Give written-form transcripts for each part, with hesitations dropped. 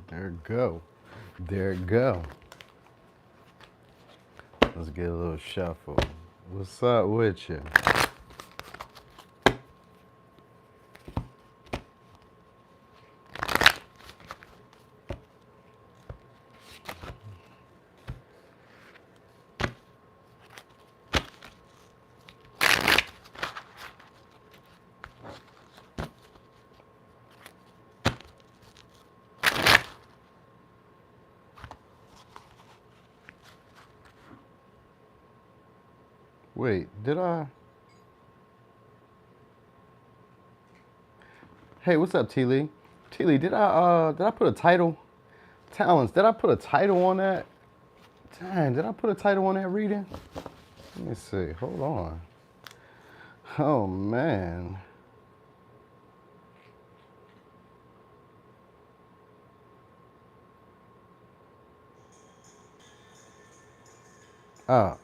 There it go. There it go. Let's get a little shuffle. What's up with you? Wait, did I? Hey, what's up, T Lee? T Lee, did I put a title? Talents, did I put a title on that? Dang, did I put a title on that reading? Let me see. Hold on. Oh man.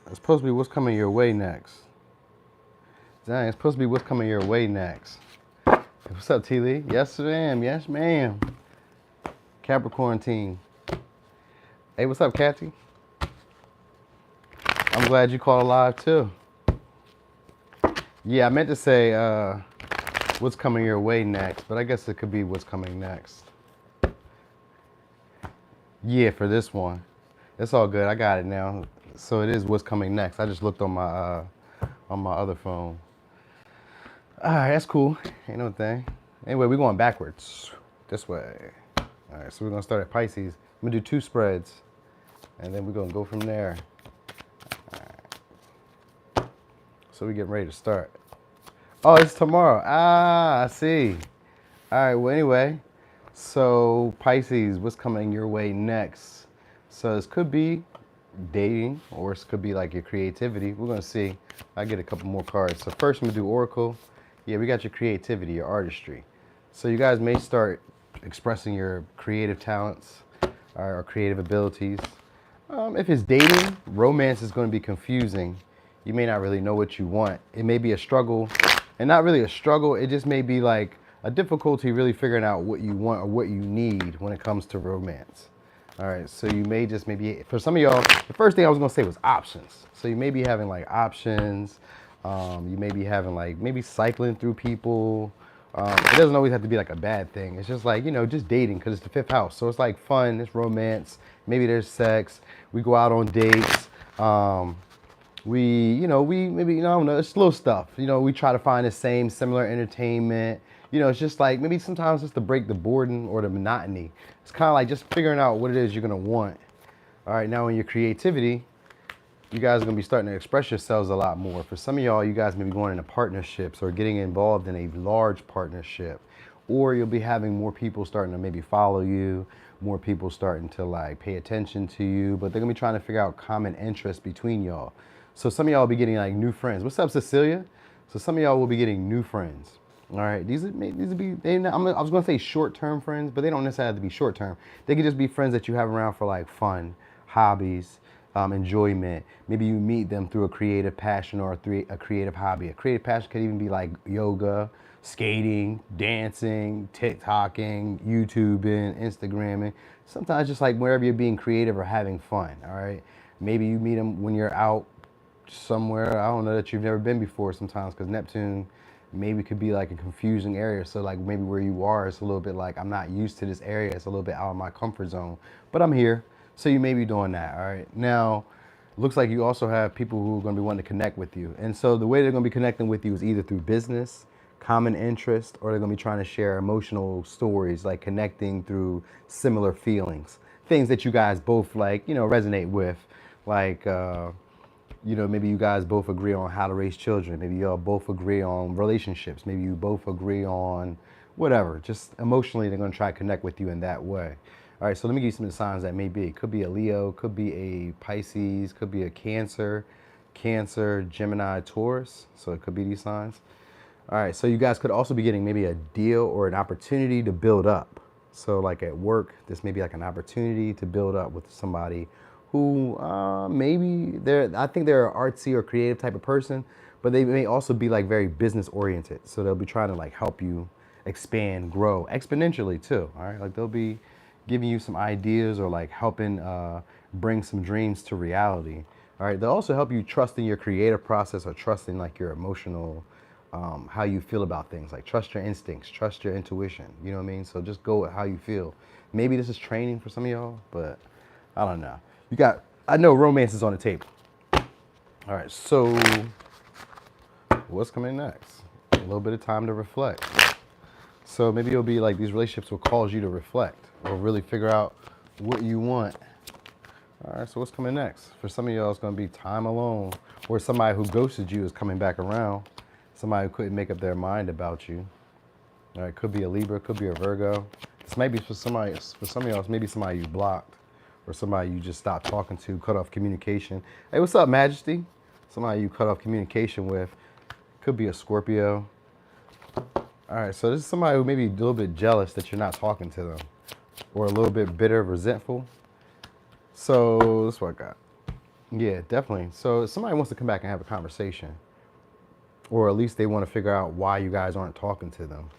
It's supposed to be what's coming your way next. Dang, it's supposed to be what's coming your way next. What's up, T Lee? Yes, ma'am. Yes, ma'am. Capricorn team. Hey, what's up, Kathy? I'm glad you called live too. Yeah, I meant to say what's coming your way next, but I guess it could be what's coming next. Yeah, for this one. It's all good. I got it now. So it is what's coming next. I just looked on my other phone. All right, that's cool. Ain't no thing. Anyway, we're going backwards. This way. All right, so we're going to start at Pisces. I'm going to do 2 spreads, and then we're going to go from there. All right. So we're getting ready to start. Oh, it's tomorrow. I see. All right, well, anyway. So, Pisces, what's coming your way next? So this could be dating, or it could be like your creativity. We're going to see. I get a couple more cards. So first, I'm going to do Oracle. Yeah, we got your creativity, your artistry. So you guys may start expressing your creative talents or creative abilities. If it's dating, romance is going to be confusing. You may not really know what you want. It may be a struggle, and not really a struggle. It just may be like a difficulty really figuring out what you want or what you need when it comes to romance. All right, so you may just maybe, for some of y'all, the first thing I was gonna say was options. So you may be having like options. You may be having like maybe cycling through people. It doesn't always have to be like a bad thing. It's just like, just dating because it's the 5th house. So it's like fun, it's romance. Maybe there's sex. We go out on dates. We maybe, I don't know, it's little stuff. We try to find the same similar entertainment. It's just like maybe sometimes just to break the boredom or the monotony. It's kind of like just figuring out what it is you're going to want. All right, now in your creativity, you guys are going to be starting to express yourselves a lot more. For some of y'all, you guys may be going into partnerships or getting involved in a large partnership. Or you'll be having more people starting to maybe follow you, more people starting to like pay attention to you, but they're going to be trying to figure out common interests between y'all. So some of y'all will be getting like new friends. What's up, Cecilia? So some of y'all will be getting new friends. All right, these would be, I was going to say short-term friends, but they don't necessarily have to be short-term. They could just be friends that you have around for like fun, hobbies, enjoyment. Maybe you meet them through a creative passion or a creative hobby. A creative passion could even be like yoga, skating, dancing, TikToking, YouTubing, Instagramming. Sometimes just like wherever you're being creative or having fun, all right? Maybe you meet them when you're out somewhere, I don't know, that you've never been before sometimes, because Neptune maybe could be like a confusing area. So like maybe where you are, it's a little bit like, I'm not used to this area. It's a little bit out of my comfort zone, but I'm here. So you may be doing that, all right? Now, looks like you also have people who are going to be wanting to connect with you. And so the way they're going to be connecting with you is either through business, common interest, or they're going to be trying to share emotional stories, like connecting through similar feelings, things that you guys both like, resonate with, like, maybe you guys both agree on how to raise children. Maybe y'all both agree on relationships. Maybe you both agree on whatever. Just emotionally, they're going to try to connect with you in that way. All right, so let me give you some of the signs that may be. It could be a Leo, could be a Pisces, could be a Cancer, Gemini, Taurus. So it could be these signs. All right, so you guys could also be getting maybe a deal or an opportunity to build up. So like at work, this may be like an opportunity to build up with somebody who maybe I think they're an artsy or creative type of person, but they may also be like very business oriented. So they'll be trying to like help you expand, grow exponentially too. All right, like they'll be giving you some ideas or like helping bring some dreams to reality. All right, they'll also help you trust in your creative process or trust in like your emotional, how you feel about things. Like trust your instincts, trust your intuition. You know what I mean? So just go with how you feel. Maybe this is training for some of y'all, but I don't know. I know romance is on the table. All right, so what's coming next? A little bit of time to reflect. So maybe it'll be like these relationships will cause you to reflect or really figure out what you want. All right, so what's coming next? For some of y'all, it's going to be time alone, or somebody who ghosted you is coming back around. Somebody who couldn't make up their mind about you. All right, could be a Libra, could be a Virgo. This might be for somebody. For some of y'all, it's maybe somebody you blocked, or somebody you just stopped talking to, cut off communication. Hey, what's up, Majesty? Somebody you cut off communication with. Could be a Scorpio. All right, so this is somebody who may be a little bit jealous that you're not talking to them, or a little bit bitter, resentful. So that's what I got. Yeah, definitely. So somebody wants to come back and have a conversation, or at least they want to figure out why you guys aren't talking to them.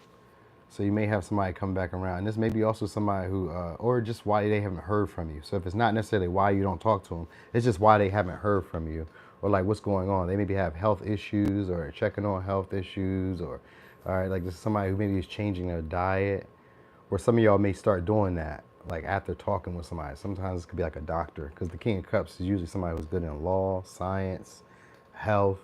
So you may have somebody come back around. And this may be also somebody who, or just why they haven't heard from you. So if it's not necessarily why you don't talk to them, it's just why they haven't heard from you, or like what's going on. They maybe have health issues or checking on health issues, or, all right, like this is somebody who maybe is changing their diet, or some of y'all may start doing that, like after talking with somebody. Sometimes it could be like a doctor, because the King of Cups is usually somebody who's good in law, science, health.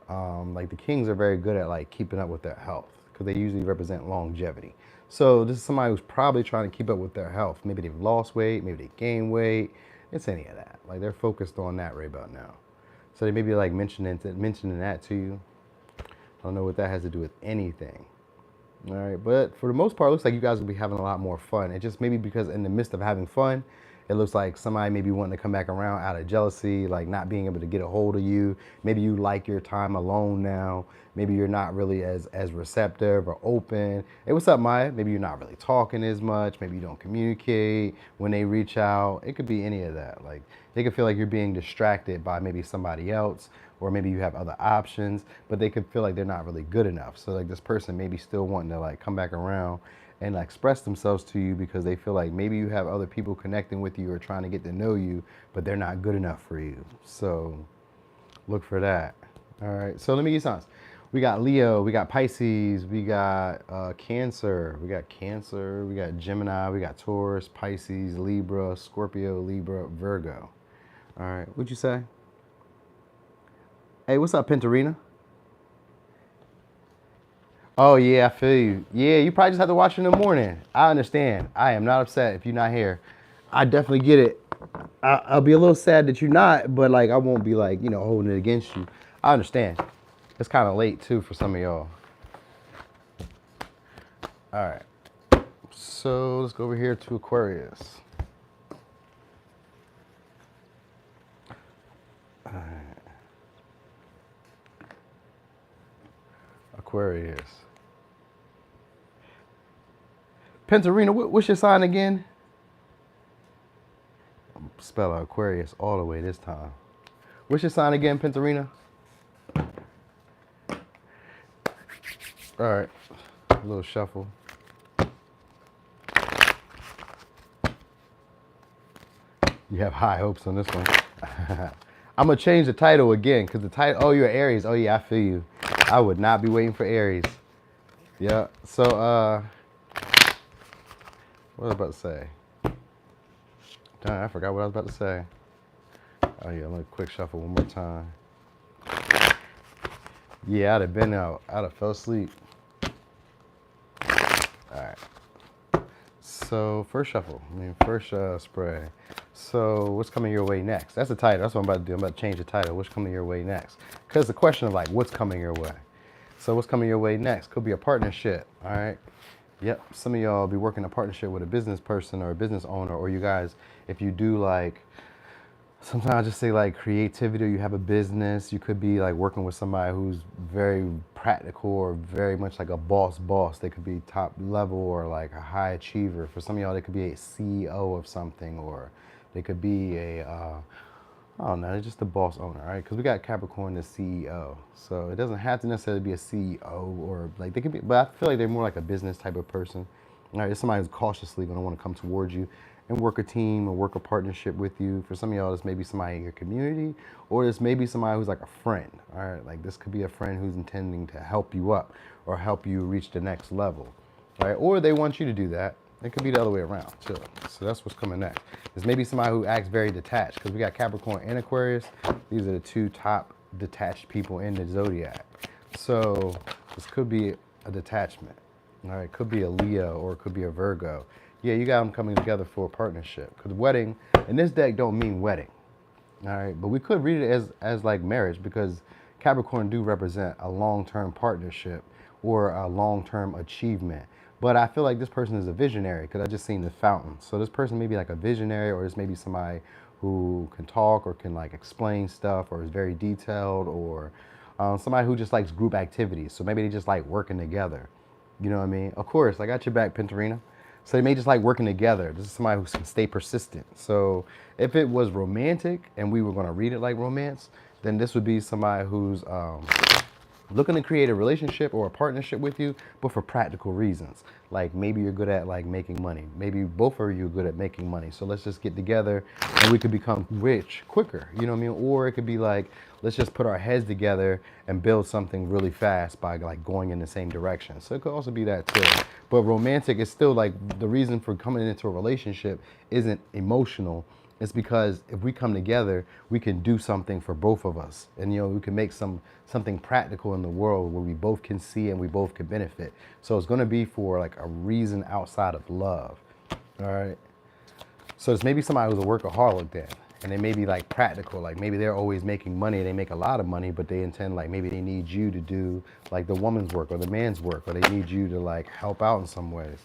Like the kings are very good at like keeping up with their health, because they usually represent longevity. So this is somebody who's probably trying to keep up with their health. Maybe they've lost weight, maybe they gained weight. It's any of that. Like they're focused on that right about now. So they may be like mentioning that to you. I don't know what that has to do with anything. All right, but for the most part, it looks like you guys will be having a lot more fun. It just maybe because in the midst of having fun, it looks like somebody may be wanting to come back around out of jealousy, like not being able to get a hold of you. Maybe you like your time alone now. Maybe you're not really as receptive or open. Hey, what's up, Maya? Maybe you're not really talking as much. Maybe you don't communicate when they reach out. It could be any of that. Like they could feel like you're being distracted by maybe somebody else, or maybe you have other options, but they could feel like they're not really good enough. So like this person may be still wanting to like come back around and express themselves to you, because they feel like maybe you have other people connecting with you or trying to get to know you, but they're not good enough for you. So look for that. All right, so let me get some. We got Leo, we got Pisces, we got Cancer, we got Gemini, we got Taurus, Pisces, Libra, Scorpio, Libra, Virgo. All right, what'd you say? Hey, what's up, Pentarina? Oh, yeah, I feel you. Yeah, you probably just have to watch it in the morning. I understand. I am not upset if you're not here. I definitely get it. I'll be a little sad that you're not, but like I won't be like, holding it against you. I understand. It's kind of late too for some of y'all. All right. So let's go over here to Aquarius. All right. Aquarius. Pentarina, what's your sign again? I'm spell out Aquarius all the way this time. What's your sign again, Pentarina? All right, a little shuffle. You have high hopes on this one. I'm gonna change the title again, because the title, oh, you're Aries. Oh yeah, I feel you. I would not be waiting for Aries. Yeah, so, what was I about to say? Darn, I forgot what I was about to say. Oh yeah, let me quick shuffle one more time. Yeah, I'd have been out. I'd have fell asleep. All right. So first shuffle. First spray. So what's coming your way next? That's the title. That's what I'm about to do. I'm about to change the title. What's coming your way next? Because the question of like, what's coming your way? So what's coming your way next? Could be a partnership. All right. Yep. Some of y'all be working a partnership with a business person or a business owner, or you guys, if you do like, sometimes I just say like creativity, or you have a business, you could be like working with somebody who's very practical or very much like a boss. They could be top level or like a high achiever. For some of y'all, they could be a CEO of something, or they could be a, I don't know, they're just a boss owner, right? Because we got Capricorn, the CEO. So it doesn't have to necessarily be a CEO, or like they could be, but I feel like they're more like a business type of person. All right, it's somebody who's cautiously going to want to come towards you and work a team or work a partnership with you. For some of y'all, this may be somebody in your community, or this may be somebody who's like a friend. All right, like this could be a friend who's intending to help you up or help you reach the next level. All right, or they want you to do that. It could be the other way around too. So that's what's coming next. There's maybe somebody who acts very detached, because we got Capricorn and Aquarius. These are the two top detached people in the zodiac. So this could be a detachment. All right, could be a Leo or it could be a Virgo. Yeah, you got them coming together for a partnership. Because wedding in this deck don't mean wedding. All right, but we could read it as like marriage, because Capricorn do represent a long-term partnership or a long-term achievement. But I feel like this person is a visionary, because I just seen the fountain. So this person may be like a visionary, or this may be somebody who can talk or can like explain stuff, or is very detailed, or somebody who just likes group activities. So maybe they just like working together. You know what I mean? Of course, I got your back, Pentarina. So they may just like working together. This is somebody who can stay persistent. So if it was romantic and we were going to read it like romance, then this would be somebody who's looking to create a relationship or a partnership with you, but for practical reasons. Like maybe you're good at like making money. Maybe both of you are good at making money. So let's just get together and we could become rich quicker. You know what I mean? Or it could be like, let's just put our heads together and build something really fast by like going in the same direction. So it could also be that too. But romantic is still like the reason for coming into a relationship isn't emotional. It's because if we come together, we can do something for both of us. And, you know, we can make something practical in the world where we both can see and we both can benefit. So it's going to be for like a reason outside of love. All right. So it's maybe somebody who's a workaholic then. And they may be like practical, like maybe they're always making money, they make a lot of money, but they intend like maybe they need you to do like the woman's work or the man's work, or they need you to like help out in some ways.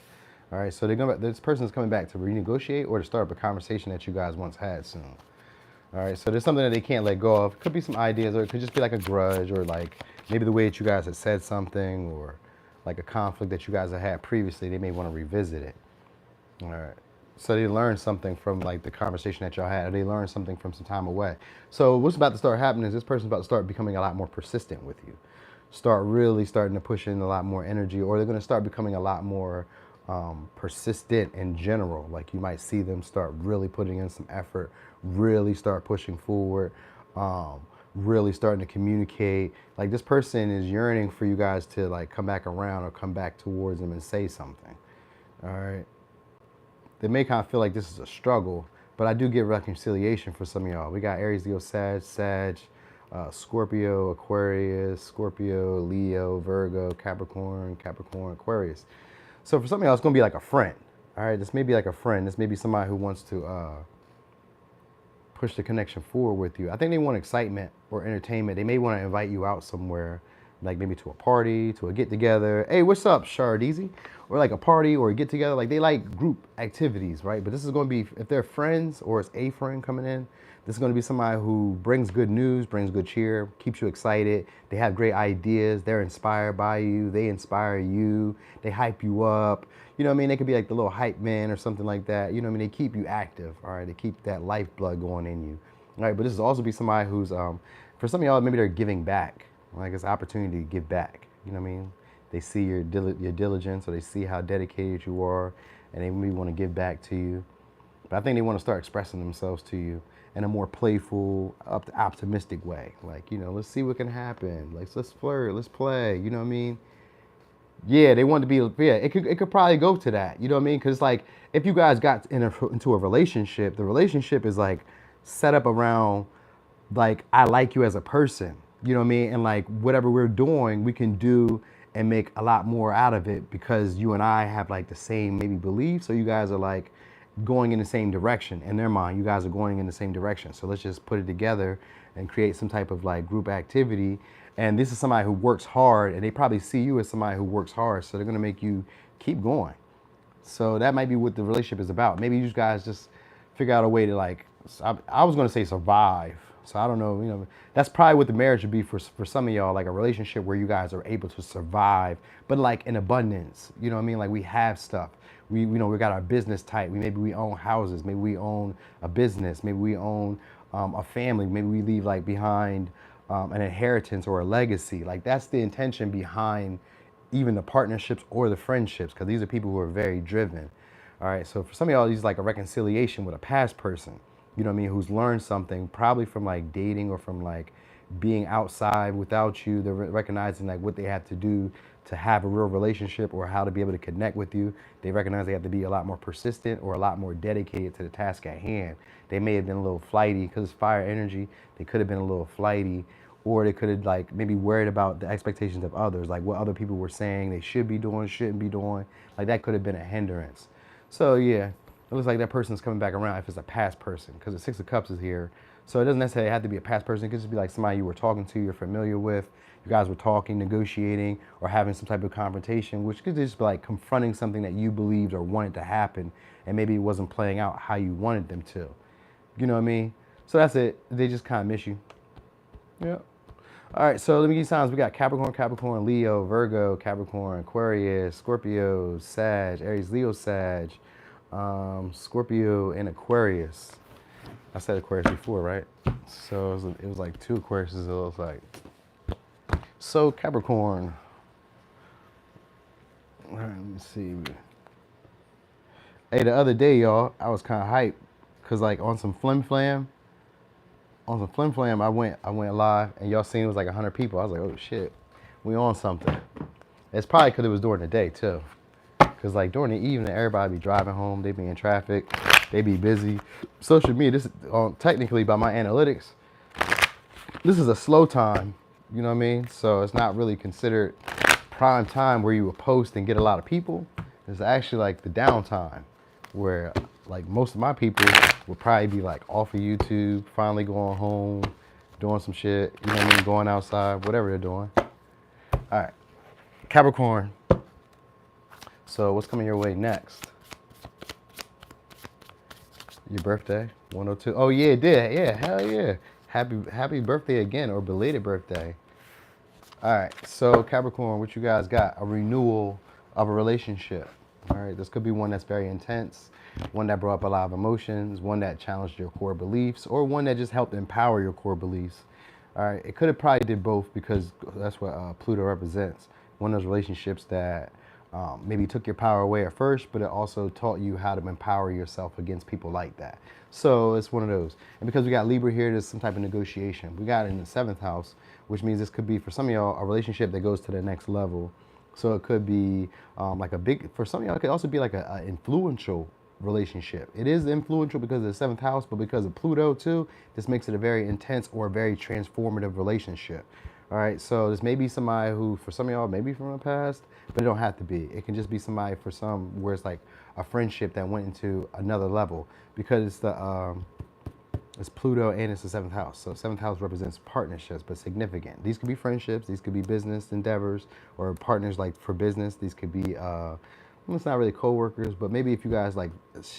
All right, so this person is coming back to renegotiate or to start up a conversation that you guys once had soon. All right, so there's something that they can't let go of. It could be some ideas, or it could just be like a grudge, or like maybe the way that you guys had said something, or like a conflict that you guys have had previously. They may want to revisit it. All right, so they learned something from like the conversation that y'all had, or they learned something from some time away. So what's about to start happening is this person's about to start becoming a lot more persistent with you. Starting to push in a lot more energy, or they're going to start becoming a lot more persistent in general. Like you might see them start really putting in some effort, really start pushing forward, really starting to communicate. Like this person is yearning for you guys to like come back around or come back towards them and say something. All right. They may kind of feel like this is a struggle, but I do get reconciliation for some of y'all. We got Aries, Leo, Sag, Scorpio, Aquarius, Scorpio, Leo, Virgo, Capricorn, Aquarius. So for some of y'all, it's going to be like a friend. All right, this may be like a friend. This may be somebody who wants to push the connection forward with you. I think they want excitement or entertainment. They may want to invite you out somewhere, like maybe to a party, to a get-together. Hey, what's up, Shardeezy? Or like a party or a get-together. Like they like group activities, right? But this is going to be, if they're friends or it's a friend coming in, this is going to be somebody who brings good news, brings good cheer, keeps you excited. They have great ideas. They're inspired by you. They inspire you. They hype you up. You know what I mean? They could be like the little hype man or something like that. You know what I mean? They keep you active, all right? They keep that lifeblood going in you, all right? But this is also be somebody who's, for some of y'all, maybe they're giving back. Like it's an opportunity to give back. You know what I mean? They see your diligence, or they see how dedicated you are, and they maybe want to give back to you. But I think they want to start expressing themselves to you in a more playful, optimistic way. Like, you know, let's see what can happen. Like, let's flirt, let's play. You know what I mean? Yeah, they want to be. Yeah, it could probably go to that. You know what I mean? Because like, if you guys got into a relationship, the relationship is like set up around like I like you as a person. You know what I mean? And like whatever we're doing, we can do and make a lot more out of it because you and I have like the same maybe beliefs. So you guys are like going in the same direction. In their mind, you guys are going in the same direction. So let's just put it together and create some type of like group activity. And this is somebody who works hard, and they probably see you as somebody who works hard. So they're going to make you keep going. So that might be what the relationship is about. Maybe you guys just figure out a way to like, I was going to say survive. So I don't know, you know, that's probably what the marriage would be for some of y'all, like a relationship where you guys are able to survive, but like in abundance. You know what I mean? Like we have stuff. We know we got our business tight. Maybe we own houses. Maybe we own a business. Maybe we own a family. Maybe we leave like behind an inheritance or a legacy. Like that's the intention behind, even the partnerships or the friendships, because these are people who are very driven. All right, so for some of y'all, these like a reconciliation with a past person, you know what I mean, who's learned something probably from like dating or from like being outside without you. They're recognizing like what they have to do to have a real relationship or how to be able to connect with you. They recognize they have to be a lot more persistent or a lot more dedicated to the task at hand. They may have been a little flighty because it's fire energy. They could have been a little flighty, or they could have like maybe worried about the expectations of others, like what other people were saying they should be doing, shouldn't be doing. Like that could have been a hindrance. So yeah, it looks like that person's coming back around if it's a past person, because the Six of Cups is here. So it doesn't necessarily have to be a past person. It could just be like somebody you were talking to, you're familiar with. You guys were talking, negotiating, or having some type of confrontation, which could just be like confronting something that you believed or wanted to happen, and maybe it wasn't playing out how you wanted them to. You know what I mean? So that's it. They just kind of miss you. Yeah. All right, so let me give you signs. We got Capricorn, Capricorn, Leo, Virgo, Capricorn, Aquarius, Scorpio, Sag, Aries, Leo, Sag, Scorpio, and Aquarius. I said Aquarius before, right? So it was like 2 Aquariuses, it looks like. So Capricorn. All right, let me see. Hey, the other day, y'all, I was kind of hyped because like on some flim flam, I went live, and y'all seen it was like 100 people. I was like, oh shit, we on something. It's probably because it was during the day too. Because like during the evening, everybody be driving home, they be in traffic, they be busy. Social media, this is technically by my analytics, this is a slow time, you know what I mean? So it's not really considered prime time where you would post and get a lot of people. It's actually like the downtime where like most of my people would probably be like off of YouTube, finally going home, doing some shit, you know what I mean? Going outside, whatever they're doing. All right, Capricorn. So what's coming your way next? Your birthday, 102. Oh yeah, it did. Yeah, hell yeah. Happy birthday again, or belated birthday. All right, so Capricorn, what you guys got? A renewal of a relationship. All right, this could be one that's very intense, one that brought up a lot of emotions, one that challenged your core beliefs, or one that just helped empower your core beliefs. All right, it could have probably did both, because that's what Pluto represents. One of those relationships that maybe took your power away at first, but it also taught you how to empower yourself against people like that. So it's one of those. And because we got Libra here, there's some type of negotiation. We got it in the 7th house, which means this could be, for some of y'all, a relationship that goes to the next level. So it could be like a big, for some of y'all, it could also be like an influential relationship. It is influential because of the 7th house, but because of Pluto too, this makes it a very intense or very transformative relationship. All right, so this may be somebody who, for some of y'all, maybe from the past, but it don't have to be. It can just be somebody for some where it's like a friendship that went into another level, because it's the it's Pluto and it's the 7th house. So 7th house represents partnerships, but significant. These could be friendships, these could be business endeavors, or partners like for business. These could be it's not really co-workers, but maybe if you guys like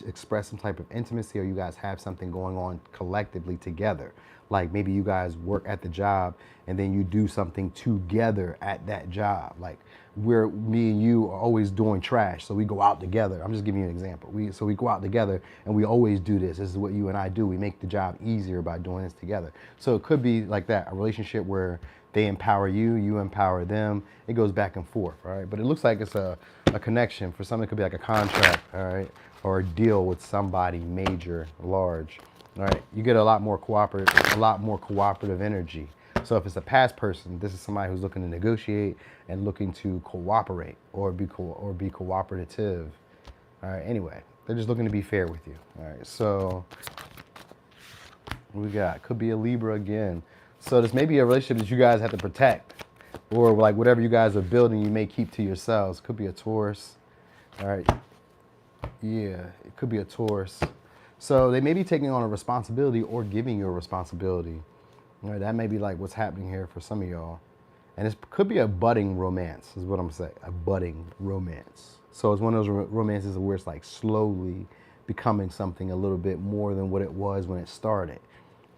express some type of intimacy, or you guys have something going on collectively together. Like maybe you guys work at the job and then you do something together at that job. Like me and you are always doing trash, so we go out together. I'm just giving you an example. So we go out together and we always do this. This is what you and I do. We make the job easier by doing this together. So it could be like that, a relationship where they empower you, you empower them. It goes back and forth, all right? But it looks like it's a connection. For some, it could be like a contract, all right? Or a deal with somebody major, large. All right, you get a lot more cooperative energy. So if it's a past person, this is somebody who's looking to negotiate and looking to cooperate or be cooperative. All right, anyway, they're just looking to be fair with you. All right, so what we got? Could be a Libra again. So this may be a relationship that you guys have to protect, or like whatever you guys are building, you may keep to yourselves. Could be a Taurus. All right, yeah, it could be a Taurus. So they may be taking on a responsibility or giving you a responsibility. All right, that may be like what's happening here for some of y'all. And it could be a budding romance, is what I'm saying, a budding romance. So it's one of those romances where it's like slowly becoming something a little bit more than what it was when it started.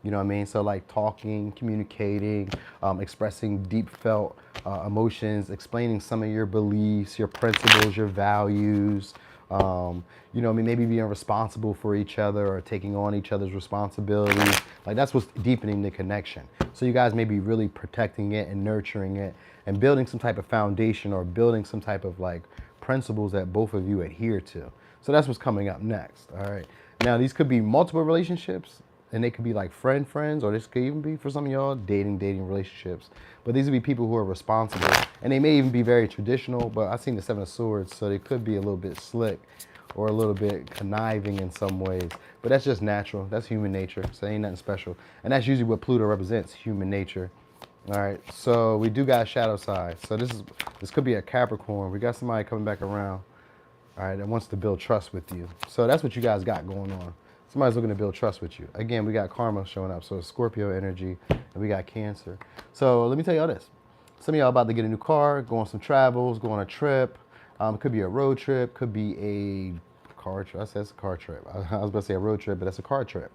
You know what I mean? So like talking, communicating, expressing deep felt emotions, explaining some of your beliefs, your principles, your values, You know what I mean? Maybe being responsible for each other or taking on each other's responsibilities. Like that's what's deepening the connection. So you guys may be really protecting it and nurturing it and building some type of foundation or building some type of like principles that both of you adhere to. So that's what's coming up next. All right. Now these could be multiple relationships and they could be like friends, or this could even be for some of y'all dating relationships. But these would be people who are responsible, and they may even be very traditional. But I've seen the Seven of Swords, so they could be a little bit slick or a little bit conniving in some ways. But that's just natural. That's human nature. So it ain't nothing special. And that's usually what Pluto represents, human nature. All right. So we do got a shadow side. So this could be a Capricorn. We got somebody coming back around. All right, that wants to build trust with you. So that's what you guys got going on. Somebody's looking to build trust with you. Again, we got karma showing up. So it's Scorpio energy, and we got Cancer. So let me tell y'all this. Some of y'all about to get a new car, go on some travels, go on a trip. It could be a road trip, could be a car trip. I said it's a car trip. I was about to say a road trip, but that's a car trip.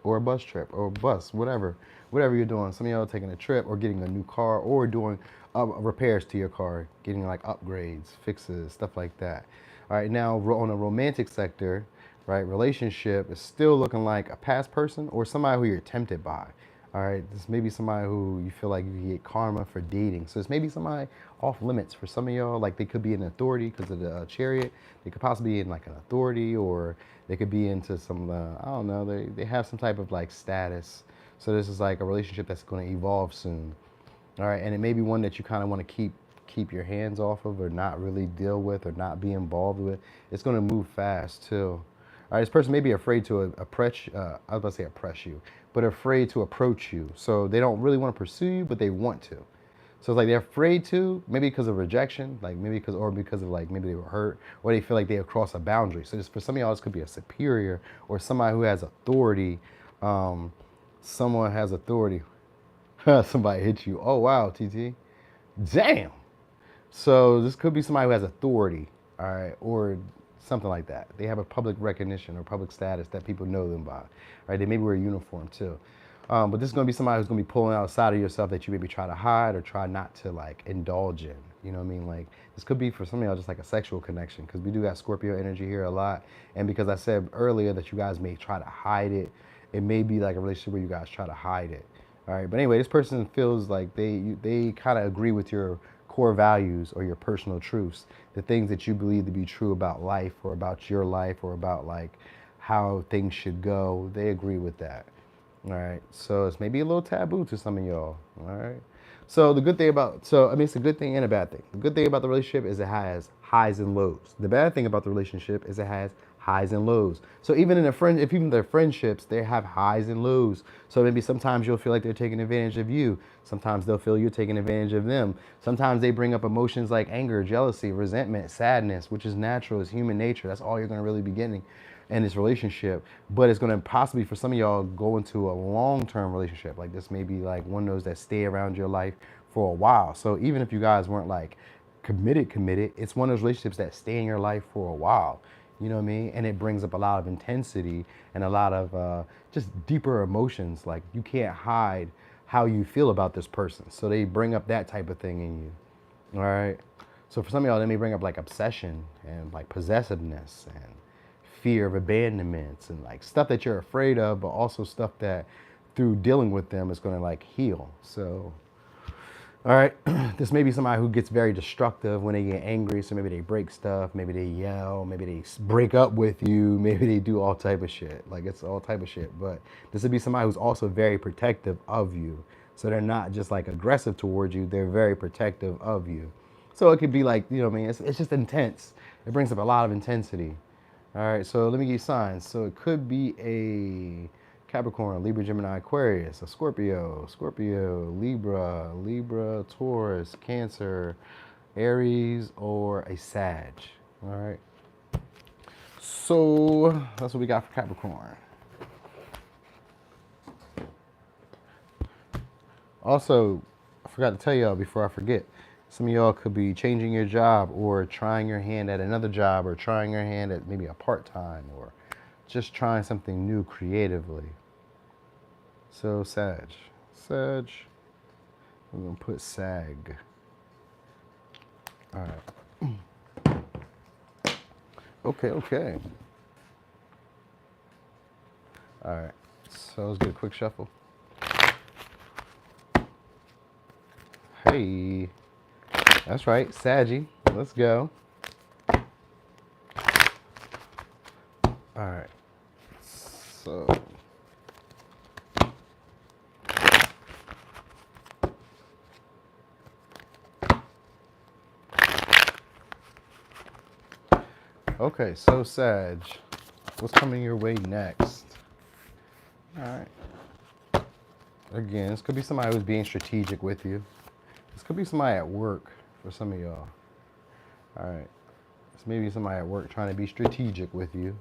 Or a bus trip, or a bus, whatever. Whatever you're doing. Some of y'all taking a trip, or getting a new car, or doing repairs to your car, getting like upgrades, fixes, stuff like that. All right, now on a romantic sector, right, relationship is still looking like a past person or somebody who you're tempted by. All right, this may be somebody who you feel like you get karma for dating. So it's maybe somebody off limits for some of y'all. Like they could be an authority because of the chariot. They could possibly be in like an authority, or they could be into some, I don't know, they have some type of like status. So this is like a relationship that's going to evolve soon. All right, and it may be one that you kind of want to keep your hands off of, or not really deal with, or not be involved with. It's going to move fast too. All right, this person may be afraid to approach, I was about to say oppress you, but afraid to approach you. So they don't really want to pursue you, but they want to. So it's like they're afraid to, maybe because of rejection, like maybe because, or because of like, maybe they were hurt, or they feel like they have crossed a boundary. So just for some of y'all, this could be a superior or somebody who has authority. Someone has authority. Somebody hit you. Oh, wow, TT. Damn. So this could be somebody who has authority, all right, or something like that. They have a public recognition or public status that people know them by, right? They maybe wear a uniform too. But this is going to be somebody who's going to be pulling outside of yourself that you maybe try to hide or try not to like indulge in. You know what I mean? Like this could be for some of y'all just like a sexual connection, because we do got Scorpio energy here a lot. And because I said earlier that you guys may try to hide it, it may be like a relationship where you guys try to hide it. All right. But anyway, this person feels like they kind of agree with your core values or your personal truths, the things that you believe to be true about life or about your life or about like how things should go. They agree with that. All right. So it's maybe a little taboo to some of y'all. All right. So the good thing about, so I mean, it's a good thing and a bad thing. The good thing about the relationship is it has highs and lows. The bad thing about the relationship is it has highs and lows. So even in a friend, if even their friendships, they have highs and lows. So maybe sometimes you'll feel like they're taking advantage of you. Sometimes they'll feel you're taking advantage of them. Sometimes they bring up emotions like anger, jealousy, resentment, sadness, which is natural, it's human nature. That's all you're going to really be getting in this relationship. But it's going to possibly, for some of y'all, go into a long-term relationship. Like this may be like one of those that stay around your life for a while. So even if you guys weren't like committed, it's one of those relationships that stay in your life for a while. You know what I mean? And it brings up a lot of intensity and a lot of just deeper emotions. Like you can't hide how you feel about this person. So they bring up that type of thing in you. All right. So for some of y'all, they may bring up like obsession and like possessiveness and fear of abandonments and like stuff that you're afraid of, but also stuff that through dealing with them is going to like heal. So all right, this may be somebody who gets very destructive when they get angry. So maybe they break stuff, maybe they yell, maybe they break up with you, maybe they do all type of shit. Like it's all type of shit. But this would be somebody who's also very protective of you. So they're not just like aggressive towards you, they're very protective of you. So it could be like, you know what I mean? It's just intense. It brings up a lot of intensity. All right, so let me give you signs. So it could be a Capricorn, Libra, Gemini, Aquarius, a Scorpio, Libra, Taurus, Cancer, Aries, or a Sag. All right. So that's what we got for Capricorn. Also, I forgot to tell y'all before I forget, some of y'all could be changing your job or trying your hand at another job or trying your hand at maybe a part-time or just trying something new creatively. So Sag, we're gonna put Sag. All right. Okay, okay. All right. So let's get a quick shuffle. Hey, that's right, Saggy. Let's go. All right. So. Okay, so Sag, what's coming your way next? All right. Again, this could be somebody who's being strategic with you. This could be somebody at work for some of y'all. All right. This may be somebody at work trying to be strategic with you.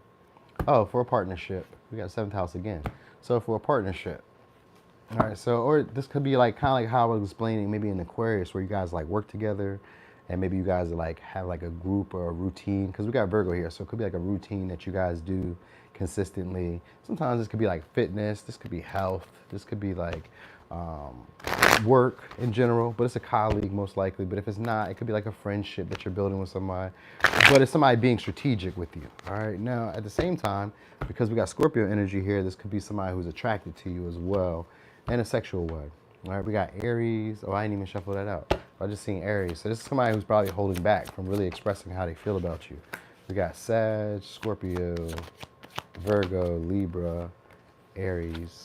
Oh, for a partnership. We got 7th house again. So for a partnership. All right, so, or this could be like kind of like how I was explaining, maybe in Aquarius, where you guys like work together, and maybe you guys like have like a group or a routine, because we got Virgo here, so it could be like a routine that you guys do consistently. Sometimes this could be like fitness, this could be health, this could be like work in general, but it's a colleague most likely. But if it's not, it could be like a friendship that you're building with somebody, but it's somebody being strategic with you. All right, now at the same time, because we got Scorpio energy here, this could be somebody who's attracted to you as well in a sexual way. All right, we got Aries. Oh, I didn't even shuffle that out. I just seen Aries. So this is somebody who's probably holding back from really expressing how they feel about you. We got Sag, Scorpio, Virgo, Libra, Aries,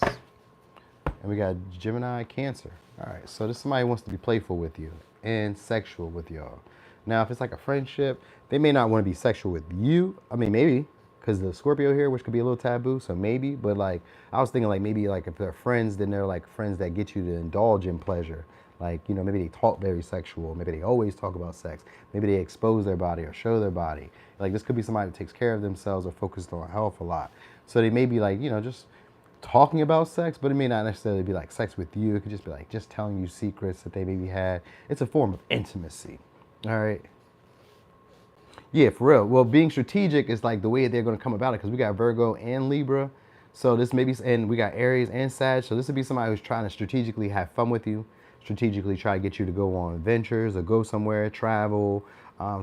and we got Gemini, Cancer. All right, so this is somebody who wants to be playful with you and sexual with y'all. Now, if it's like a friendship, they may not want to be sexual with you. I mean, maybe, because the Scorpio here, which could be a little taboo, so maybe. But like, I was thinking like maybe like if they're friends, then they're like friends that get you to indulge in pleasure. Like, you know, maybe they talk very sexual. Maybe they always talk about sex. Maybe they expose their body or show their body. Like, this could be somebody who takes care of themselves or focused on health a lot. So they may be like, you know, just talking about sex, but it may not necessarily be like sex with you. It could just be like just telling you secrets that they maybe had. It's a form of intimacy. All right. Yeah, for real. Well, being strategic is like the way they're going to come about it, because we got Virgo and Libra. So this maybe, and we got Aries and Sag. So this would be somebody who's trying to strategically have fun with you, strategically try to get you to go on adventures or go somewhere, travel,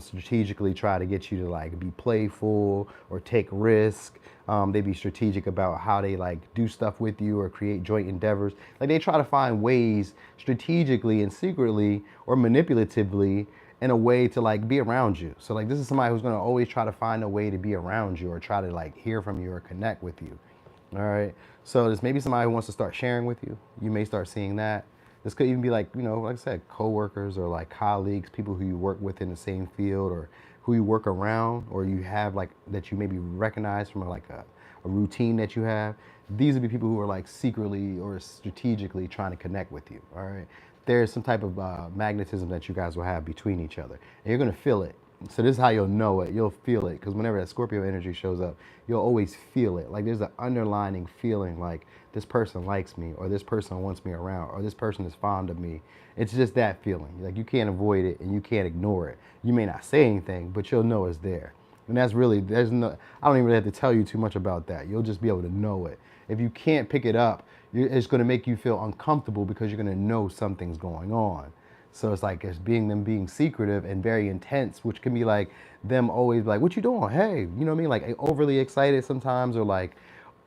strategically try to get you to like be playful or take risk. They be strategic about how they like do stuff with you or create joint endeavors. Like they try to find ways strategically and secretly or manipulatively in a way to like be around you. So like this is somebody who's gonna always try to find a way to be around you or try to like hear from you or connect with you. All right. So this may be somebody who wants to start sharing with you. You may start seeing that. This could even be like, you know, like I said, coworkers or like colleagues, people who you work with in the same field or who you work around or you have like that you maybe recognize from like a routine that you have. These would be people who are like secretly or strategically trying to connect with you. All right. There's some type of magnetism that you guys will have between each other. And you're going to feel it. So this is how you'll know it. You'll feel it because whenever that Scorpio energy shows up, you'll always feel it. Like there's an underlining feeling like this person likes me or this person wants me around or this person is fond of me. It's just that feeling. Like you can't avoid it and you can't ignore it. You may not say anything, but you'll know it's there. And that's really, there's no, I don't even really have to tell you too much about that. You'll just be able to know it. If you can't pick it up, it's going to make you feel uncomfortable because you're going to know something's going on. So it's like it's them being secretive and very intense, which can be like them always like, what you doing? Hey, you know what I mean? Like overly excited sometimes or like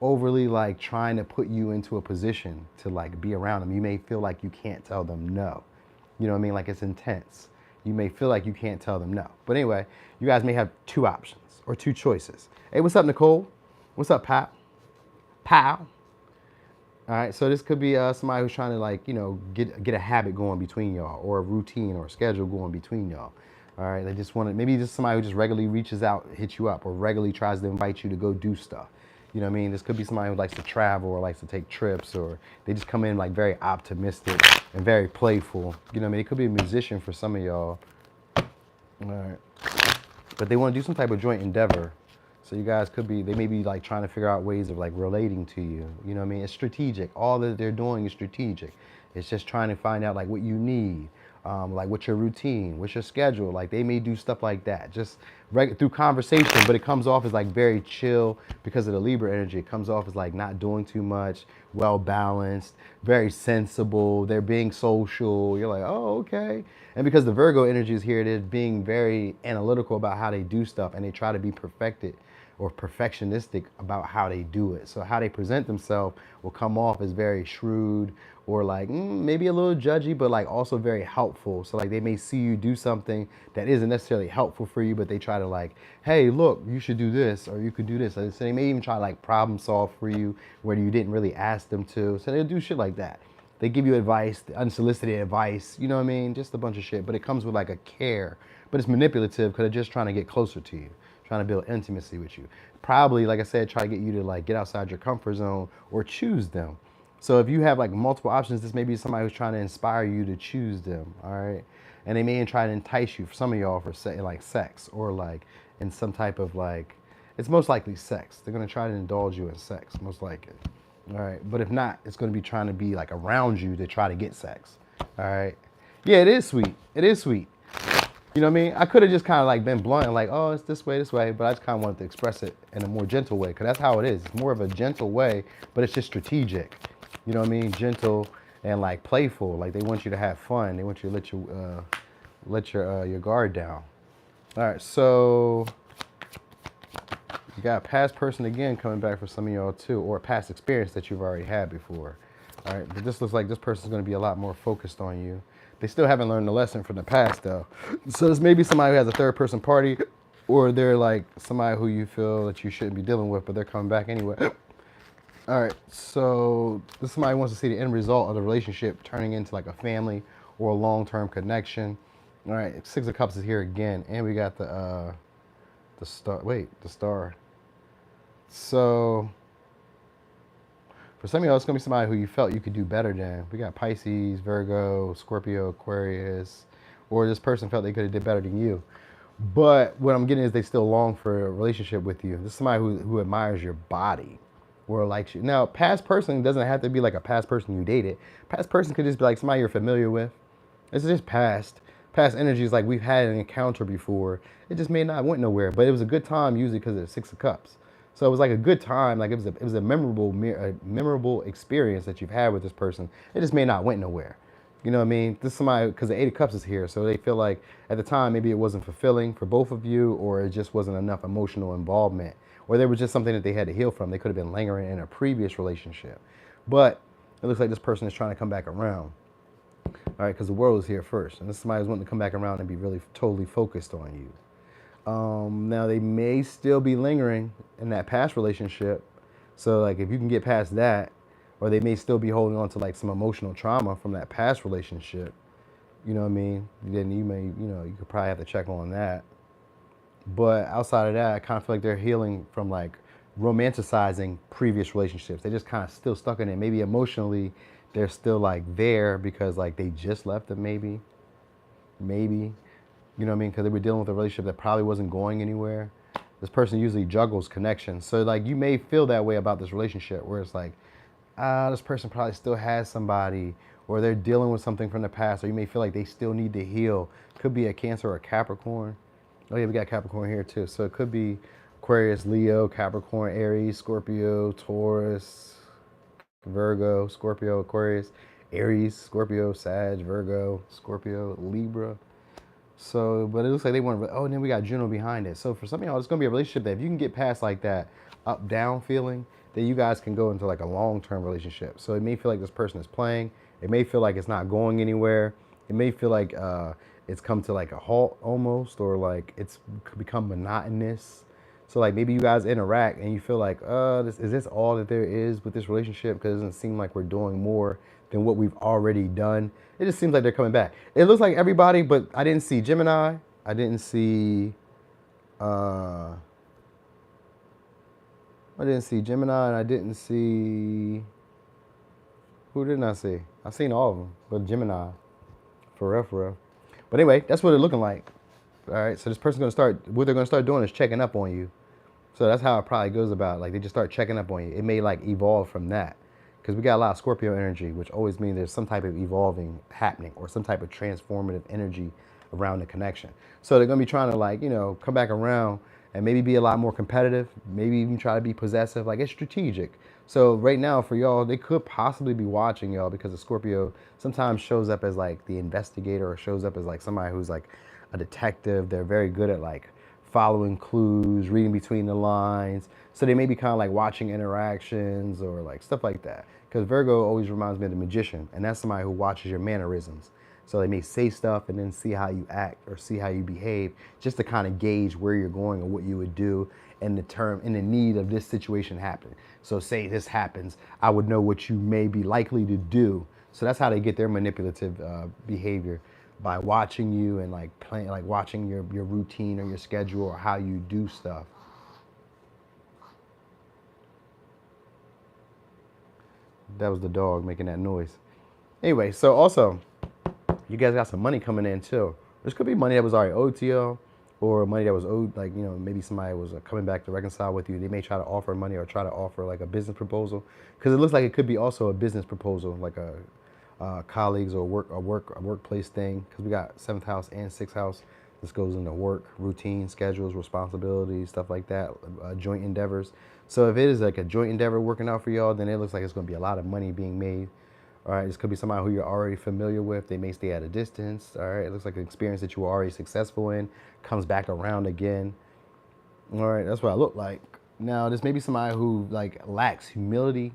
overly like trying to put you into a position to like be around them. You may feel like you can't tell them no. You know what I mean? Like it's intense. You may feel like you can't tell them no. But anyway, you guys may have two options or two choices. Hey, what's up, Nicole? What's up, Pat? Pow. All right, so this could be somebody who's trying to like, you know, get a habit going between y'all or a routine or a schedule going between y'all. All right, they just want to, maybe just somebody who just regularly reaches out, hits you up or regularly tries to invite you to go do stuff. You know what I mean? This could be somebody who likes to travel or likes to take trips or they just come in like very optimistic and very playful. You know what I mean? It could be a musician for some of y'all. All right, but they want to do some type of joint endeavor. So you guys could be, they may be like trying to figure out ways of like relating to you. You know what I mean? It's strategic. All that they're doing is strategic. It's just trying to find out like what you need Like what's your routine, what's your schedule? Like they may do stuff like that, just through conversation, but it comes off as like very chill because of the Libra energy. It comes off as like not doing too much, well balanced, very sensible. They're being social. You're like, oh, okay. And because the Virgo energy is here, they're being very analytical about how they do stuff, and they try to be perfected or perfectionistic about how they do it. So how they present themselves will come off as very shrewd or like maybe a little judgy, but like also very helpful. So like they may see you do something that isn't necessarily helpful for you, but they try to like, hey, look, you should do this or you could do this. So they may even try to like problem solve for you where you didn't really ask them to. So they'll do shit like that. They give you advice, unsolicited advice, you know what I mean? Just a bunch of shit, but it comes with like a care, but it's manipulative because they're just trying to get closer to you, trying to build intimacy with you. Probably, like I said, try to get you to like get outside your comfort zone or choose them. So if you have like multiple options, this may be somebody who's trying to inspire you to choose them, all right? And they may even try to entice you, for some of y'all, for like sex or like in some type of like, it's most likely sex. They're gonna try to indulge you in sex, most likely, all right? But if not, it's gonna be trying to be like around you to try to get sex, all right? Yeah, it is sweet. It is sweet. You know what I mean? I could have just kind of like been blunt and like, oh, it's this way, but I just kind of wanted to express it in a more gentle way, because that's how it is. It's more of a gentle way, but it's just strategic. You know what I mean? Gentle and like playful. Like they want you to have fun. They want you to let your guard down. All right, so you got a past person again coming back for some of y'all too, or a past experience that you've already had before. All right, but this looks like this person's going to be a lot more focused on you. They still haven't learned the lesson from the past though. So this may be somebody who has a third person party, or they're like somebody who you feel that you shouldn't be dealing with, but they're coming back anyway. All right, so this somebody wants to see the end result of the relationship turning into like a family or a long-term connection. All right, Six of Cups is here again, and we got the star. Wait, the star. So for some of y'all, it's gonna be somebody who you felt you could do better than. We got Pisces, Virgo, Scorpio, Aquarius, or this person felt they could have did better than you. But what I'm getting is they still long for a relationship with you. This is somebody who admires your body or likes you. Now, past person doesn't have to be like a past person you dated. Past person could just be like somebody you're familiar with. It's just past. Past energy is like we've had an encounter before. It just may not went nowhere, but it was a good time usually because of the Six of Cups. So it was like a good time, like it was a memorable experience that you've had with this person. It just may not went nowhere. You know what I mean? This is somebody, because the Eight of Cups is here, so they feel like at the time maybe it wasn't fulfilling for both of you, or it just wasn't enough emotional involvement, or there was just something that they had to heal from. They could have been lingering in a previous relationship. But it looks like this person is trying to come back around. All right, because the world is here first, and this is somebody who's wanting to come back around and be really totally focused on you. Now they may still be lingering in that past relationship. So like if you can get past that, or they may still be holding on to like some emotional trauma from that past relationship, you know what I mean? Then you may, you could probably have to check on that. But outside of that, I kind of feel like they're healing from like romanticizing previous relationships. They're just kind of still stuck in it. Maybe emotionally, they're still like there because like they just left them maybe. You know what I mean? Because they were dealing with a relationship that probably wasn't going anywhere. This person usually juggles connections. So like you may feel that way about this relationship where it's like, this person probably still has somebody, or they're dealing with something from the past, or you may feel like they still need to heal. Could be a Cancer or a Capricorn. Oh yeah, we got Capricorn here too. So it could be Aquarius, Leo, Capricorn, Aries, Scorpio, Taurus, Virgo, Scorpio, Aquarius, Aries, Scorpio, Sag, Virgo, Scorpio, Libra. So, but it looks like they want to, oh, and then we got Juno behind it. So for some of y'all, it's going to be a relationship that if you can get past like that up-down feeling, then you guys can go into like a long-term relationship. So it may feel like this person is playing. It may feel like it's not going anywhere. It may feel like it's come to like a halt almost, or like it's become monotonous. So like maybe you guys interact and you feel like, is this all that there is with this relationship? Because it doesn't seem like we're doing more than what we've already done. It just seems like they're coming back. It looks like everybody, but I didn't see Gemini. I didn't see Gemini, and I didn't see, who didn't I see? I've seen all of them, but Gemini, for real. But anyway, that's what it's looking like. All right, so this person's gonna start, what they're gonna start doing is checking up on you. So that's how it probably goes about. Like they just start checking up on you. It may like evolve from that. because we got a lot of Scorpio energy, which always means there's some type of evolving happening or some type of transformative energy around the connection. So they're going to be trying to, like, you know, come back around and maybe be a lot more competitive, maybe even try to be possessive. Like, it's strategic. So right now for y'all, they could possibly be watching y'all, because the Scorpio sometimes shows up as like the investigator, or shows up as like somebody who's like a detective. They're very good at like following clues, reading between the lines. So they may be kind of like watching interactions or like stuff like that. Because Virgo always reminds me of the magician, and that's somebody who watches your mannerisms. So they may say stuff and then see how you act or see how you behave, just to kind of gauge where you're going or what you would do in the need of this situation happening. So say this happens, I would know what you may be likely to do. So that's how they get their manipulative behavior, by watching you and like playing, like watching your routine or your schedule or how you do stuff. That was the dog making that noise. Anyway, so also, you guys got some money coming in too. This could be money that was already owed to you, or money that was owed, like, you know, maybe somebody was coming back to reconcile with you. They may try to offer money or try to offer like a business proposal, because it looks like it could be also a business proposal, like a colleagues or workplace thing, because we got 7th house and 6th house. This goes into work, routine, schedules, responsibilities, stuff like that, joint endeavors. So if it is like a joint endeavor working out for y'all, then it looks like it's going to be a lot of money being made. All right, this could be somebody who you're already familiar with. They may stay at a distance. All right, it looks like an experience that you were already successful in comes back around again. All right, that's what I look like. Now, this may be somebody who like lacks humility.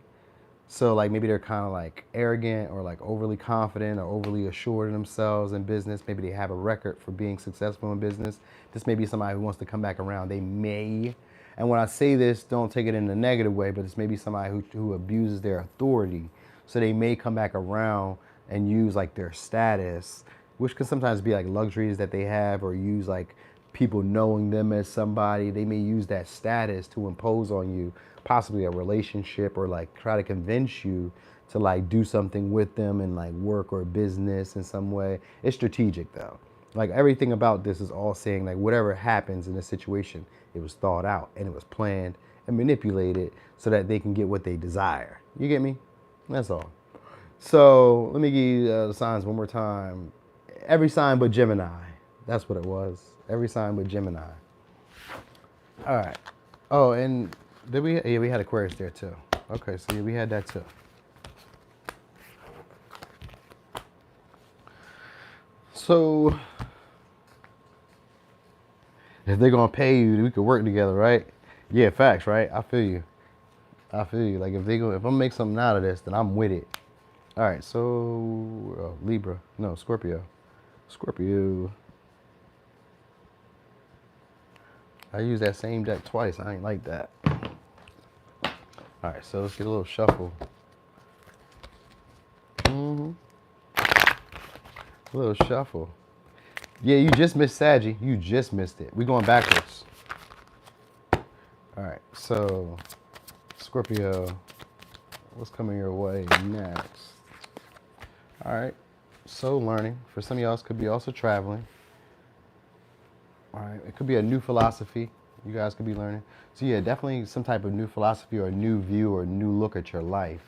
So like maybe they're kind of like arrogant or like overly confident or overly assured in themselves in business. Maybe they have a record for being successful in business. This may be somebody who wants to come back around. They may, and when I say this, don't take it in a negative way, but this may be somebody who abuses their authority. So they may come back around and use like their status, which can sometimes be like luxuries that they have, or use like people knowing them as somebody. They may use that status to impose on you possibly a relationship, or like try to convince you to like do something with them in like work or business in some way. It's strategic though. Like everything about this is all saying like whatever happens in this situation, it was thought out and it was planned and manipulated so that they can get what they desire. You get me? That's all. So let me give you the signs one more time. Every sign but Gemini. That's what it was. Every sign but Gemini. All right. Oh, and did we? Yeah, we had Aquarius there too. Okay, so yeah, we had that too. So if they're gonna pay you, we could work together, right? Yeah, facts, right? I feel you. I feel you. Like if I'm make something out of this, then I'm with it. All right, so Libra, no, Scorpio. Scorpio. I used that same deck twice. I ain't like that. All right, so let's get a little shuffle. A little shuffle. Yeah, you just missed Saggy. You just missed it. We going backwards. All right, so Scorpio, what's coming your way next? All right, so learning. For some of y'all, it could be also traveling. All right, it could be a new philosophy you guys could be learning. So yeah, definitely some type of new philosophy or a new view or a new look at your life.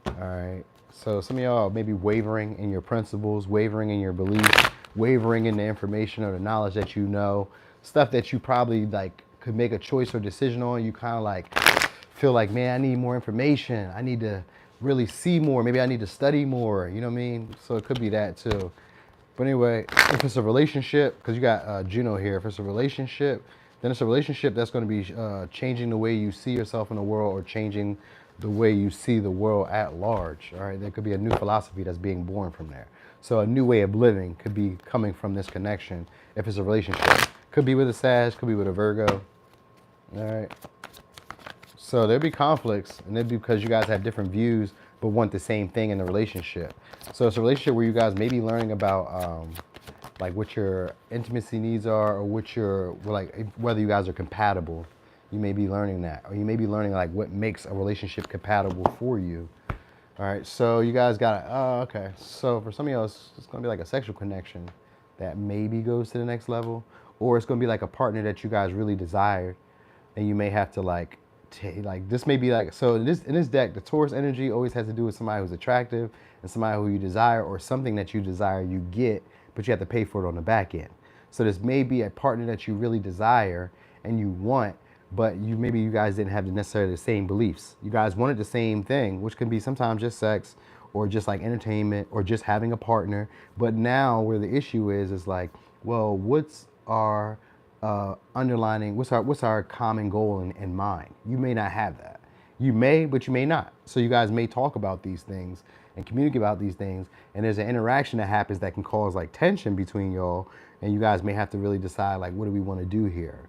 All right, so some of y'all may be wavering in your principles, wavering in your beliefs, wavering in the information or the knowledge that you know, stuff that you probably like could make a choice or decision on. You kind of like feel like, man, I need more information. I need to really see more. Maybe I need to study more. You know what I mean? So it could be that too. But anyway, if it's a relationship, because you got Juno here, if it's a relationship, then it's a relationship that's going to be changing the way you see yourself in the world, or changing the way you see the world at large. All right, there could be a new philosophy that's being born from there. So a new way of living could be coming from this connection. If it's a relationship, could be with a Sag, could be with a Virgo. All right. So there'd be conflicts, and it'd be because you guys have different views but want the same thing in the relationship. So it's a relationship where you guys may be learning about like what your intimacy needs are, or what your, like whether you guys are compatible. You may be learning that, or you may be learning like what makes a relationship compatible for you. All right, so you guys got to, oh, okay. So for some of y'all, it's going to be like a sexual connection that maybe goes to the next level, or it's going to be like a partner that you guys really desire, and you may have to like like this may be like, so in this deck, the Taurus energy always has to do with somebody who's attractive and somebody who you desire, or something that you desire you get, but you have to pay for it on the back end. So this may be a partner that you really desire and you want, but maybe you guys didn't have necessarily the same beliefs. You guys wanted the same thing, which can be sometimes just sex or just like entertainment or just having a partner. But now where the issue is like, well, what's our underlining, what's our common goal in mind? You may not have that. You may, but you may not. So you guys may talk about these things and communicate about these things, and there's an interaction that happens that can cause like tension between y'all, and you guys may have to really decide like, what do we want to do here?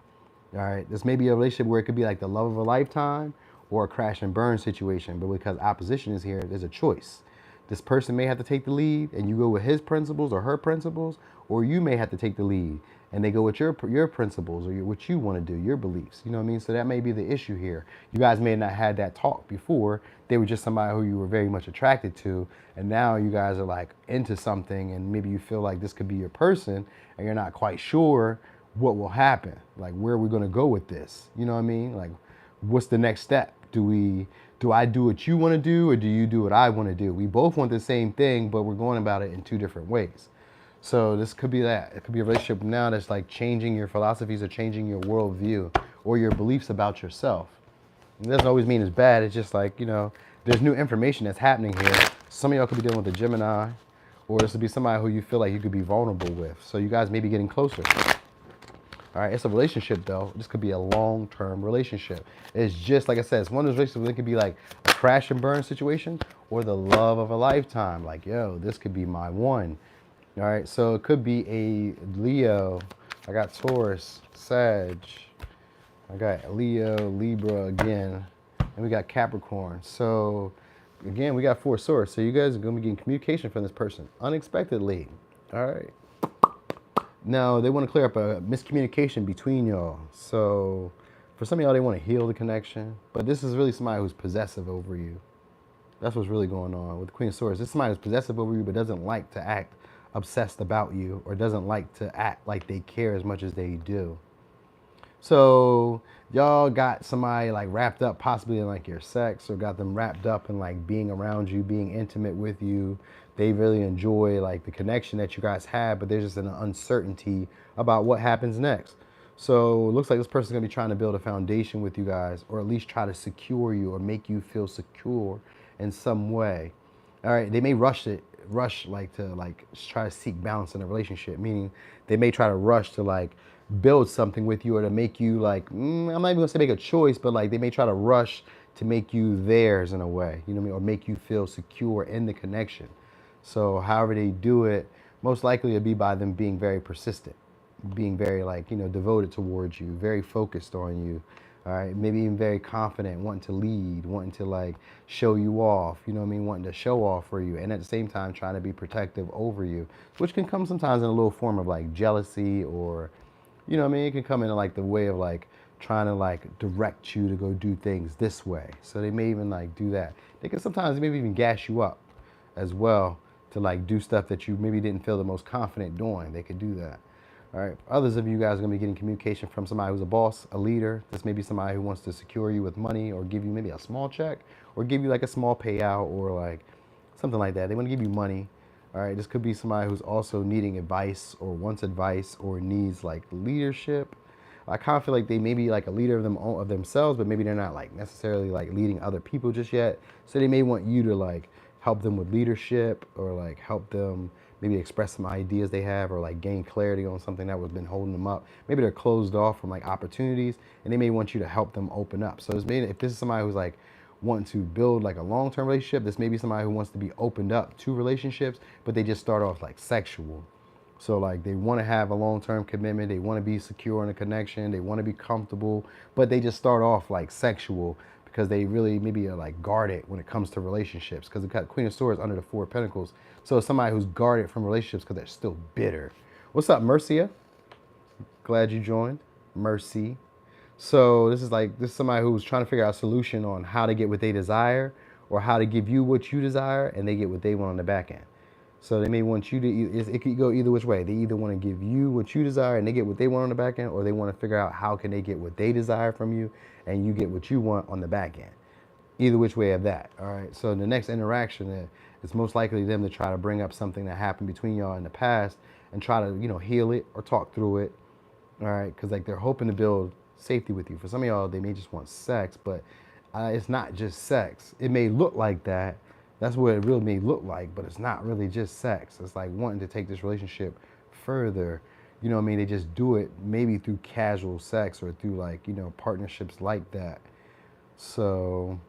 All right, this may be a relationship where it could be like the love of a lifetime or a crash and burn situation, but because opposition is here, there's a choice. This person may have to take the lead and you go with his principles or her principles, or you may have to take the lead and they go with your principles or what you want to do, your beliefs. You know what I mean? So that may be the issue here. You guys may not have had that talk before. They were just somebody who you were very much attracted to, and now you guys are like into something, and maybe you feel like this could be your person and you're not quite sure what will happen. Like, where are we going to go with this? You know what I mean? Like, what's the next step? Do I do what you want to do, or do you do what I want to do? We both want the same thing, but we're going about it in two different ways. So this could be that. It could be a relationship now that's like changing your philosophies or changing your worldview or your beliefs about yourself. It doesn't always mean it's bad. It's just like, you know, there's new information that's happening here. Some of y'all could be dealing with a Gemini, or this would be somebody who you feel like you could be vulnerable with. So you guys may be getting closer. All right, it's a relationship though. This could be a long-term relationship. It's just, like I said, it's one of those relationships that could be like a crash and burn situation or the love of a lifetime. Like, yo, this could be my one. All right, so it could be a Leo. I got Taurus, Sag. I got Leo, Libra again, and we got Capricorn. So again, we got 4 swords. So you guys are gonna be getting communication from this person unexpectedly. All right. Now, they want to clear up a miscommunication between y'all. So for some of y'all, they want to heal the connection. But this is really somebody who's possessive over you. That's what's really going on with the Queen of Swords. This is somebody who's possessive over you but doesn't like to act obsessed about you, or doesn't like to act like they care as much as they do. So y'all got somebody like wrapped up possibly in like your sex, or got them wrapped up in like being around you, being intimate with you. They really enjoy like the connection that you guys have, but there's just an uncertainty about what happens next. So it looks like this person's gonna be trying to build a foundation with you guys, or at least try to secure you or make you feel secure in some way. All right, they may rush like to like try to seek balance in a relationship, meaning they may try to rush to like build something with you, or to make you like, I'm not even gonna say make a choice, but like they may try to rush to make you theirs in a way, you know what I mean, or make you feel secure in the connection. So however they do it, most likely it'll be by them being very persistent, being very like, you know, devoted towards you, very focused on you. All right, maybe even very confident, wanting to lead, wanting to like show you off, you know what I mean, wanting to show off for you, and at the same time trying to be protective over you, which can come sometimes in a little form of like jealousy, or, you know what I mean, it can come in like the way of like trying to like direct you to go do things this way. So they may even like do that. They can sometimes maybe even gas you up as well to like do stuff that you maybe didn't feel the most confident doing. They could do that. All right, others of you guys are gonna be getting communication from somebody who's a boss, a leader. This may be somebody who wants to secure you with money, or give you maybe a small check, or give you like a small payout, or like something like that. They wanna give you money. All right, this could be somebody who's also needing advice, or wants advice, or needs like leadership. I kind of feel like they may be like a leader of themselves, but maybe they're not like necessarily like leading other people just yet. So they may want you to like help them with leadership, or like help them maybe express some ideas they have, or like gain clarity on something that was been holding them up. Maybe they're closed off from like opportunities, and they may want you to help them open up. So if this is somebody who's like wanting to build like a long-term relationship, this may be somebody who wants to be opened up to relationships, but they just start off like sexual. So like they want to have a long-term commitment, they want to be secure in a connection, they want to be comfortable, but they just start off like sexual, because they really maybe are like guarded when it comes to relationships, because the Queen of Swords under the 4 of Pentacles. So it's somebody who's guarded from relationships because they're still bitter. What's up, Mercia? Glad you joined. Mercy. So this is somebody who's trying to figure out a solution on how to get what they desire, or how to give you what you desire and they get what they want on the back end. So they may want you to, it could go either which way. They either want to give you what you desire and they get what they want on the back end, or they want to figure out how can they get what they desire from you and you get what you want on the back end. Either which way of that. All right. So the next interaction, it's most likely them to try to bring up something that happened between y'all in the past and try to, heal it or talk through it. All right. Because like they're hoping to build safety with you. For some of y'all, they may just want sex, but it's not just sex. It may look like that. That's what it really may look like, but it's not really just sex. It's like wanting to take this relationship further. You know what I mean? They just do it maybe through casual sex or through like, partnerships like that. So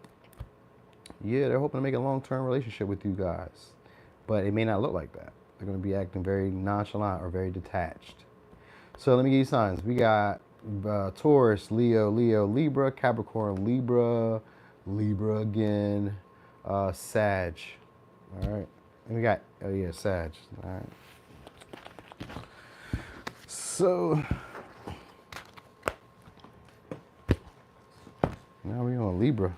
yeah, they're hoping to make a long-term relationship with you guys, but it may not look like that. They're going to be acting very nonchalant or very detached. So let me give you signs. We got Taurus, Leo, Libra, Capricorn, Libra again, Sag. All right. And we got, oh yeah, Sag. All right. So now we're on Libra.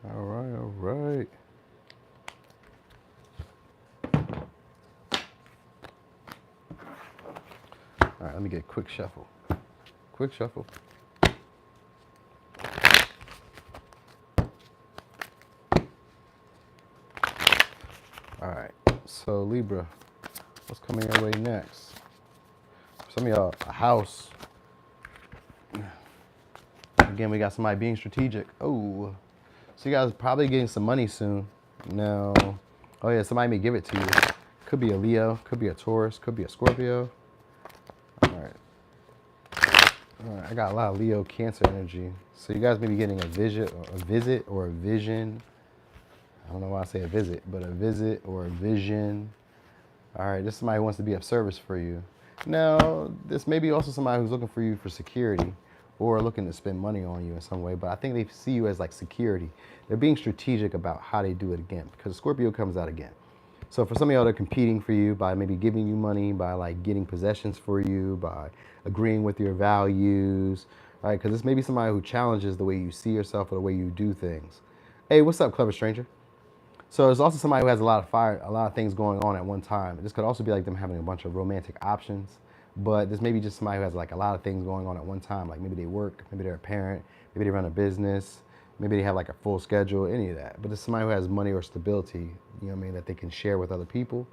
All right. All right, let me get a quick shuffle. All right, so Libra, what's coming your way next? Some of y'all, a house. Again, we got somebody being strategic. Oh, so you guys are probably getting some money soon. No. Oh yeah, somebody may give it to you. Could be a Leo, could be a Taurus, could be a Scorpio. All right, I got a lot of Leo Cancer energy. So you guys may be getting a visit or a vision. I don't know why I say a visit, but a visit or a vision. All right, this somebody who wants to be of service for you. Now, this may be also somebody who's looking for you for security or looking to spend money on you in some way, but I think they see you as like security. They're being strategic about how they do it again, because Scorpio comes out again. So for some of y'all, they're competing for you by maybe giving you money, by like getting possessions for you, by agreeing with your values, right? Because this may be somebody who challenges the way you see yourself or the way you do things. Hey, what's up, clever stranger? So there's also somebody who has a lot of things going on at one time. This could also be like them having a bunch of romantic options, but this may be just somebody who has like a lot of things going on at one time. Like maybe they work, maybe they're a parent, maybe they run a business, maybe they have like a full schedule, any of that. But it's somebody who has money or stability, you know what I mean, that they can share with other people.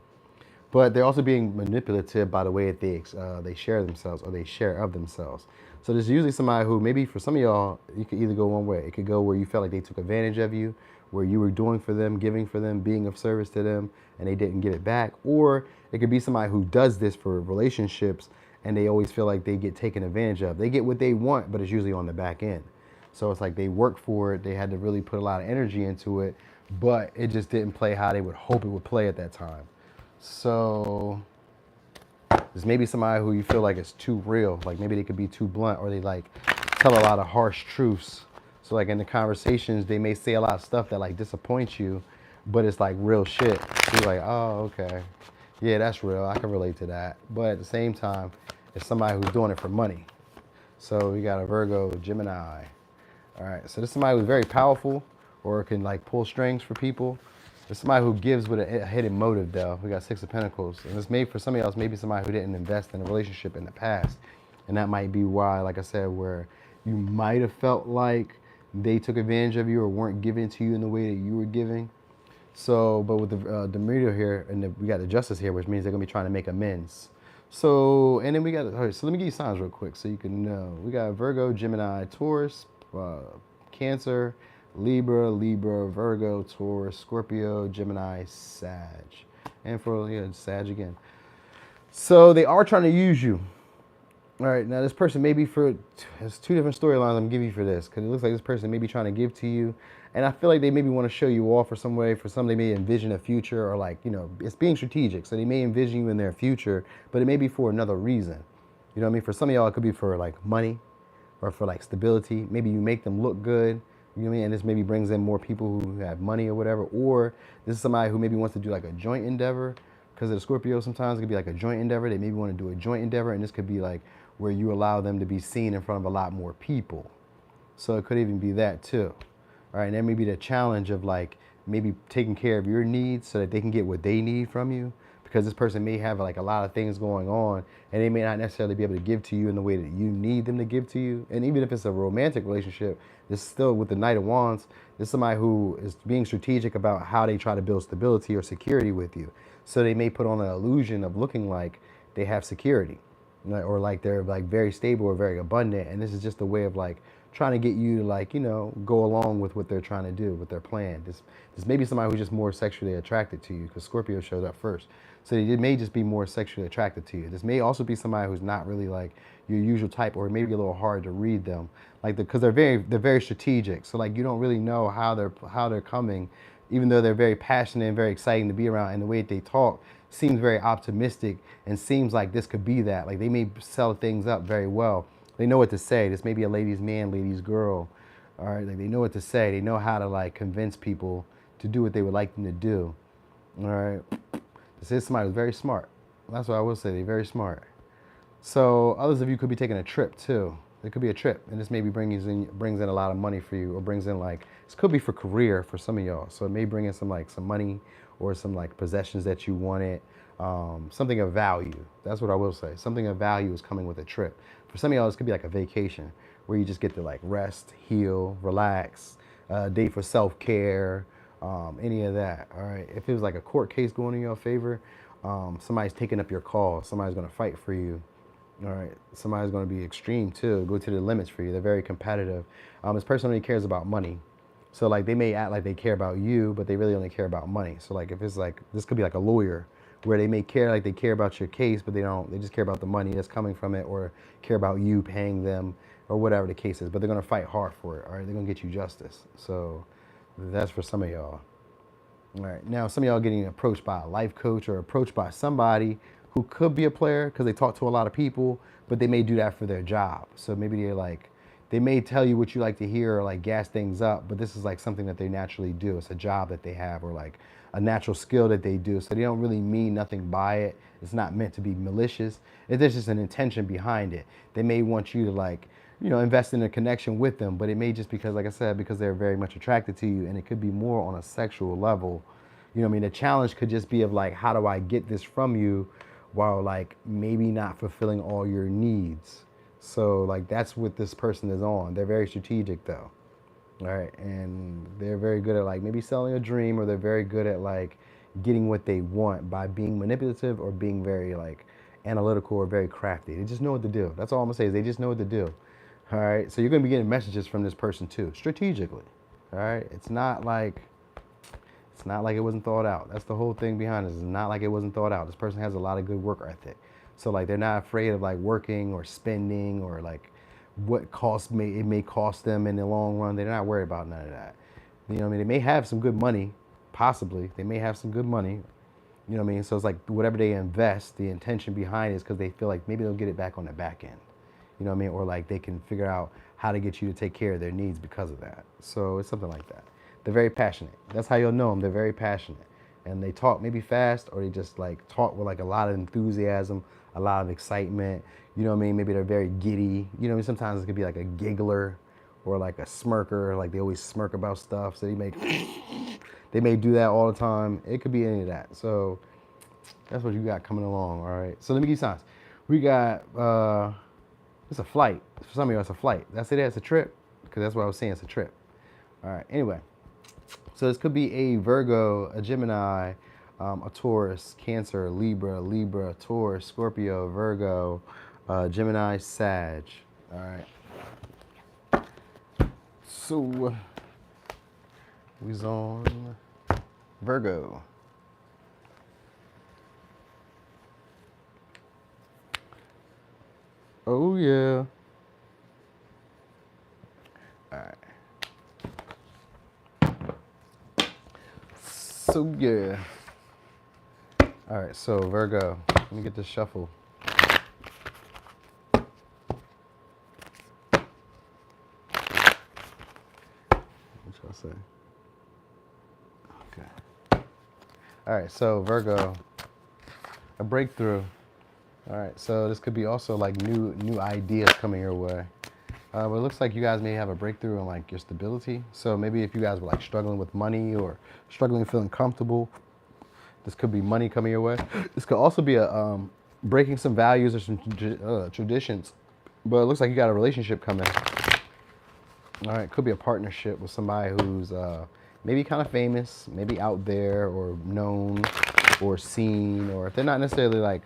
But they're also being manipulative by the way that they share themselves or they share of themselves. So there's usually somebody who maybe for some of y'all, you could either go one way. It could go where you felt like they took advantage of you, where you were doing for them, giving for them, being of service to them, and they didn't give it back. Or it could be somebody who does this for relationships and they always feel like they get taken advantage of. They get what they want, but it's usually on the back end. So it's like they work for it, they had to really put a lot of energy into it, but it just didn't play how they would hope it would play at that time. So there's maybe somebody who you feel like is too real, like maybe they could be too blunt, or they like tell a lot of harsh truths. So like in the conversations, they may say a lot of stuff that like disappoints you, but it's like real shit. So you're like, oh, okay. Yeah, that's real. I can relate to that. But at the same time, it's somebody who's doing it for money. So we got a Virgo, Gemini. All right, so this is somebody who's very powerful or can like pull strings for people. There's somebody who gives with a hidden motive though. We got Six of Pentacles. And it's made for somebody else, maybe somebody who didn't invest in a relationship in the past. And that might be why, like I said, where you might have felt like they took advantage of you or weren't giving to you in the way that you were giving. So, but with the Demeter here, and we got the Justice here, which means they're gonna be trying to make amends. So, and then we got, all right, so let me give you signs real quick so you can know. We got Virgo, Gemini, Taurus, Cancer, Libra, Virgo, Taurus, Scorpio, Gemini, Sag. And for, yeah, Sag again. So they are trying to use you. All right, now this person may be there's two different storylines I'm gonna give you for this, because it looks like this person may be trying to give to you, and I feel like they maybe want to show you off for some way. For some, they may envision a future, or like, it's being strategic, so they may envision you in their future, but it may be for another reason. You know what I mean? For some of y'all, it could be for like money, or for like stability. Maybe you make them look good, you know what I mean? And this maybe brings in more people who have money or whatever, or this is somebody who maybe wants to do like a joint endeavor. Because of the Scorpio, sometimes it could be like a joint endeavor. They maybe want to do a joint endeavor, and this could be like where you allow them to be seen in front of a lot more people. So it could even be that too. All right, and then maybe the challenge of like maybe taking care of your needs so that they can get what they need from you, because this person may have like a lot of things going on and they may not necessarily be able to give to you in the way that you need them to give to you. And even if it's a romantic relationship, this is still with the Knight of Wands. This is somebody who is being strategic about how they try to build stability or security with you. So they may put on an illusion of looking like they have security, or like they're like very stable or very abundant, and this is just a way of like trying to get you to like, you know, go along with what they're trying to do, with their plan. This may be somebody who's just more sexually attracted to you, because Scorpio showed up first. So they may just be more sexually attracted to you. This may also be somebody who's not really like your usual type, or maybe a little hard to read them, like because they're very strategic. So like you don't really know how they're coming, even though they're very passionate and very exciting to be around, and the way that they talk seems very optimistic and seems like this could be that. Like they may sell things up very well. They know what to say. This may be a ladies' man, ladies' girl. All right, like they know what to say. They know how to like convince people to do what they would like them to do. All right, this is somebody who's very smart. That's what I will say. They're very smart. So others of you could be taking a trip too. It could be a trip, and this maybe brings in a lot of money for you, or brings in like, this could be for career for some of y'all. So it may bring in some money, or some like possessions that you wanted, something of value. That's what I will say. Something of value is coming with a trip. For some of y'all, this could be like a vacation where you just get to like rest, heal, relax, date for self-care, any of that. All right. If it was like a court case going in your favor, somebody's taking up your cause. Somebody's going to fight for you. All right. Somebody's going to be extreme too, go to the limits for you. They're very competitive. This person only cares about money. So like they may act like they care about you, but they really only care about money. So like if it's like, this could be like a lawyer where they may care like they care about your case, but they don't, they just care about the money that's coming from it, or care about you paying them, or whatever the case is, but they're going to fight hard for it. All right. They're going to get you justice. So that's for some of y'all. All right. Now, some of y'all getting approached by a life coach, or approached by somebody who could be a player because they talk to a lot of people, but they may do that for their job. So maybe they're like, they may tell you what you like to hear, or like gas things up, but this is like something that they naturally do. It's a job that they have, or like a natural skill that they do. So they don't really mean nothing by it. It's not meant to be malicious. There's just an intention behind it. They may want you to like, you know, invest in a connection with them, but it may just because, like I said, because they're very much attracted to you, and it could be more on a sexual level. You know what I mean? The challenge could just be of like, how do I get this from you while like maybe not fulfilling all your needs? So like that's what this person is on. They're very strategic though. All right. And they're very good at like maybe selling a dream, or they're very good at like getting what they want by being manipulative, or being very like analytical, or very crafty. They just know what to do. That's all I'm gonna say is they just know what to do. All right. So you're gonna be getting messages from this person too, strategically. All right. It's not like it wasn't thought out. That's the whole thing behind this. It's not like it wasn't thought out. This person has a lot of good work ethic. So like they're not afraid of like working or spending, or like what it may cost them in the long run. They're not worried about none of that. You know what I mean? They may have some good money, possibly. They may have some good money. You know what I mean? So it's like whatever they invest, the intention behind it is because they feel like maybe they'll get it back on the back end. You know what I mean? Or like they can figure out how to get you to take care of their needs because of that. So it's something like that. They're very passionate. That's how you'll know them. They're very passionate. And they talk maybe fast, or they just like talk with like a lot of enthusiasm, a lot of excitement. You know what I mean? Maybe they're very giddy. You know what I mean? Sometimes it could be like a giggler, or like a smirker. Like they always smirk about stuff. So they may do that all the time. It could be any of that. So that's what you got coming along. All right. So let me give you signs. We got, it's a flight. For some of you, it's a flight. That's it. It's a trip. Because that's what I was saying. It's a trip. All right. Anyway. So this could be a Virgo, a Gemini, a Taurus, Cancer, Libra, Taurus, Scorpio, Virgo, Gemini, Sag. All right. So we's on Virgo. Oh yeah. All right. So yeah. All right, so Virgo, let me get this shuffle. What y'all say? Okay. All right, so Virgo, a breakthrough. All right, so this could be also like new ideas coming your way. But it looks like you guys may have a breakthrough in like your stability. So maybe if you guys were like struggling with money or struggling feeling comfortable, this could be money coming your way. This could also be a breaking some values or some traditions. But it looks like you got a relationship coming. All right, could be a partnership with somebody who's maybe kind of famous, maybe out there or known or seen, or if they're not necessarily like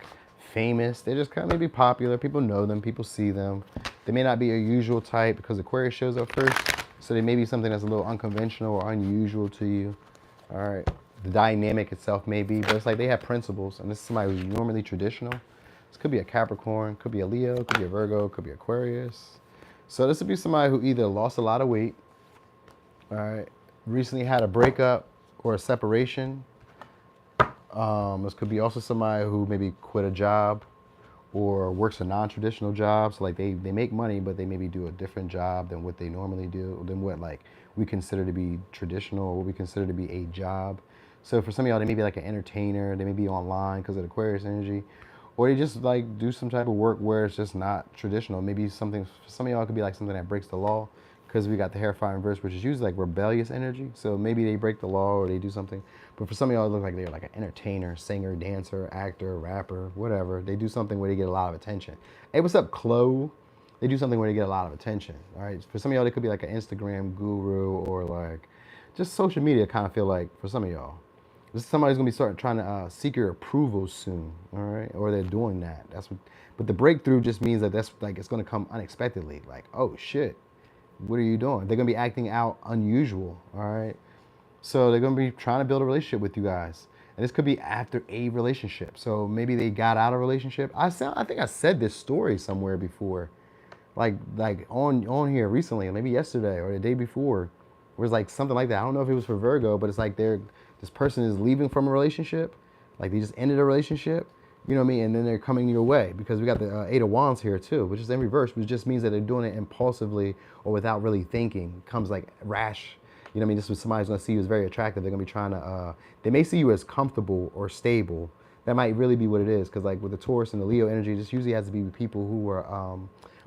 famous, they're just kind of maybe popular. People know them, people see them. They may not be a usual type because Aquarius shows up first, so they may be something that's a little unconventional or unusual to you. All right, the dynamic itself may be, but it's like they have principles, and this is somebody who's normally traditional. This could be a Capricorn, could be a Leo, could be a Virgo, could be Aquarius. So this would be somebody who either lost a lot of weight, all right, recently had a breakup or a separation. This could be also somebody who maybe quit a job or works a non-traditional job. So like they make money, but they maybe do a different job than what they normally do, than what like we consider to be traditional or what we consider to be a job. So for some of y'all, they may be like an entertainer. They may be online because of the Aquarius energy. Or they just like do some type of work where it's just not traditional. Maybe something, for some of y'all, it could be like something that breaks the law, because we got the hair fire reverse, which is usually like rebellious energy. So maybe they break the law or they do something. But for some of y'all, it looks like they're like an entertainer, singer, dancer, actor, rapper, whatever. They do something where they get a lot of attention. Hey, what's up, Chloe? They do something where they get a lot of attention. All right. For some of y'all, they could be like an Instagram guru or like just social media, kind of feel like for some of y'all. This is somebody's gonna be starting trying to seek your approval soon, all right? Or they're doing that. That's what. But the breakthrough just means that that's like it's gonna come unexpectedly. Like, oh shit, what are you doing? They're gonna be acting out unusual, all right? So they're gonna be trying to build a relationship with you guys, and this could be after a relationship. So maybe they got out of a relationship. I think I said this story somewhere before, like on here recently, maybe yesterday or the day before, where it's like something like that. I don't know if it was for Virgo, but it's like this person is leaving from a relationship, like they just ended a relationship, you know what I mean? And then they're coming your way because we got the Eight of Wands here too, which is in reverse, which just means that they're doing it impulsively or without really thinking. It comes like rash, you know what I mean? This is somebody's gonna see you as very attractive. They're gonna be trying to, they may see you as comfortable or stable. That might really be what it is, because like with the Taurus and the Leo energy, this usually has to be with people who are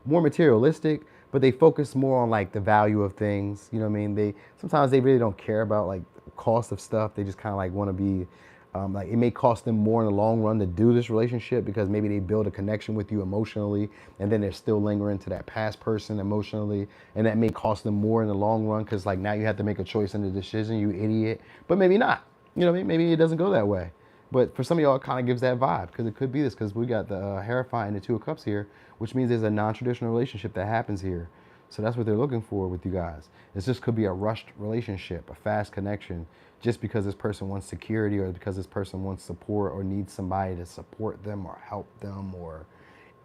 more materialistic, but they focus more on like the value of things, you know what I mean? Sometimes they really don't care about like cost of stuff. They just kind of like want to be like, it may cost them more in the long run to do this relationship because maybe they build a connection with you emotionally and then they're still lingering to that past person emotionally, and that may cost them more in the long run because like now you have to make a choice in the decision, you idiot. But maybe not, you know what I mean? Maybe it doesn't go that way. But for some of y'all, it kind of gives that vibe, because it could be this, because we got the Hierophant and the Two of Cups here, which means there's a non-traditional relationship that happens here. So that's what they're looking for with you guys. This just could be a rushed relationship, a fast connection, just because this person wants security or because this person wants support or needs somebody to support them or help them or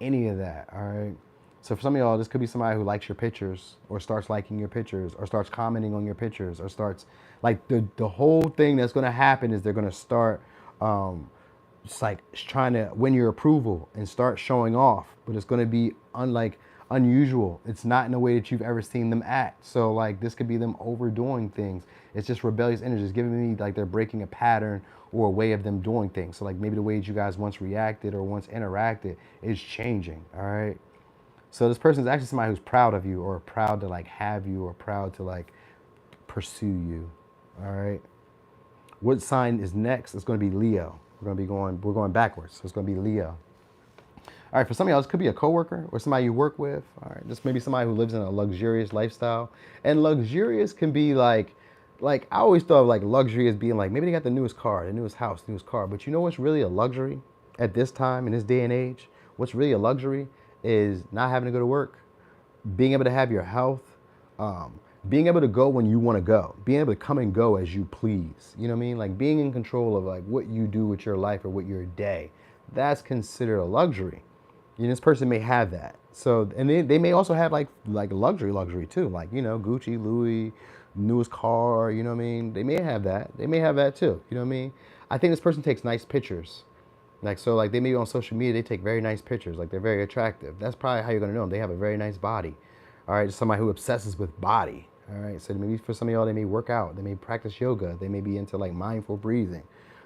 any of that, all right? So for some of y'all, this could be somebody who likes your pictures or starts liking your pictures or starts commenting on your pictures or starts, like the whole thing that's going to happen is they're going to start just like trying to win your approval and start showing off, but it's going to be unusual. It's not in a way that you've ever seen them act. So like this could be them overdoing things. It's just rebellious energy. It's giving me like they're breaking a pattern or a way of them doing things. So like maybe the way that you guys once reacted or once interacted is changing, all right? So this person is actually somebody who's proud of you or proud to like have you or proud to like pursue you, all right? What sign is next? It's going to be Leo. We're going backwards. So it's going to be Leo. All right, for some of y'all, this could be a coworker or somebody you work with. All right, this may be somebody who lives in a luxurious lifestyle. And luxurious can be like I always thought of like luxury as being like, maybe they got the newest car, the newest house, newest car. But you know what's really a luxury at this time, in this day and age? What's really a luxury is not having to go to work, being able to have your health, being able to go when you want to go, being able to come and go as you please. You know what I mean? Like being in control of like what you do with your life or with your day. That's considered a luxury. You know, this person may have that. So, and they may also have like luxury too. Like, you know, Gucci, Louis, newest car, you know what I mean? They may have that. They may have that too. You know what I mean? I think this person takes nice pictures. Like, so like they may be on social media, they take very nice pictures. Like they're very attractive. That's probably how you're going to know them. They have a very nice body. All right. Somebody who obsesses with body. All right. So maybe for some of y'all, they may work out. They may practice yoga. They may be into like mindful breathing.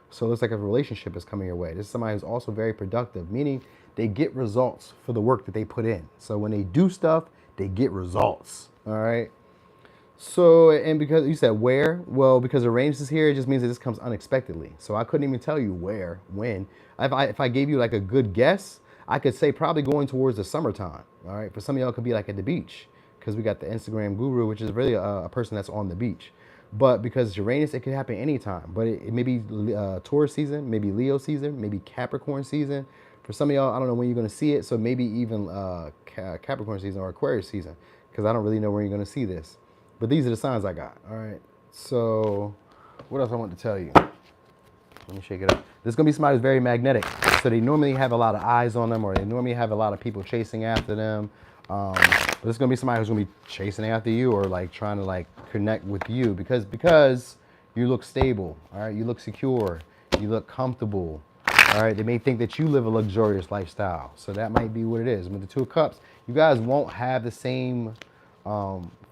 So it looks like a relationship is coming your way. This is somebody who's also very productive, meaning they get results for the work that they put in. So when they do stuff, they get results. All right. So, and because you said where, well, because arranged is here, it just means that this comes unexpectedly. So I couldn't even tell you where, when. If I gave you like a good guess, I could say probably going towards the summertime. All right. For some of y'all, it could be like at the beach because we got the Instagram guru, which is really a person that's on the beach. But because Uranus, it could happen anytime. But it may be Taurus season, maybe Leo season, maybe Capricorn season. For some of y'all, I don't know when you're going to see it. So maybe even Capricorn season or Aquarius season because I don't really know where you're going to see this. But these are the signs I got. All right. So what else I want to tell you? Let me shake it up. This is going to be somebody who's very magnetic. So they normally have a lot of eyes on them or they normally have a lot of people chasing after them. But it's going to be somebody who's going to be chasing after you or like trying to like connect with you because you look stable. All right. You look secure. You look comfortable. All right. They may think that you live a luxurious lifestyle. So that might be what it is. With the Two of Cups, you guys won't have the same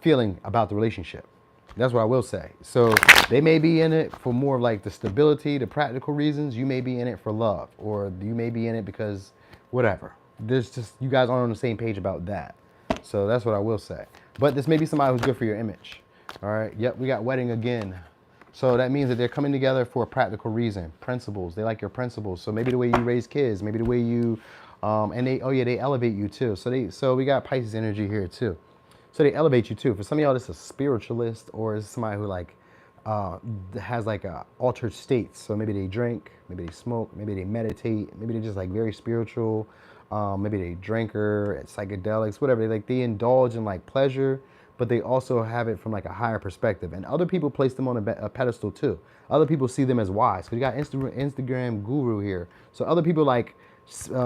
feeling about the relationship. That's what I will say. So they may be in it for more of like the stability, the practical reasons. You may be in it for love, or you may be in it because whatever. There's just, you guys aren't on the same page about that. So that's what I will say. But this may be somebody who's good for your image. All right. Yep. We got wedding again. So that means that they're coming together for a practical reason. Principles. They like your principles. So maybe the way you raise kids, maybe the way you, and they, oh yeah, they elevate you too. So we got Pisces energy here too. So they elevate you too. For some of y'all, this is a spiritualist or is somebody who like has like altered states. So maybe they drink, maybe they smoke, maybe they meditate, maybe they're just like very spiritual. Maybe they drinker, psychedelics, whatever. They indulge in like pleasure, but they also have it from like a higher perspective. And other people place them on a pedestal too. Other people see them as wise. So you got Instagram guru here. So other people like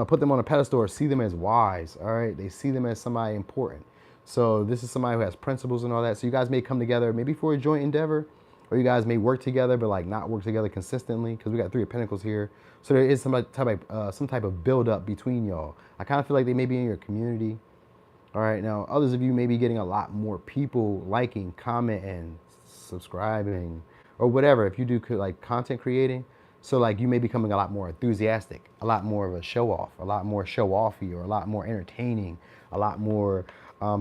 put them on a pedestal or see them as wise. All right, they see them as somebody important. So this is somebody who has principles and all that. So you guys may come together maybe for a joint endeavor, or you guys may work together, but like not work together consistently because we got Three of Pentacles here. So there is some type of build up between y'all. I kind of feel like they may be in your community. All right, now others of you may be getting a lot more people liking, commenting, subscribing, or whatever. If you do like content creating, so like you may be becoming a lot more enthusiastic, a lot more of a show off, a lot more show offy, or a lot more entertaining, a lot more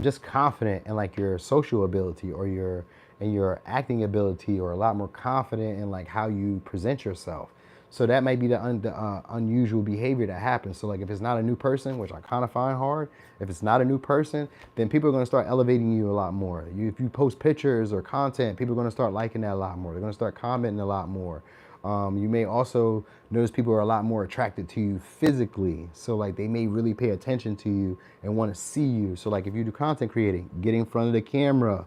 just confident in like your social ability or your acting ability, or a lot more confident in like how you present yourself. So that might be the unusual behavior that happens. So like if it's not a new person, which I kind of find hard, if it's not a new person, then people are going to start elevating you a lot more. If you post pictures or content, people are going to start liking that a lot more. They're going to start commenting a lot more. You may also notice people are a lot more attracted to you physically. So like they may really pay attention to you and want to see you. So like if you do content creating, get in front of the camera.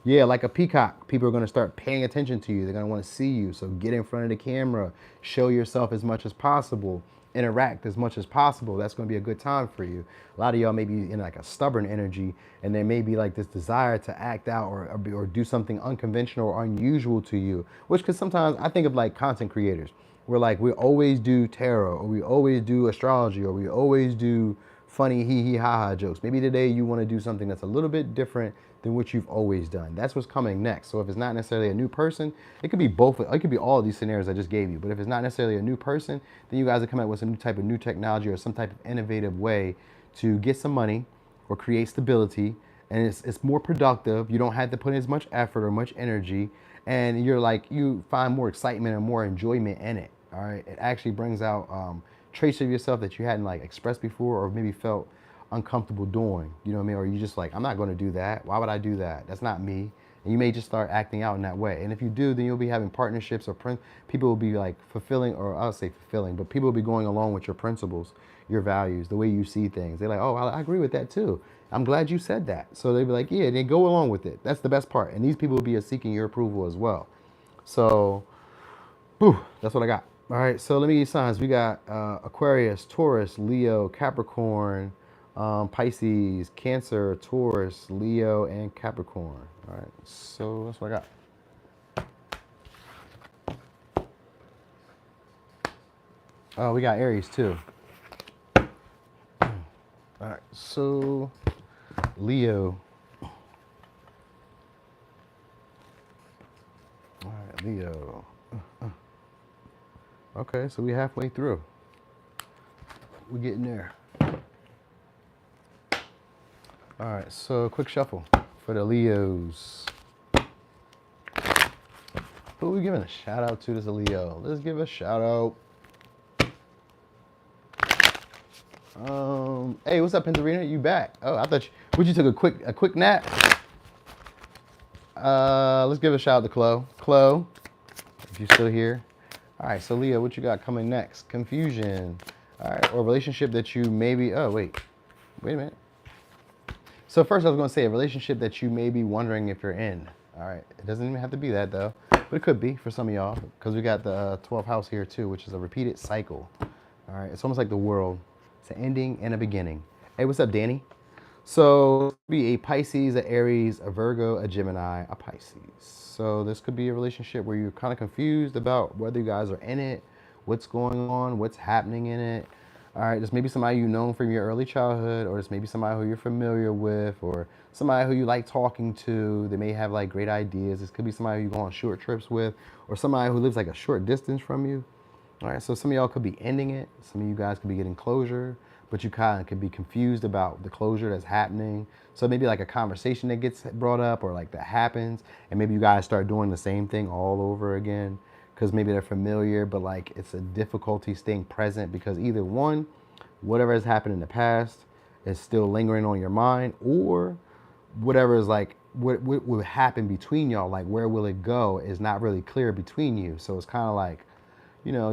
Yeah, like a peacock, people are going to start paying attention to you. They're going to want to see you. So get in front of the camera, show yourself as much as possible, interact as much as possible. That's going to be a good time for you. A lot of y'all may be in like a stubborn energy, and there may be like this desire to act out or do something unconventional or unusual to you, which because sometimes I think of like content creators. We're like, we always do tarot, or we always do astrology, or we always do funny hee ha ha jokes. Maybe today you want to do something that's a little bit different than what you've always done. That's what's coming next. So if it's not necessarily a new person, it could be both. It could be all of these scenarios I just gave you. But if it's not necessarily a new person, then you guys are coming up with some type of new technology or some type of innovative way to get some money or create stability. And it's more productive. You don't have to put in as much effort or much energy. And you find more excitement and more enjoyment in it. All right. It actually brings out traits of yourself that you hadn't like expressed before or maybe felt uncomfortable doing, you know what I mean? Or you just like, I'm not going to do that. Why would I do that? That's not me. And you may just start acting out in that way. And if you do, then you'll be having partnerships or people will be like fulfilling, or I'll say fulfilling, but people will be going along with your principles, your values, the way you see things. They're like, oh, I agree with that too. I'm glad you said that. So they'll be like, yeah, they go along with it. That's the best part. And these people will be seeking your approval as well. So, whew, that's what I got. All right, so let me give you signs. We got Aquarius, Taurus, Leo, Capricorn, Pisces, Cancer, Taurus, Leo, and Capricorn. All right, so that's what I got. Oh, we got Aries too. All right, so Leo. All right, Leo. Okay, so we halfway through. We're getting there. All right, so quick shuffle for the Leos. Who are we giving a shout out to? This is a Leo. Let's give a shout out. Hey, what's up, Pentarina? You back? Oh, I thought you took a quick nap. Let's give a shout out to Chloe. Chloe, if you're still here. All right, so Leo, what you got coming next? Confusion. All right, or a relationship that you maybe. Oh, wait a minute. So first, I was going to say a relationship that you may be wondering if you're in. All right, it doesn't even have to be that though, but it could be for some of y'all because we got the 12th house here too, which is a repeated cycle. All right, it's almost like the world. It's an ending and a beginning. Hey, what's up, Danny? So be a Pisces, a Aries, a Virgo, a Gemini, a Pisces. So this could be a relationship where you're kind of confused about whether you guys are in it, what's going on, what's happening in it. All right, this may be somebody you've known from your early childhood, or this may be somebody who you're familiar with, or somebody who you like talking to. They may have like great ideas. This could be somebody you go on short trips with, or somebody who lives like a short distance from you. All right, so some of y'all could be ending it. Some of you guys could be getting closure, but you kind of could be confused about the closure that's happening. So maybe like a conversation that gets brought up or like that happens, and maybe you guys start doing the same thing all over again because maybe they're familiar, but like it's a difficulty staying present because either one, whatever has happened in the past is still lingering on your mind, or whatever is like what will happen between y'all, like where will it go, is not really clear between you. So it's kind of like,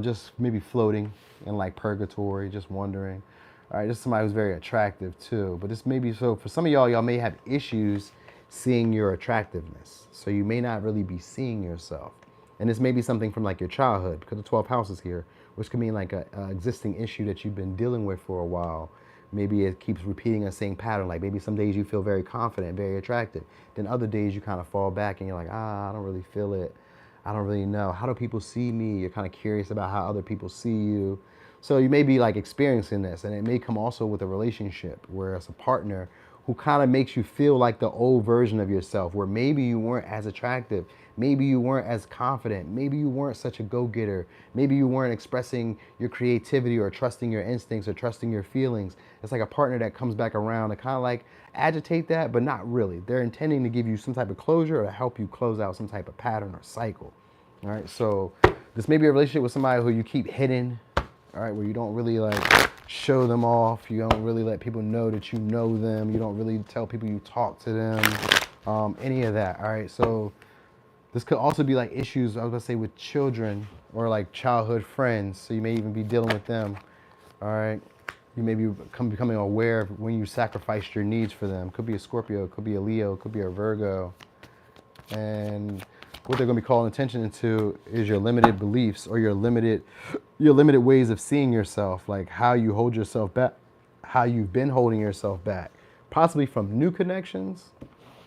just maybe floating in like purgatory, just wondering. All right, this is somebody who's very attractive too, but this may be, so for some of y'all may have issues seeing your attractiveness. So you may not really be seeing yourself. And this may be something from like your childhood because the 12th house is here, which could mean like a existing issue that you've been dealing with for a while. Maybe it keeps repeating a same pattern. Like maybe some days you feel very confident, very attractive. Then other days you kind of fall back and you're like, I don't really feel it. I don't really know. How do people see me? You're kind of curious about how other people see you. So you may be like experiencing this, and it may come also with a relationship where it's a partner who kind of makes you feel like the old version of yourself, where maybe you weren't as attractive, maybe you weren't as confident, maybe you weren't such a go-getter, maybe you weren't expressing your creativity or trusting your instincts or trusting your feelings. It's like a partner that comes back around to kind of like agitate that, but not really. They're intending to give you some type of closure or to help you close out some type of pattern or cycle. All right, so this may be a relationship with somebody who you keep hidden, all right, where you don't really like show them off. You don't really let people know that you know them. You don't really tell people you talk to them, any of that. All right, so this could also be like issues, I was gonna say, with children or like childhood friends. So you may even be dealing with them. All right, you may be becoming aware of when you sacrificed your needs for them. Could be a Scorpio, could be a Leo, could be a Virgo. And what they're going to be calling attention to is your limited beliefs or your limited ways of seeing yourself, like how you hold yourself back, how you've been holding yourself back, possibly from new connections,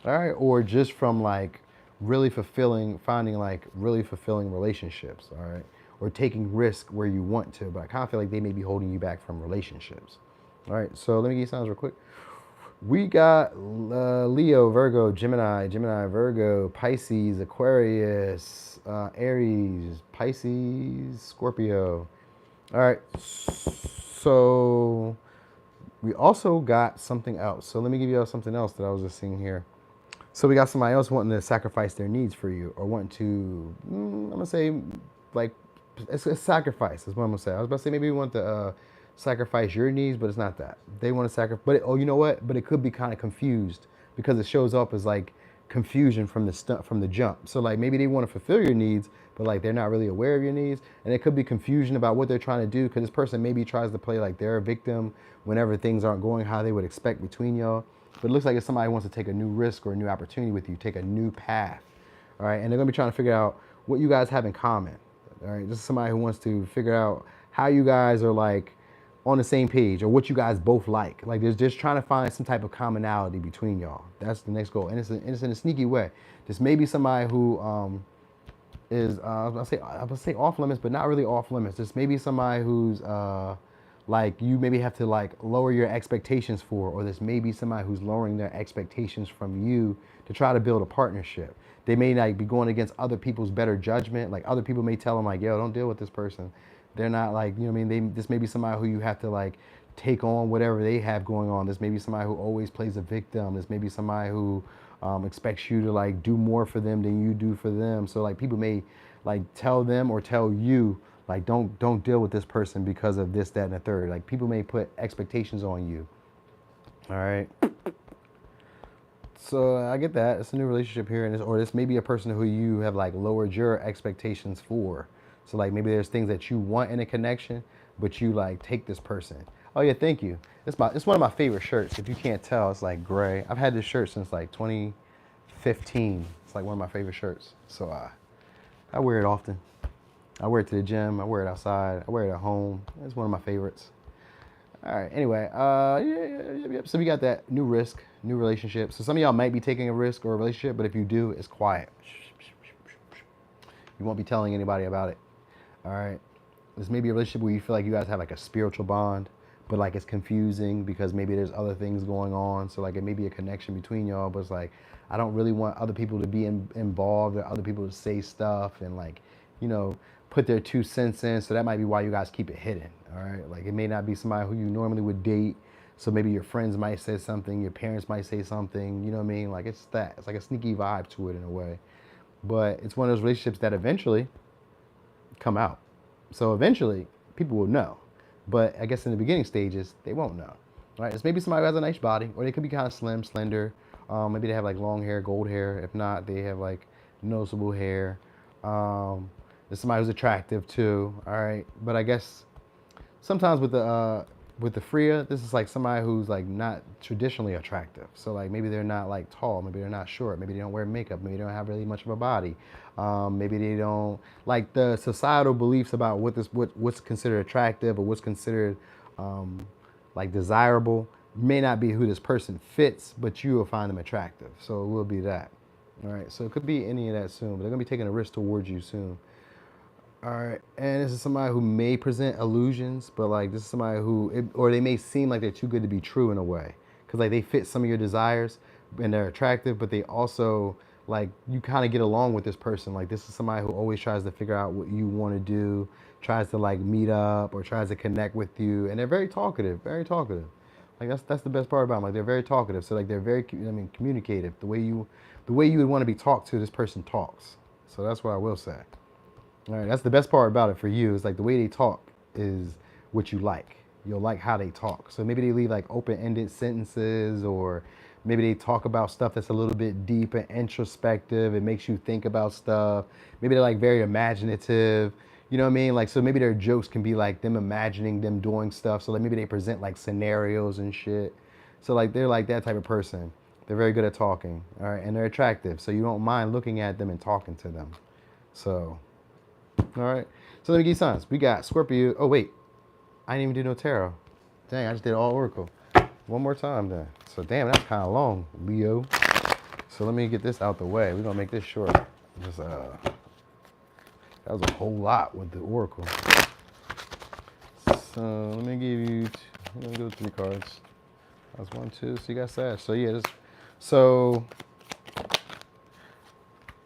all right, or just from like finding like really fulfilling relationships, all right, or taking risk where you want to, but I kind of feel like they may be holding you back from relationships. All right, so let me give you signs real quick. We got Leo, Virgo, Gemini, Virgo, Pisces, Aquarius, Aries, Pisces, Scorpio. All right, so we also got something else. So let me give you something else that I was just seeing here. So we got somebody else wanting to sacrifice their needs for you, or wanting to, I'm going to say, like, it's a sacrifice is what I'm going to say. I was about to say maybe we want to sacrifice your needs, but it's not that. They want to sacrifice, but you know what? But it could be kind of confused because it shows up as like confusion from the jump. So like maybe they want to fulfill your needs, but like they're not really aware of your needs, and it could be confusion about what they're trying to do because this person maybe tries to play like they're a victim whenever things aren't going how they would expect between y'all. But it looks like if somebody wants to take a new risk or a new opportunity with you, take a new path, all right? And they're gonna be trying to figure out what you guys have in common, all right? This is somebody who wants to figure out how you guys are like on the same page or what you guys both like. Like there's just trying to find some type of commonality between y'all. That's the next goal. And it's in a sneaky way. This may be somebody who is, I was gonna say off limits, but not really off limits. This may be somebody who's like you maybe have to like lower your expectations for, or this may be somebody who's lowering their expectations from you to try to build a partnership. They may like be going against other people's better judgment. Like other people may tell them like, yo, don't deal with this person. They're not like, you know what I mean? This may be somebody who you have to like take on whatever they have going on. This may be somebody who always plays a victim. This may be somebody who expects you to like do more for them than you do for them. So like people may like tell them or tell you like don't deal with this person because of this, that, and the third. Like people may put expectations on you. All right. So I get that. It's a new relationship here, and or this may be a person who you have like lowered your expectations for. So like maybe there's things that you want in a connection, but you like take this person. Oh yeah, thank you. It's one of my favorite shirts. If you can't tell, it's like gray. I've had this shirt since like 2015. It's like one of my favorite shirts. So I wear it often. I wear it to the gym. I wear it outside. I wear it at home. It's one of my favorites. All right. Anyway, yeah. So we got that new risk, new relationship. So some of y'all might be taking a risk or a relationship, but if you do, it's quiet. You won't be telling anybody about it. All right. This may be a relationship where you feel like you guys have like a spiritual bond, but like it's confusing because maybe there's other things going on. So like it may be a connection between y'all, but it's like I don't really want other people to be involved or other people to say stuff and like, you know, put their 2 cents in. So that might be why you guys keep it hidden. All right. Like it may not be somebody who you normally would date. So maybe your friends might say something, your parents might say something, you know what I mean? Like it's that. It's like a sneaky vibe to it in a way. But it's one of those relationships that eventually come out. So eventually people will know. But I guess in the beginning stages, they won't know. Right? It's maybe somebody who has a nice body, or they could be kind of slim, slender. Maybe they have like long hair, gold hair. If not, they have like noticeable hair. There's somebody who's attractive too. All right. But I guess sometimes with the Freya, this is like somebody who's like not traditionally attractive. So like maybe they're not like tall, maybe they're not short, maybe they don't wear makeup, maybe they don't have really much of a body. Maybe they don't like the societal beliefs about what's considered attractive or what's considered like desirable may not be who this person fits, but you will find them attractive. So it will be that. All right. So it could be any of that soon, but they're gonna be taking a risk towards you soon. All right, and this is somebody who may present illusions, but like this is somebody who, or they may seem like they're too good to be true in a way, because like they fit some of your desires and they're attractive, but they also like you kind of get along with this person. Like this is somebody who always tries to figure out what you want to do, tries to like meet up or tries to connect with you, and they're very talkative, very talkative. Like that's the best part about them. Like they're very talkative, so like they're very, communicative. The way you would want to be talked to, this person talks. So that's what I will say. All right, that's the best part about it for you is like the way they talk is what you like. You'll like how they talk. So maybe they leave like open-ended sentences, or maybe they talk about stuff that's a little bit deep and introspective. It makes you think about stuff. Maybe they're like very imaginative. You know what I mean? Like, so maybe their jokes can be like them imagining them doing stuff. So like maybe they present like scenarios and shit. So like they're like that type of person. They're very good at talking. All right, and they're attractive. So you don't mind looking at them and talking to them. So. All right, so let me give you signs. We got Scorpio. Oh, wait. I didn't even do no tarot. Dang, I just did all Oracle. One more time then. So, damn, that's kind of long, Leo. So, let me get this out the way. We're going to make this short. Just, that was a whole lot with the Oracle. So, let me give you, let me go 3 cards. That's 1, 2. So, you got Sag. So, yeah, so,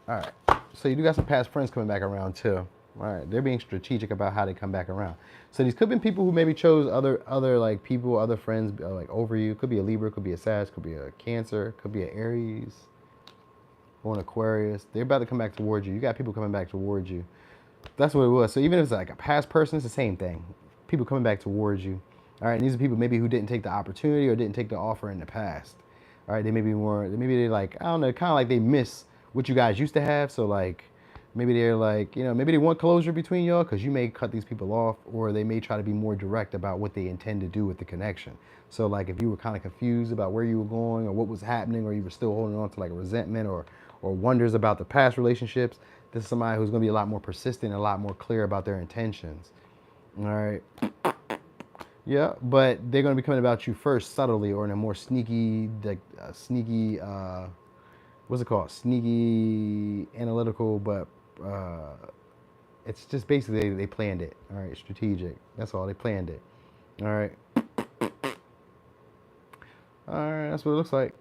all right. So, you do got some past friends coming back around, too. All right, they're being strategic about how they come back around. So these could have been people who maybe chose other like people, other friends like over you. Could be a Libra, could be a Sag, could be a Cancer, could be an Aries or an Aquarius. They're about to come back towards you. You got people coming back towards you. That's what it was. So even if it's like a past person, it's the same thing. People coming back towards you. All right, and these are people maybe who didn't take the opportunity or didn't take the offer in the past. All right, they may be more, maybe they like, I don't know, kind of like they miss what you guys used to have. So like, maybe they're like, maybe they want closure between y'all because you may cut these people off, or they may try to be more direct about what they intend to do with the connection. So like if you were kind of confused about where you were going or what was happening, or you were still holding on to like a resentment or wonders about the past relationships, this is somebody who's going to be a lot more persistent and a lot more clear about their intentions. All right. Yeah, but they're going to be coming about you first subtly or in a more sneaky, what's it called? Sneaky, analytical, but it's just basically they planned it. All right, strategic. That's all. They planned it. All right. All right, that's what it looks like.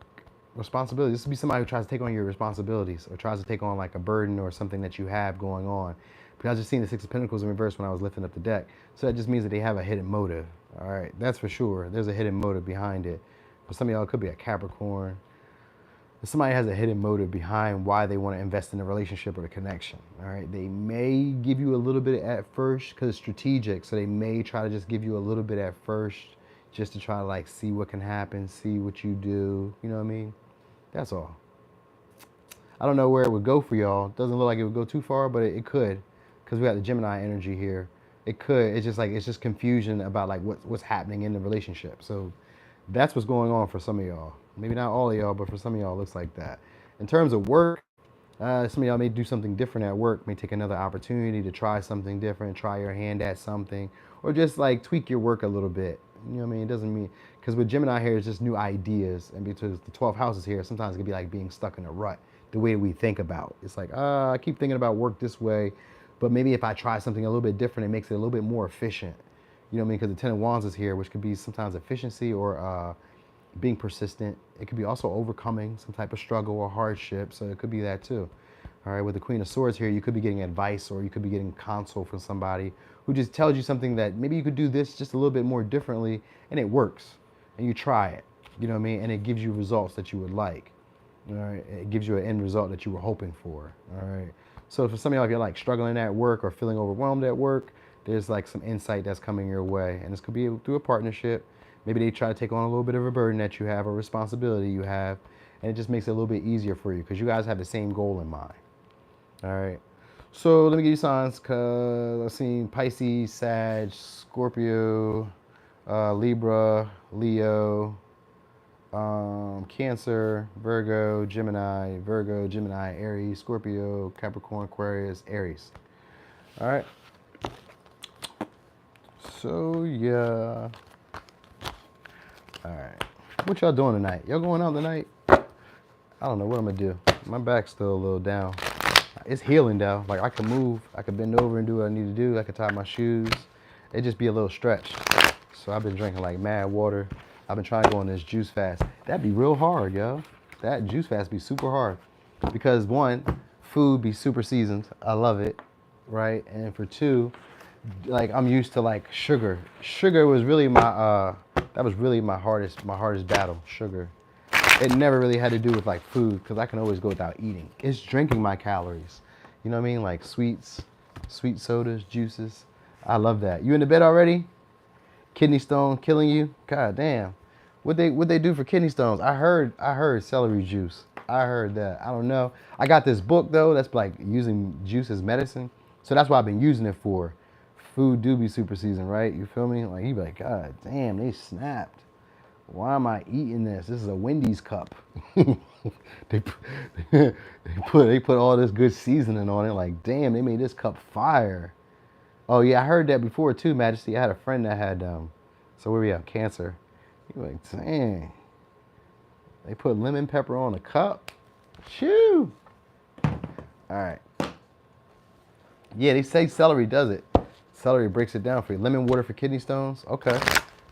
Responsibility. This would be somebody who tries to take on your responsibilities or tries to take on like a burden or something that you have going on. Because I just seen the Six of Pentacles in reverse when I was lifting up the deck. So that just means that they have a hidden motive. All right, that's for sure. There's a hidden motive behind it. For some of y'all, it could be a Capricorn. Somebody has a hidden motive behind why they want to invest in a relationship or a connection. All right, they may give you a little bit at first because it's strategic. So they may try to just give you a little bit at first just to try to like see what can happen, see what you do. You know what I mean? That's all. I don't know where it would go for y'all. Doesn't look like it would go too far, but it could, because we got the Gemini energy here. It could. It's just like it's just confusion about like what's happening in the relationship. So that's what's going on for some of y'all. Maybe not all of y'all, but for some of y'all, it looks like that. In terms of work, some of y'all may do something different at work. May take another opportunity to try something different, try your hand at something, or just like tweak your work a little bit. You know what I mean? It doesn't mean, because with Gemini here, it's just new ideas, and because the 12 houses here, sometimes it can be like being stuck in a rut. The way we think about it's like, I keep thinking about work this way, but maybe if I try something a little bit different, it makes it a little bit more efficient. You know what I mean? Because the Ten of Wands is here, which could be sometimes efficiency or being persistent. It could be also overcoming some type of struggle or hardship. So it could be that too. All right, with the Queen of Swords here, you could be getting advice or you could be getting counsel from somebody who just tells you something that maybe you could do this just a little bit more differently, and it works. And you try it, you know what I mean? And it gives you results that you would like. All right, it gives you an end result that you were hoping for. All right. So for some of y'all, if you're like struggling at work or feeling overwhelmed at work, there's like some insight that's coming your way. And this could be through a partnership. Maybe they try to take on a little bit of a burden that you have, a responsibility you have, and it just makes it a little bit easier for you because you guys have the same goal in mind. All right. So let me give you signs, because I've seen Pisces, Sag, Scorpio, Libra, Leo, Cancer, Virgo, Gemini, Aries, Scorpio, Capricorn, Aquarius, Aries. All right. So yeah. All right. What y'all doing tonight? Y'all going out tonight? I don't know what I'm gonna do. My back's still a little down. It's healing though. Like I can move. I can bend over and do what I need to do. I can tie my shoes. It just be a little stretch. So I've been drinking like mad water. I've been trying to go on this juice fast. That'd be real hard, yo. That juice fast be super hard. Because one, food be super seasoned. I love it, right? And for two, like I'm used to like sugar. Sugar was really my that was really my hardest battle, sugar. It never really had to do with like food, because I can always go without eating. It's drinking my calories. You know what I mean? Like sweets, sweet sodas, juices. I love that. You in the bed already? Kidney stone killing you? God damn. What they do for kidney stones? I heard celery juice. I heard that. I don't know. I got this book though that's like using juice as medicine. So that's what I've been using it for. Food do be super seasoned, right? You feel me? Like you be like, God damn, they snapped. Why am I eating this? This is a Wendy's cup. they put all this good seasoning on it. Like, damn, they made this cup fire. Oh yeah, I heard that before too, Majesty. I had a friend that had so where we have cancer. He was like, dang. They put lemon pepper on a cup. Shoo. All right. Yeah, they say celery does it. Celery breaks it down for you. Lemon water for kidney stones. Okay,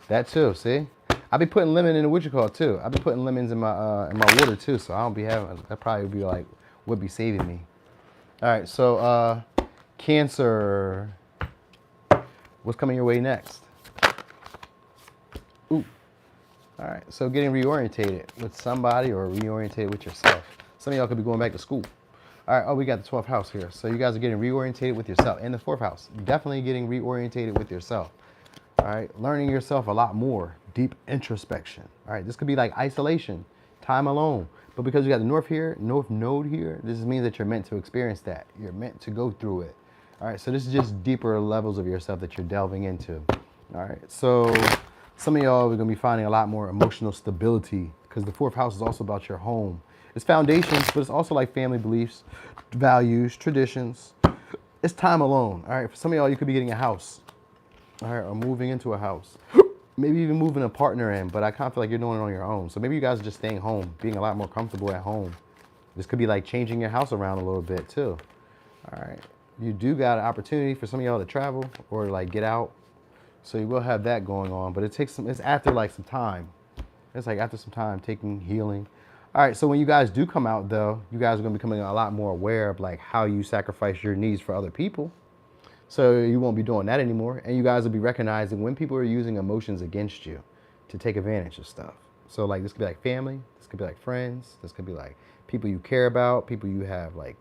that too. See, I be putting lemon in the what you call too. I be putting lemons in my water too. So I don't be having. That probably would be like would be saving me. All right. So Cancer. What's coming your way next? Ooh. All right. So getting reorientated with somebody or reorientated with yourself. Some of y'all could be going back to school. All right, oh, we got the 12th house here. So you guys are getting reorientated with yourself. And the 4th house, definitely getting reorientated with yourself. All right, learning yourself a lot more. Deep introspection. All right, this could be like isolation, time alone. But because you got the North Node here, this means that you're meant to experience that. You're meant to go through it. All right, so this is just deeper levels of yourself that you're delving into. All right, so some of y'all are gonna be finding a lot more emotional stability because the 4th house is also about your home. It's foundations, but it's also like family beliefs, values, traditions. It's time alone. All right, for some of y'all, you could be getting a house. All right, or moving into a house. Maybe even moving a partner in, but I kind of feel like you're doing it on your own. So maybe you guys are just staying home, being a lot more comfortable at home. This could be like changing your house around a little bit too. All right, you do got an opportunity for some of y'all to travel or like get out. So you will have that going on, but it takes some, it's after like some time. It's like after some time taking healing. All right, so when you guys do come out though, you guys are gonna be becoming a lot more aware of like how you sacrifice your needs for other people. So you won't be doing that anymore. And you guys will be recognizing when people are using emotions against you to take advantage of stuff. So like this could be like family, this could be like friends, this could be like people you care about, people you have like,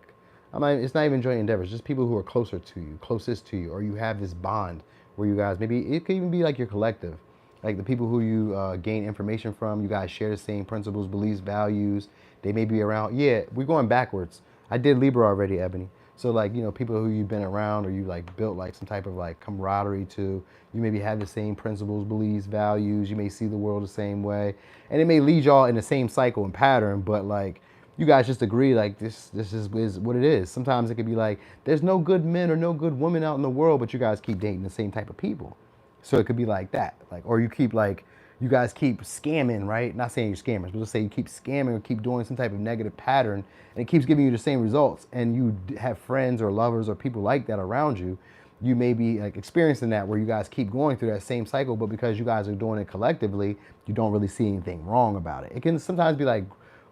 it's not even joint endeavors, just people who are closer to you, closest to you, or you have this bond where you guys, maybe it could even be like your collective, like the people who you gain information from, you guys share the same principles, beliefs, values. They may be around. Yeah, we're going backwards. I did Libra already, Ebony. So like, you know, people who you've been around or you like built like some type of like camaraderie to, you maybe have the same principles, beliefs, values, you may see the world the same way. And it may lead y'all in the same cycle and pattern, but like you guys just agree like this is what it is. Sometimes it could be like there's no good men or no good women out in the world, but you guys keep dating the same type of people. So it could be like that. Like, or you keep like, you guys keep scamming, right? Not saying you're scammers, but let's say you keep scamming or keep doing some type of negative pattern and it keeps giving you the same results, and you have friends or lovers or people like that around you. You may be like experiencing that where you guys keep going through that same cycle, but because you guys are doing it collectively, you don't really see anything wrong about it. It can sometimes be like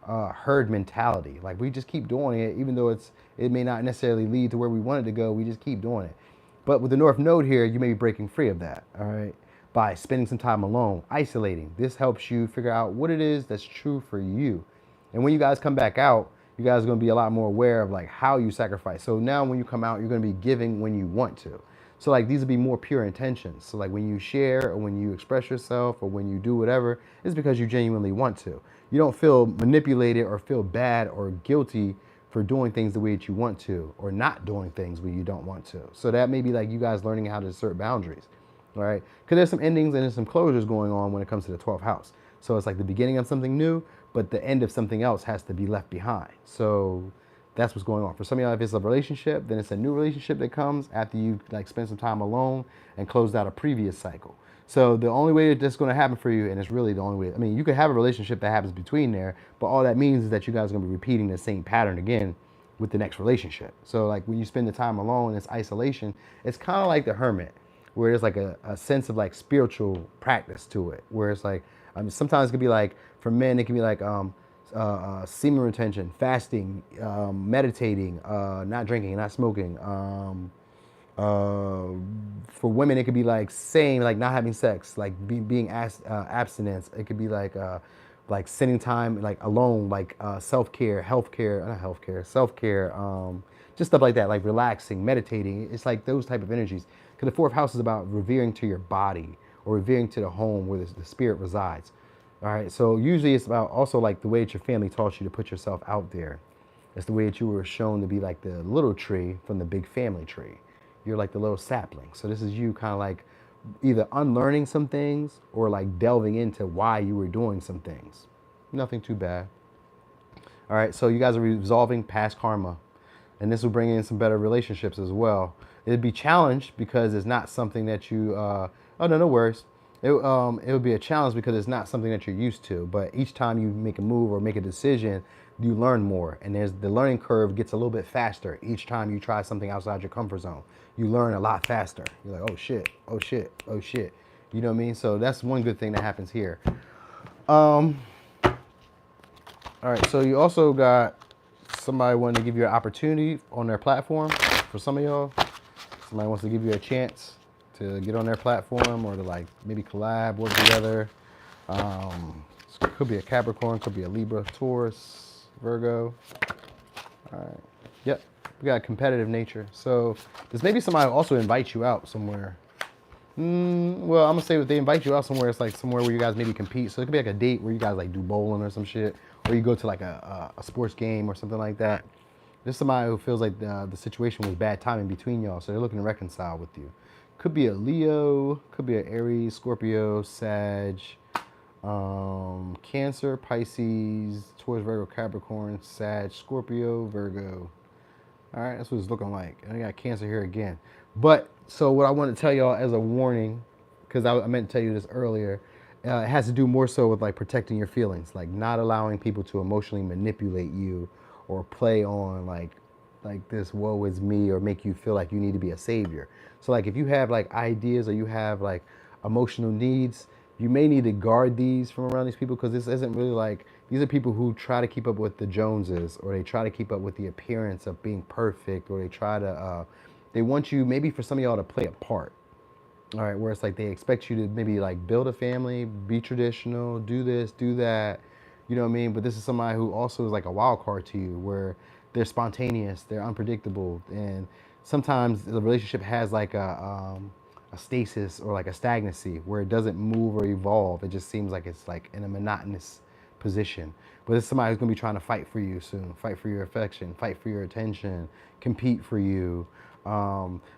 herd mentality. Like we just keep doing it, even though it may not necessarily lead to where we want it to go. We just keep doing it. But with the North Node here, you may be breaking free of that, all right? By spending some time alone, isolating. This helps you figure out what it is that's true for you. And when you guys come back out, you guys are going to be a lot more aware of like how you sacrifice. So now when you come out, you're going to be giving when you want to. So like these will be more pure intentions. So like when you share or when you express yourself or when you do whatever, it's because you genuinely want to. You don't feel manipulated or feel bad or guilty for doing things the way that you want to or not doing things where you don't want to. So that may be like you guys learning how to assert boundaries. All right, because there's some endings and there's some closures going on when it comes to the 12th house. So it's like the beginning of something new, but the end of something else has to be left behind. So that's what's going on. For some of y'all, if it's a relationship, then it's a new relationship that comes after you like spend some time alone and closed out a previous cycle. So the only way that's going to happen for you, and it's really the only way, I mean, you could have a relationship that happens between there, but all that means is that you guys are going to be repeating the same pattern again with the next relationship. So like when you spend the time alone, it's isolation. It's kind of like the hermit, where there's like a sense of like spiritual practice to it, where it's like, I mean, sometimes it could be like, for men, it can be like semen retention, fasting, meditating, not drinking, not smoking. For women, it could be like saying, like not having sex, like being abstinence. It could be like spending time like alone, like self-care, healthcare, not healthcare, self-care, just stuff like that, like relaxing, meditating. It's like those type of energies. Because the fourth house is about revering to your body or revering to the home where the spirit resides. All right, so usually it's about also like the way that your family taught you to put yourself out there. It's the way that you were shown to be like the little tree from the big family tree. You're like the little sapling. So this is you kind of like either unlearning some things or like delving into why you were doing some things. Nothing too bad. All right, so you guys are resolving past karma, and this will bring in some better relationships as well. It'd be challenged because it's not something that you, oh no, no worries. It would be a challenge because it's not something that you're used to, but each time you make a move or make a decision, you learn more, and the learning curve gets a little bit faster each time you try something outside your comfort zone. You learn a lot faster. You're like, oh shit, oh shit, oh shit. You know what I mean? So that's one good thing that happens here. All right, so you also got somebody wanting to give you an opportunity on their platform. For some of y'all, somebody wants to give you a chance to get on their platform or to like maybe collab, work together. Could be a Capricorn, could be a Libra, Taurus, Virgo. All right. Yep. We got a competitive nature. So there's maybe somebody who also invite you out somewhere. Well, I'm gonna say if they invite you out somewhere, it's like somewhere where you guys maybe compete. So it could be like a date where you guys like do bowling or some shit, or you go to like a sports game or something like that. There's somebody who feels like the situation was bad timing between y'all, so they're looking to reconcile with you. Could be a Leo, could be an Aries, Scorpio, Sag, Cancer, Pisces, Taurus, Virgo, Capricorn, Sag, Scorpio, Virgo. All right, that's what it's looking like. And I got Cancer here again. But, so what I want to tell y'all as a warning, because I meant to tell you this earlier, it has to do more so with like protecting your feelings, like not allowing people to emotionally manipulate you or play on like this woe is me or make you feel like you need to be a savior. So like if you have like ideas or you have like emotional needs, you may need to guard these from around these people, because this isn't really like, these are people who try to keep up with the Joneses, or they try to keep up with the appearance of being perfect, or they try to They want you, maybe for some of y'all, to play a part. All right, where it's like they expect you to maybe like build a family, be traditional, do this, do that. You know what I mean? But this is somebody who also is like a wild card to you, where they're spontaneous, they're unpredictable, and sometimes the relationship has like a stasis or like a stagnancy where it doesn't move or evolve. It just seems like it's like in a monotonous position. But it's somebody who's gonna be trying to fight for you soon, fight for your affection, fight for your attention, compete for you.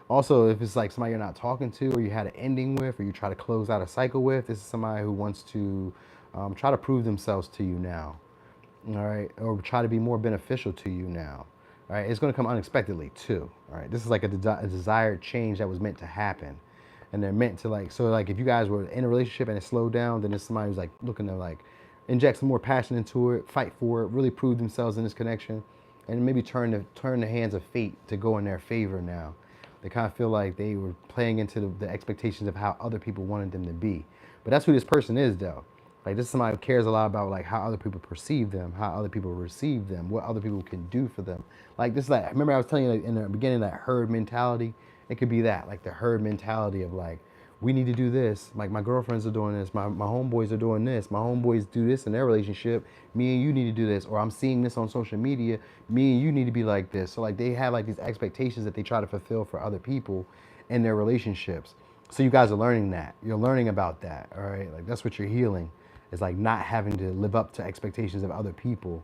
Also, if it's like somebody you're not talking to, or you had an ending with, or you try to close out a cycle with, this is somebody who wants to try to prove themselves to you now, all right, or try to be more beneficial to you now. All right, it's going to come unexpectedly too. All right, this is like a desired change that was meant to happen, and they're meant to like. So like, if you guys were in a relationship and it slowed down, then it's somebody who's like looking to like inject some more passion into it, fight for it, really prove themselves in this connection, and maybe turn the hands of fate to go in their favor now. They kind of feel like they were playing into the expectations of how other people wanted them to be. But that's who this person is, though. Like, this is somebody who cares a lot about like how other people perceive them, how other people receive them, what other people can do for them. Like, this is like, remember I was telling you like, in the beginning, that herd mentality. It could be that, like the herd mentality of like, we need to do this. Like, my girlfriends are doing this. My homeboys are doing this. My homeboys do this in their relationship. Me and you need to do this. Or I'm seeing this on social media. Me and you need to be like this. So like, they have like these expectations that they try to fulfill for other people in their relationships. So you guys are learning that. You're learning about that. All right. Like, that's what you're healing. It's like not having to live up to expectations of other people.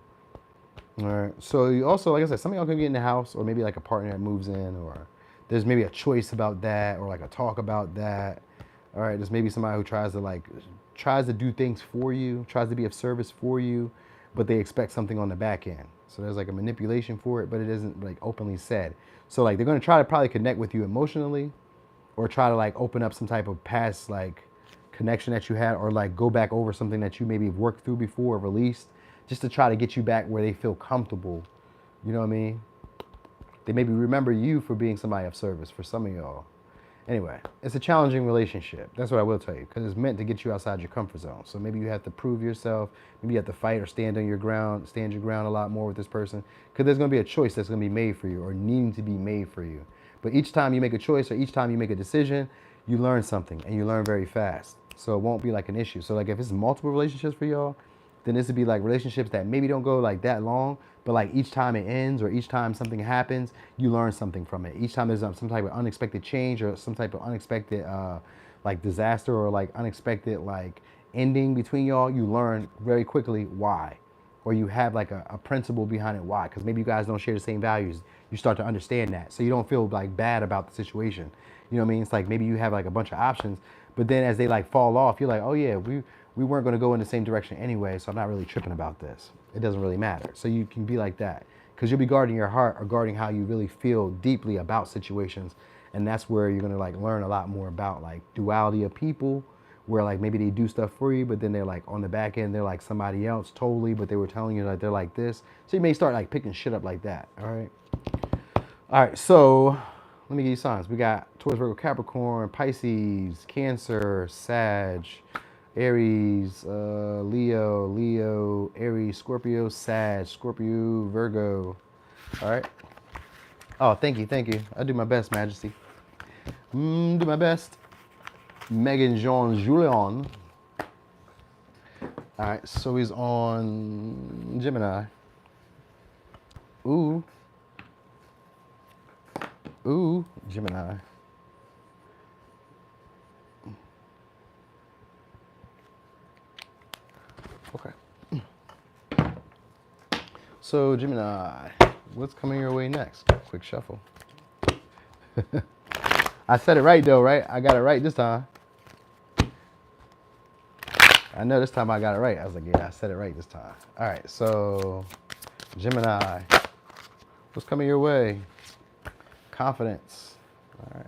All right. So you also, like I said, some of y'all can get in the house, or maybe like a partner that moves in, or there's maybe a choice about that, or like a talk about that. All right. There's maybe somebody who tries to do things for you, tries to be of service for you, but they expect something on the back end. So there's like a manipulation for it, but it isn't like openly said. So like, they're going to try to probably connect with you emotionally, or try to like open up some type of past like connection that you had, or like go back over something that you maybe worked through before or released, just to try to get you back where they feel comfortable. You know what I mean? They maybe remember you for being somebody of service for some of y'all. Anyway, it's a challenging relationship. That's what I will tell you, because it's meant to get you outside your comfort zone. So maybe you have to prove yourself. Maybe you have to fight or stand your ground a lot more with this person, because there's going to be a choice that's going to be made for you, or needing to be made for you. But each time you make a choice, or each time you make a decision, you learn something, and you learn very fast. So it won't be like an issue. So like, if it's multiple relationships for y'all, then this would be like relationships that maybe don't go like that long, but like each time it ends, or each time something happens, you learn something from it. Each time there's some type of unexpected change, or some type of unexpected like disaster, or like unexpected like ending between y'all, you learn very quickly why. Or you have like a principle behind it why. Because maybe you guys don't share the same values. You start to understand that. So you don't feel like bad about the situation. You know what I mean? It's like maybe you have like a bunch of options, but then as they like fall off, you're like, oh yeah, we weren't going to go in the same direction anyway, so I'm not really tripping about this. It doesn't really matter. So you can be like that, because you'll be guarding your heart, or guarding how you really feel deeply about situations. And that's where you're going to like learn a lot more about like duality of people, where like maybe they do stuff for you, but then they're like on the back end, they're like somebody else totally, but they were telling you that they're like this. So you may start like picking shit up like that. All right. All right. So let me give you signs. We got Taurus, Virgo, Capricorn, Pisces, Cancer, Sag, Aries, Leo, Aries, Scorpio, Sag, Scorpio, Virgo. All right. Oh, thank you. I do my best, Majesty. Do my best. Megan Jean Julian. All right, so he's on Gemini. Ooh, Gemini. Okay. So Gemini, what's coming your way next? Quick shuffle. I said it right though, right? I got it right this time. I know this time I got it right. I was like, yeah, I said it right this time. All right, so Gemini, what's coming your way? Confidence. All right.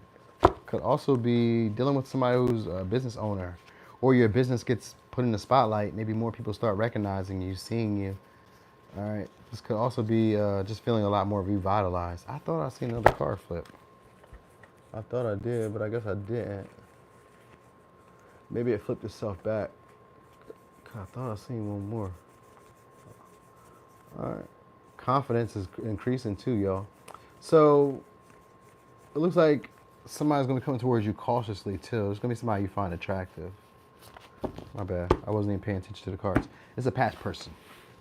Could also be dealing with somebody who's a business owner, or your business gets put in the spotlight. Maybe more people start recognizing you, seeing you. All right. This could also be just feeling a lot more revitalized. I thought I seen another card flip. I thought I did, but I guess I didn't. Maybe it flipped itself back. I thought I seen one more. All right. Confidence is increasing too, y'all. So It looks like somebody's going to come towards you cautiously, too. It's going to be somebody you find attractive. My bad. I wasn't even paying attention to the cards. It's a past person.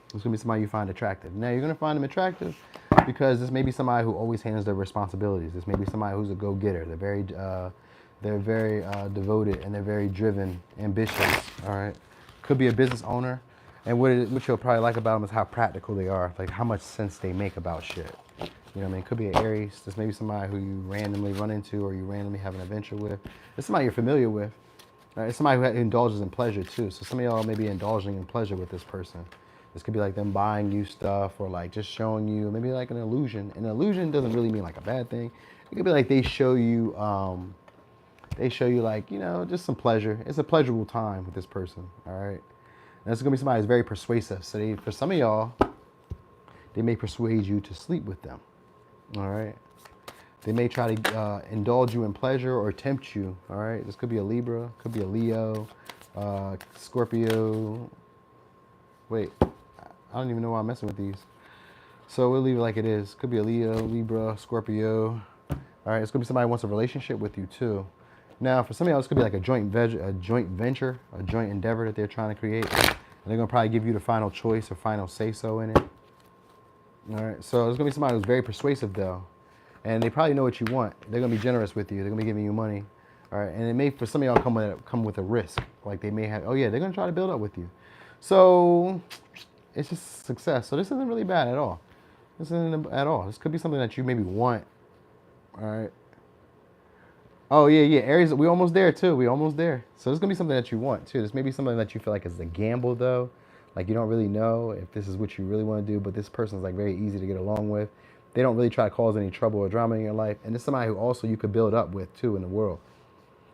It's going to be somebody you find attractive. Now, you're going to find them attractive because this may be somebody who always handles their responsibilities. This may be somebody who's a go-getter. They're very devoted, and they're very driven, ambitious, all right? Could be a business owner. And what you'll probably like about them is how practical they are, like how much sense they make about shit. You know what I mean? Could be an Aries. This may be somebody who you randomly run into or you randomly have an adventure with. It's somebody you're familiar with. Right? It's somebody who indulges in pleasure too. So some of y'all may be indulging in pleasure with this person. This could be like them buying you stuff or like just showing you, maybe like an illusion. An illusion doesn't really mean like a bad thing. It could be like they show you like, you know, just some pleasure. It's a pleasurable time with this person, all right? And this is gonna be somebody who's very persuasive. So for some of y'all, they may persuade you to sleep with them, all right? They may try to indulge you in pleasure or tempt you, all right? This could be a Libra, could be a Leo, Scorpio. Wait, I don't even know why I'm messing with these. So we'll leave it like it is. Could be a Leo, Libra, Scorpio. All right, it's gonna be somebody who wants a relationship with you too. Now, for some of y'all, this could be like a joint venture, a joint endeavor that they're trying to create. And they're gonna probably give you the final choice or final say-so in it. All right, so there's gonna be somebody who's very persuasive though. And they probably know what you want. They're gonna be generous with you. They're gonna be giving you money. All right, and it may, for some of y'all, come with a risk. Like they may have, oh yeah, they're gonna try to build up with you. So it's just success. So this isn't really bad at all. This isn't at all. This could be something that you maybe want. All right. Oh yeah, Aries, we almost there too. We almost there. So this is gonna be something that you want too. This may be something that you feel like is a gamble though. Like you don't really know if this is what you really want to do, but this person's like very easy to get along with. They don't really try to cause any trouble or drama in your life. And this is somebody who also you could build up with too in the world.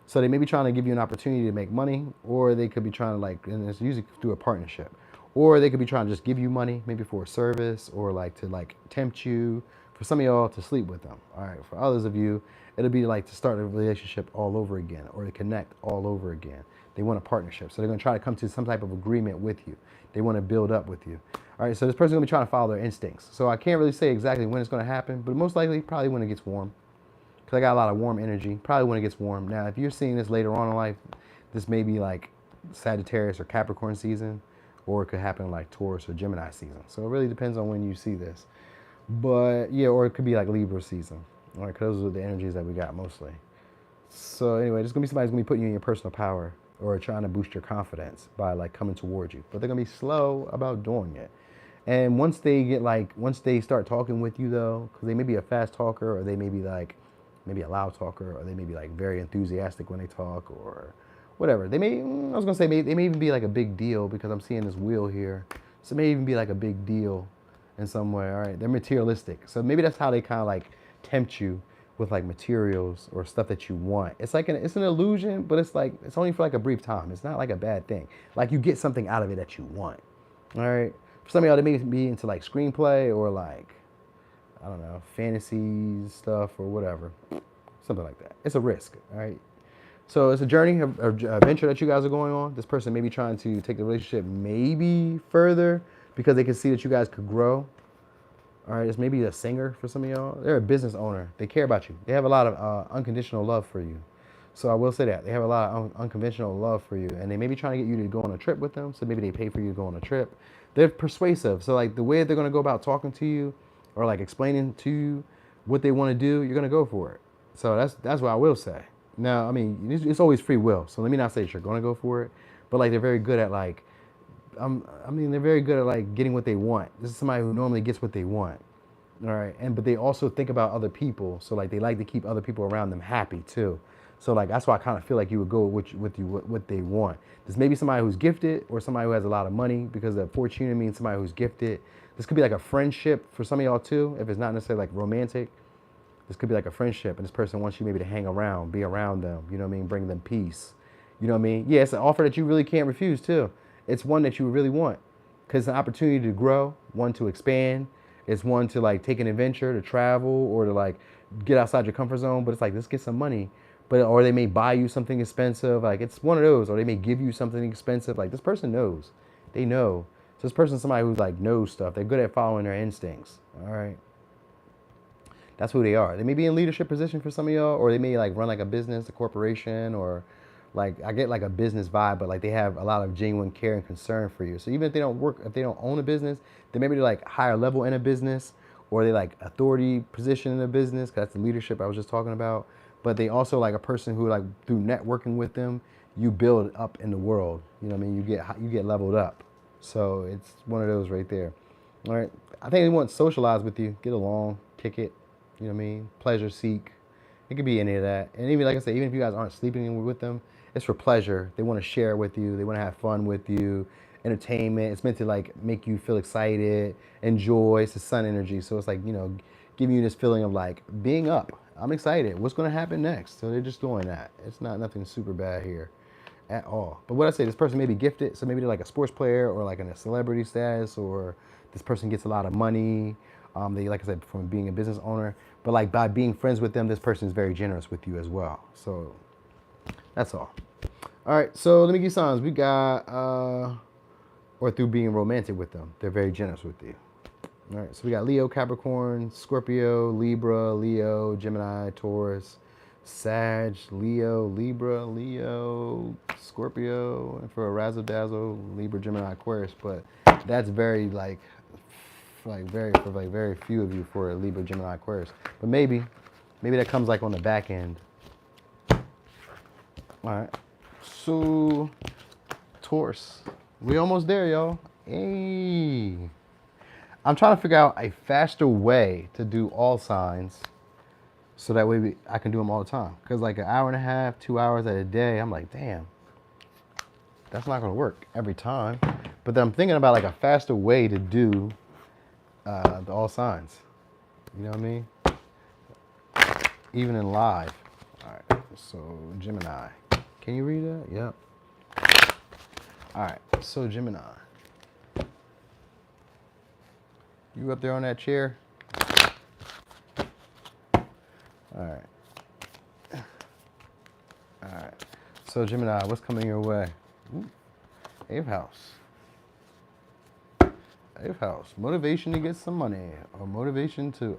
So they may be trying to give you an opportunity to make money, or they could be trying to like, and it's usually through a partnership. Or they could be trying to just give you money, maybe for a service, or like to like tempt you. For some of y'all, to sleep with them. All right, for others of you, it'll be like to start a relationship all over again, or to connect all over again. They want a partnership. So they're gonna try to come to some type of agreement with you. They wanna build up with you. All right, so this person's gonna be trying to follow their instincts. So I can't really say exactly when it's gonna happen, but most likely probably when it gets warm. Because I got a lot of warm energy, probably when it gets warm. Now, if you're seeing this later on in life, this may be like Sagittarius or Capricorn season, or it could happen like Taurus or Gemini season. So it really depends on when you see this. But yeah, or it could be like Libra season. All right, because those are the energies that we got mostly. So anyway, there's gonna be somebody who's gonna be putting you in your personal power or trying to boost your confidence by like coming towards you. But they're gonna be slow about doing it. And once they start talking with you though, because they may be a fast talker, or they may be like maybe a loud talker, or they may be like very enthusiastic when they talk, or whatever. They may, I was gonna say, they may even be like a big deal, because I'm seeing this wheel here. So it may even be like a big deal in some way. All right, they're materialistic. So maybe that's how they kind of like tempt you with like materials or stuff that you want. It's like it's an illusion, but it's like, it's only for like a brief time. It's not like a bad thing. Like you get something out of it that you want. All right. For some of y'all, they may be into like screenplay or like, I don't know, fantasy stuff or whatever. Something like that. It's a risk. All right. So it's a journey, a venture that you guys are going on. This person may be trying to take the relationship maybe further because they can see that you guys could grow. All right, it's maybe a singer for some of y'all. They're a business owner. They care about you. They have a lot of unconditional love for you. So I will say that. They have a lot of unconventional love for you. And they may be trying to get you to go on a trip with them. So maybe they pay for you to go on a trip. They're persuasive. So like the way they're going to go about talking to you or like explaining to you what they want to do, you're going to go for it. So that's what I will say. Now, I mean, it's always free will. So let me not say that you're going to go for it. But like they're very good at like, they're very good at like getting what they want. This is somebody who normally gets what they want. All right. But they also think about other people. So like they like to keep other people around them happy too. So like, that's why I kind of feel like you would go with what they want. This may be somebody who's gifted or somebody who has a lot of money, because the fortuna means somebody who's gifted. This could be like a friendship for some of y'all too. If it's not necessarily like romantic, this could be like a friendship, and this person wants you maybe to hang around, be around them. You know what I mean? Bring them peace. You know what I mean? Yeah, it's an offer that you really can't refuse too. It's one that you really want, because it's an opportunity to grow, one to expand. It's one to like take an adventure, to travel, or to like get outside your comfort zone. But it's like, let's get some money. Or they may buy you something expensive. Like it's one of those. Or they may give you something expensive. Like this person knows. They know. So this person's somebody who like knows stuff. They're good at following their instincts. All right. That's who they are. They may be in leadership position for some of y'all, or they may like run like a business, a corporation, or like I get like a business vibe, but like they have a lot of genuine care and concern for you. So even if they don't work, if they don't own a business, they maybe they're like higher level in a business, or they like authority position in a business. 'Cause that's the leadership I was just talking about. But they also like a person who like through networking with them, you build up in the world. You know what I mean? You get leveled up. So it's one of those right there. All right. I think they want to socialize with you, get along, kick it. You know what I mean? Pleasure seek. It could be any of that. And even like I said, even if you guys aren't sleeping with them, it's for pleasure. They want to share with you. They want to have fun with you. Entertainment. It's meant to like make you feel excited, enjoy. It's the sun energy. So it's like, you know, giving you this feeling of like being up. I'm excited. What's going to happen next? So they're just doing that. It's not nothing super bad here at all. But what I say, this person may be gifted. So maybe they're like a sports player or like in a celebrity status, or this person gets a lot of money. They, like I said, from being a business owner, but like by being friends with them, this person is very generous with you as well. So that's all. All right. So let me give you signs. We got, or through being romantic with them, they're very generous with you. All right. So we got Leo, Capricorn, Scorpio, Libra, Leo, Gemini, Taurus, Sag, Leo, Libra, Leo, Scorpio, and for a razzle dazzle, Libra, Gemini, Aquarius. But that's very very few of you for a Libra, Gemini, Aquarius. But maybe that comes like on the back end. All right. So Taurus, we almost there, y'all. Hey, I'm trying to figure out a faster way to do all signs, so that way I can do them all the time. Cause like an hour and a half, 2 hours at a day, I'm like, damn, that's not gonna work every time. But then I'm thinking about like a faster way to do the all signs. You know what I mean? Even in live. All right, so Gemini. Can you read that? Yep. All right, so Gemini. You up there on that chair? All right. All right. So Gemini, what's coming your way? Ooh, 8th house. 8th house. Motivation to get some money, or motivation to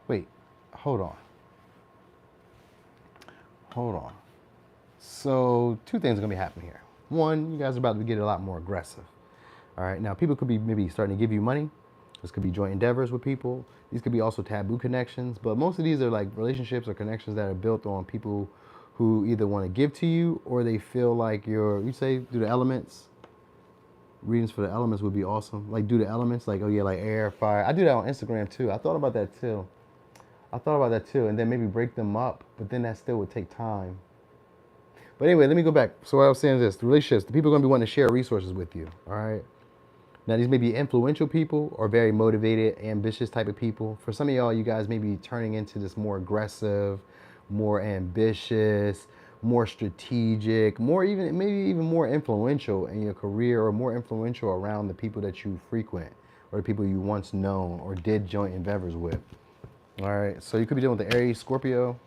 wait, hold on. So 2 things are gonna be happening here. One, you guys are about to get a lot more aggressive. All right, now people could be maybe starting to give you money. This could be joint endeavors with people. These could be also taboo connections, but most of these are like relationships or connections that are built on people who either want to give to you, or they feel like you say do the elements. Readings for the elements would be awesome. Like do the elements, like, oh yeah, like air, fire. I do that on Instagram too. I thought about that too. And then maybe break them up, but then that still would take time. But anyway, let me go back. So what I was saying is this, the relationships, the people are going to be wanting to share resources with you, all right? Now, these may be influential people or very motivated, ambitious type of people. For some of y'all, you guys may be turning into this more aggressive, more ambitious, more strategic, maybe even more influential in your career, or more influential around the people that you frequent or the people you once known or did joint endeavors with. All right, so you could be dealing with the Aries, Scorpio.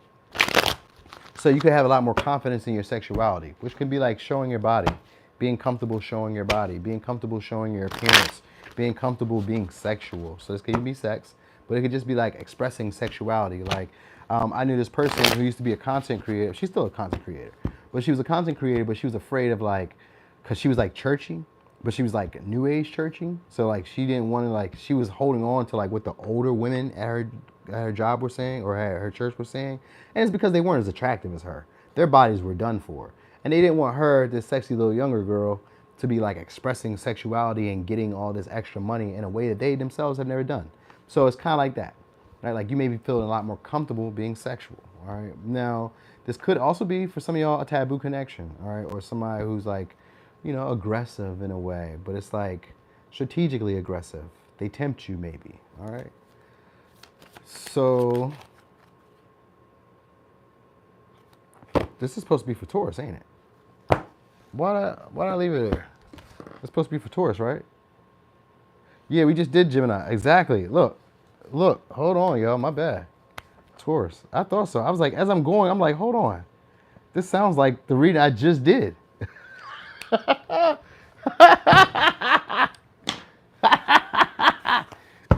So you could have a lot more confidence in your sexuality, which could be like showing your body, being comfortable showing your body, being comfortable showing your appearance, being comfortable being sexual. So this could even be sex, but it could just be like expressing sexuality. Like I knew this person who used to be a content creator. She's still a content creator, but she was a content creator, but she was afraid of like, cause she was like churchy, but she was like new age churchy. So like she didn't want to like, she was holding on to like what the older women at her job were saying, or her church was saying. And it's because they weren't as attractive as her. Their bodies were done for. And they didn't want her, this sexy little younger girl, to be like expressing sexuality and getting all this extra money in a way that they themselves have never done. So it's kind of like that, right? Like you may be feeling a lot more comfortable being sexual, all right? Now, this could also be for some of y'all a taboo connection, all right? Or somebody who's like, you know, aggressive in a way, but it's like strategically aggressive. They tempt you maybe, all right? So this is supposed to be for Taurus, ain't it? Why'd I leave it there? It's supposed to be for Taurus, right? Yeah, we just did Gemini. Exactly. Look. Hold on, y'all. My bad. Taurus. I thought so. I was like, as I'm going, I'm like, hold on. This sounds like the reading I just did.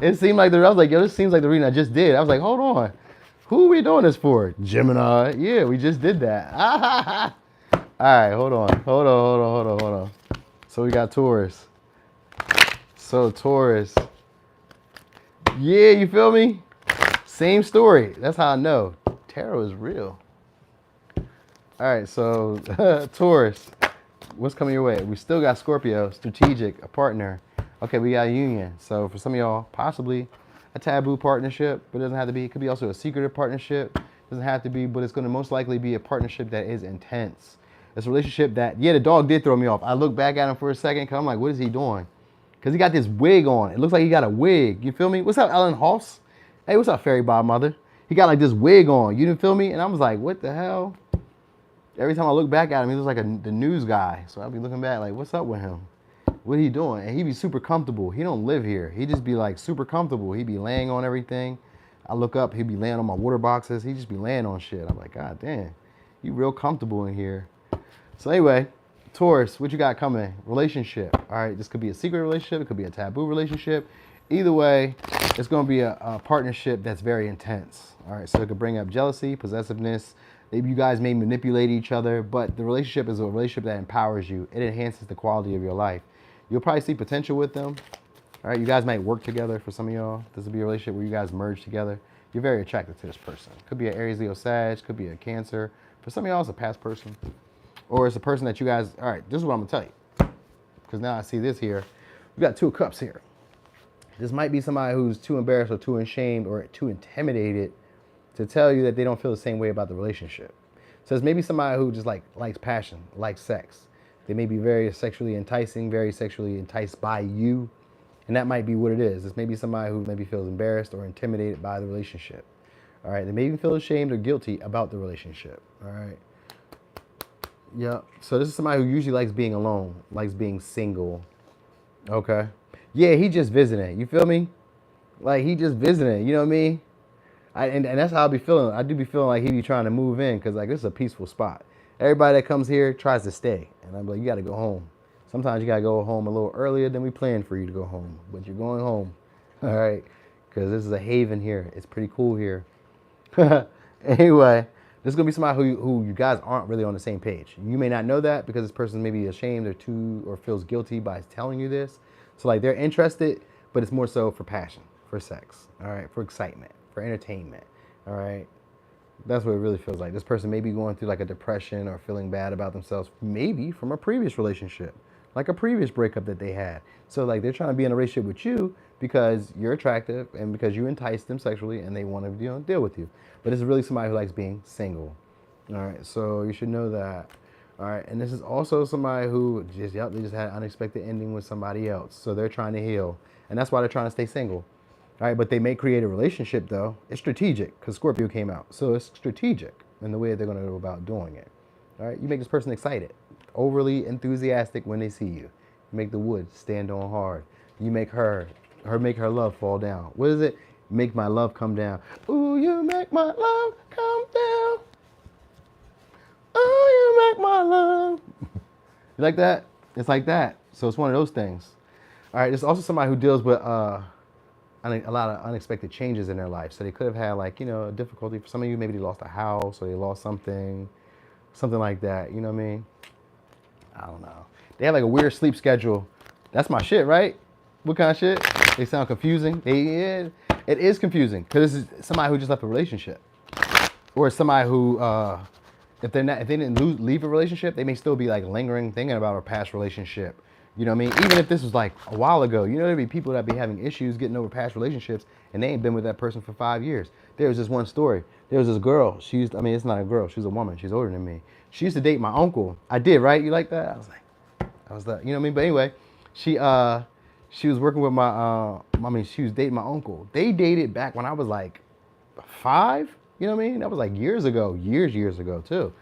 It seemed like I was like, yo, this seems like the reading I just did. I was like, hold on. Who are we doing this for? Gemini. Yeah, we just did that. All right, hold on. So we got Taurus. So Taurus. Yeah, you feel me? Same story. That's how I know. Tarot is real. All right, so Taurus. What's coming your way? We still got Scorpio, strategic, a partner. Okay, we got a union. So for some of y'all, possibly a taboo partnership, but it doesn't have to be. It could be also a secretive partnership. It doesn't have to be, but it's going to most likely be a partnership that is intense. It's a relationship that, yeah, the dog did throw me off. I looked back at him for a second because I'm like, what is he doing? Because he got this wig on. It looks like he got a wig. You feel me? What's up, Ellen Hoss? Hey, what's up, Fairy Godmother? He got like this wig on. You didn't feel me? And I was like, what the hell? Every time I look back at him, he looks like the news guy. So I'll be looking back like, what's up with him? What are he doing? And he be super comfortable. He don't live here. He just be like super comfortable. He be laying on everything. I look up, he be laying on my water boxes. He just be laying on shit. I'm like, God damn, you real comfortable in here. So anyway, Taurus, what you got coming? Relationship. All right, this could be a secret relationship. It could be a taboo relationship. Either way, it's going to be a partnership that's very intense. All right, so it could bring up jealousy, possessiveness. Maybe you guys may manipulate each other, but the relationship is a relationship that empowers you. It enhances the quality of your life. You'll probably see potential with them. All right, you guys might work together for some of y'all. This will be a relationship where you guys merge together. You're very attracted to this person. Could be an Aries, Leo, Sag. Could be a Cancer. For some of y'all, it's a past person. Or it's a person that you guys, all right, this is what I'm going to tell you. Because now I see this here. We got 2 of Cups here. This might be somebody who's too embarrassed or too ashamed or too intimidated to tell you that they don't feel the same way about the relationship. So it's maybe somebody who just likes passion, likes sex. They may be very sexually enticing, very sexually enticed by you. And that might be what it is. It's maybe somebody who maybe feels embarrassed or intimidated by the relationship. All right. They may even feel ashamed or guilty about the relationship. All right. Yeah. So this is somebody who usually likes being alone, likes being single. Okay. Yeah, he just visiting. You feel me? Like he just visiting. You know what I mean? And that's how I be feeling. I do be feeling like he be trying to move in because like this is a peaceful spot. Everybody that comes here tries to stay. And I'm like, you got to go home. Sometimes you got to go home a little earlier than we planned for you to go home. But you're going home. All right? Because this is a haven here. It's pretty cool here. Anyway, this is going to be somebody who you guys aren't really on the same page. You may not know that because this person may be ashamed or feels guilty by telling you this. So like they're interested, but it's more so for passion, for sex, all right, for excitement, for entertainment, all right. That's what it really feels like. This person may be going through like a depression or feeling bad about themselves, maybe from a previous relationship, like a previous breakup that they had. So like they're trying to be in a relationship with you because you're attractive and because you entice them sexually and they want to deal with you. But it's really somebody who likes being single. All right, so you should know that. All right, and this is also somebody who they just had an unexpected ending with somebody else. So they're trying to heal. And that's why they're trying to stay single. All right, but they may create a relationship, though. It's strategic because Scorpio came out. So it's strategic in the way they're going to go about doing it. All right, you make this person excited, overly enthusiastic when they see you. You make the wood stand on hard. You make make her love fall down. What is it? Make my love come down. Ooh, you make my love come down. Ooh, you make my love. You like that? It's like that. So it's one of those things. All right, there's also somebody who deals with a lot of unexpected changes in their life. So they could have had like, a difficulty. For some of you, maybe they lost a house or they lost something like that. You know what I mean? I don't know. They have like a weird sleep schedule. That's my shit, right? What kind of shit? They sound confusing. It is confusing because this is somebody who just left a relationship, or somebody who, if they didn't leave a relationship, they may still be like lingering, thinking about a past relationship. You know what I mean? Even if this was like a while ago, there'd be people that be having issues getting over past relationships and they ain't been with that person for 5 years. There was this one story. There was this girl. It's not a girl. She's a woman. She's older than me. She used to date my uncle. I did, right? You like that? I was like, you know what I mean? But anyway, she was working with she was dating my uncle. They dated back when I was like 5. You know what I mean? That was like years ago too.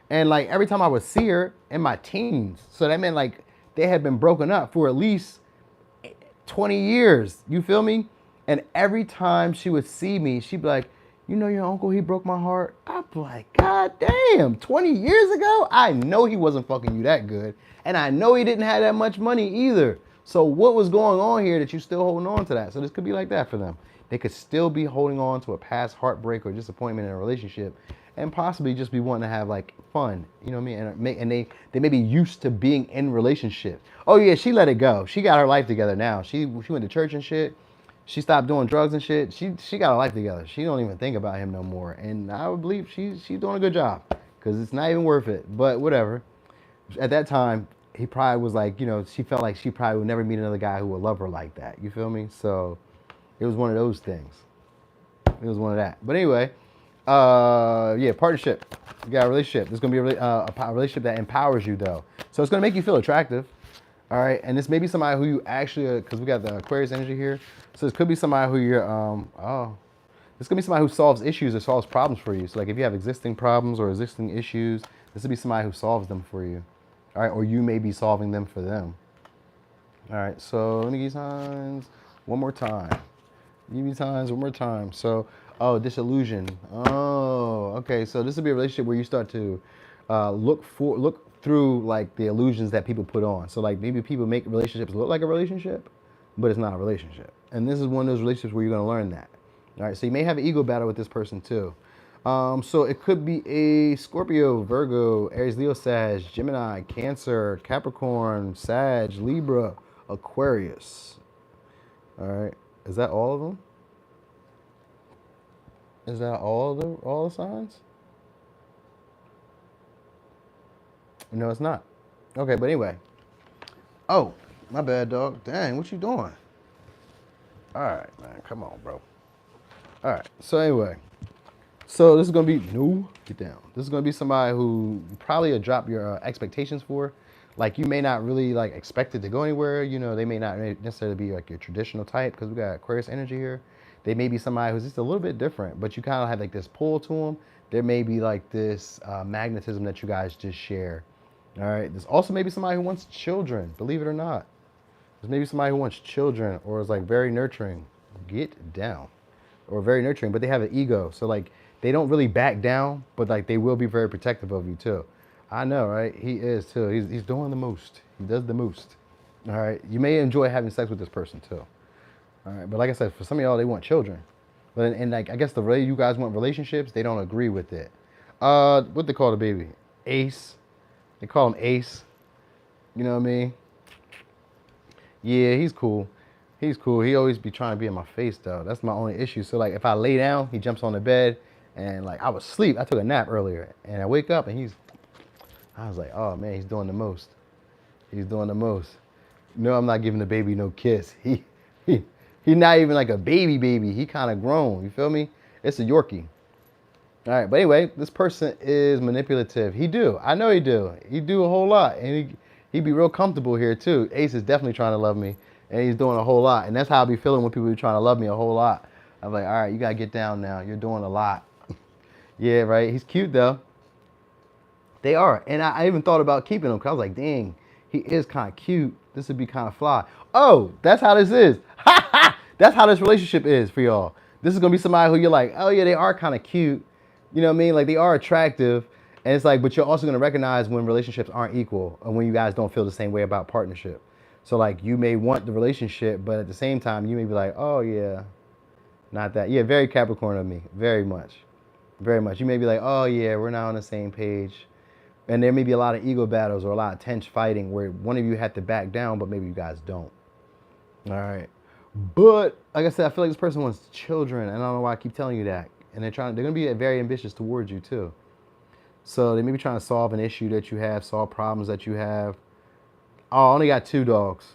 And like every time I would see her in my teens, so that meant like they had been broken up for at least 20 years. You feel me? And every time she would see me, she'd be like, your uncle, he broke my heart. I'd be like, God damn, 20 years ago? I know he wasn't fucking you that good. And I know he didn't have that much money either. So what was going on here that you still holding on to that? So this could be like that for them. They could still be holding on to a past heartbreak or disappointment in a relationship, and possibly just be wanting to have like fun. You know what I mean? And they may be used to being in relationship. Oh yeah, she let it go. She got her life together now. She went to church and shit. She stopped doing drugs and shit. She got her life together. She don't even think about him no more. And I would believe she's doing a good job, because it's not even worth it. But whatever. At that time, he probably was like, she felt like she probably would never meet another guy who would love her like that. You feel me? So it was one of those things. It was one of that. But anyway, yeah, partnership. You got a relationship. There's gonna be a relationship that empowers you though. So it's gonna make you feel attractive. All right, and this may be somebody who you actually, because we got the Aquarius energy here. So this could be somebody who you're, this could be somebody who solves issues or solves problems for you. So like if you have existing problems or existing issues, this would be somebody who solves them for you. All right, or you may be solving them for them. All right, so let me give you signs one more time. Give me signs one more time. So, disillusion. Oh, okay. So this would be a relationship where you start to look through like the illusions that people put on. So like maybe people make relationships look like a relationship, but it's not a relationship. And this is one of those relationships where you're going to learn that. All right. So you may have an ego battle with this person too. So it could be a Scorpio, Virgo, Aries, Leo, Sag, Gemini, Cancer, Capricorn, Sag, Libra, Aquarius. All right. Is that all of them? Is that all the signs? No, it's not. Okay, but anyway. Oh, my bad, dog. Dang, what you doing? All right, man. Come on, bro. All right. So anyway. So this is going to be, no, get down. This is going to be somebody who probably will drop your expectations for. Like you may not really like expect it to go anywhere. They may not necessarily be like your traditional type, because we got Aquarius energy here. They may be somebody who's just a little bit different, but you kind of have like this pull to them. There may be like this magnetism that you guys just share. All right. There's also maybe somebody who wants children, believe it or not. There's maybe somebody who wants children or is like very nurturing. Get down. Or very nurturing, but they have an ego. So like they don't really back down, but like they will be very protective of you too. I know, right? He is too. He's doing the most. He does the most. All right. You may enjoy having sex with this person too. All right. But like I said, for some of y'all, they want children. But and like I guess the way you guys want relationships, they don't agree with it. What they call the baby? Ace. They call him Ace. You know what I mean? Yeah, he's cool. He's cool. He always be trying to be in my face though. That's my only issue. So like if I lay down, he jumps on the bed, and like I was asleep. I took a nap earlier, and I wake up and I was like, oh man, he's doing the most. He's doing the most. No, I'm not giving the baby no kiss. He's not even like a baby. He kind of grown. You feel me? It's a Yorkie. All right, but anyway, this person is manipulative. I know he do. He do a whole lot, and he be real comfortable here too. Ace is definitely trying to love me, and he's doing a whole lot, and that's how I be feeling when people be trying to love me a whole lot. I'm like, all right, you gotta get down now. You're doing a lot. Yeah, right. He's cute though. They are, and I even thought about keeping him because I was like, dang, he is kind of cute. This would be kind of fly. Oh, that's how this is. That's how this relationship is for y'all. This is gonna be somebody who you're like, oh yeah, they are kind of cute. You know what I mean? Like they are attractive. And it's like, but you're also going to recognize when relationships aren't equal and when you guys don't feel the same way about partnership. So like you may want the relationship, but at the same time, you may be like, oh yeah, not that. Yeah, very Capricorn of me. Very much. Very much. You may be like, oh yeah, we're not on the same page. And there may be a lot of ego battles or a lot of tense fighting where one of you had to back down, but maybe you guys don't. All right. But like I said, I feel like this person wants children. And I don't know why I keep telling you that. And they're going to be very ambitious towards you too. So they may be trying to solve an issue that you have, solve problems that you have. Oh, I only got 2 dogs.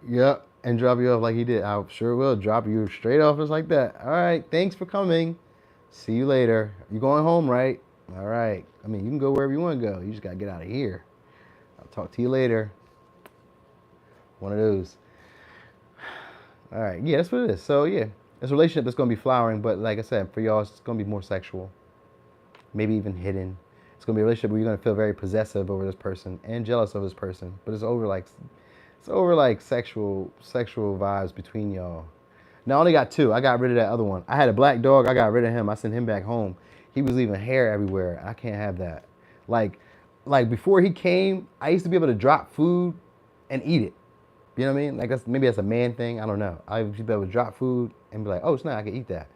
Yep. And drop you off like he did. I sure will drop you straight off just like that. All right. Thanks for coming. See you later. You going home, right? All right. I mean, you can go wherever you want to go. You just got to get out of here. I'll talk to you later. One of those. All right. Yeah, that's what it is. So, yeah. It's a relationship that's going to be flowering, but like I said, for y'all, it's going to be more sexual. Maybe even hidden. It's going to be a relationship where you're going to feel very possessive over this person and jealous of this person. But it's over like sexual vibes between y'all. Now, I only got 2. I got rid of that other one. I had a black dog. I got rid of him. I sent him back home. He was leaving hair everywhere. I can't have that. Like before he came, I used to be able to drop food and eat it. You know what I mean? Like maybe that's a man thing. I don't know. I used to be able to drop food and be like, oh snap, I can eat that.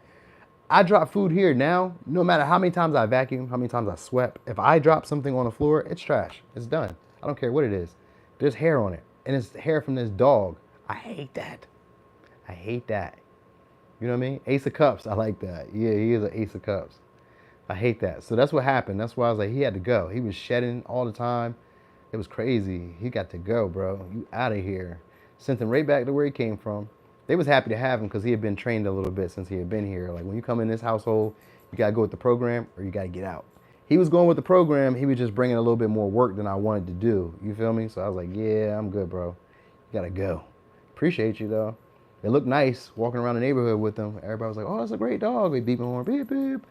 I drop food here now. No matter how many times I vacuum, how many times I swept, if I drop something on the floor, it's trash. It's done. I don't care what it is. There's hair on it, and it's hair from this dog. I hate that. I hate that. You know what I mean? Ace of Cups. I like that. Yeah, he is an Ace of Cups. I hate that. So that's what happened. That's why I was like, he had to go. He was shedding all the time. It was crazy. He got to go, bro. You out of here. Sent him right back to where he came from. They was happy to have him because he had been trained a little bit since he had been here. Like when you come in this household, you got to go with the program or you got to get out. He was going with the program. He was just bringing a little bit more work than I wanted to do. You feel me? So I was like, yeah, I'm good, bro. You got to go. Appreciate you, though. It looked nice walking around the neighborhood with them. Everybody was like, oh, that's a great dog. They beeping horn, beep, beep. And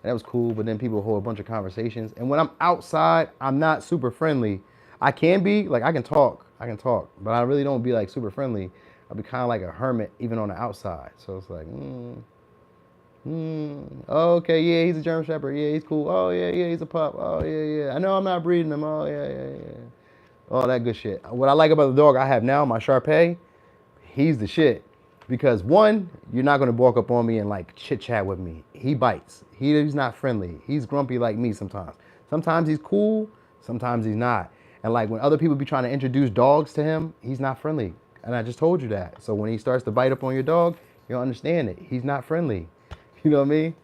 that was cool. But then people hold a bunch of conversations. And when I'm outside, I'm not super friendly. I can be, like, I can talk, but I really don't be like super friendly. I'll be kind of like a hermit even on the outside. So it's like, oh, okay, yeah, he's a German Shepherd. Yeah, he's cool. Oh, yeah, he's a pup. Oh, yeah. I know I'm not breeding him. Oh, yeah. All that good shit. What I like about the dog I have now, my Shar Pei, he's the shit. Because one, you're not gonna walk up on me and like chit chat with me. He bites. He's not friendly. He's grumpy like me sometimes. Sometimes he's cool, sometimes he's not. And like when other people be trying to introduce dogs to him, he's not friendly. And I just told you that. So when he starts to bite up on your dog, you'll understand it. He's not friendly. You know what I mean?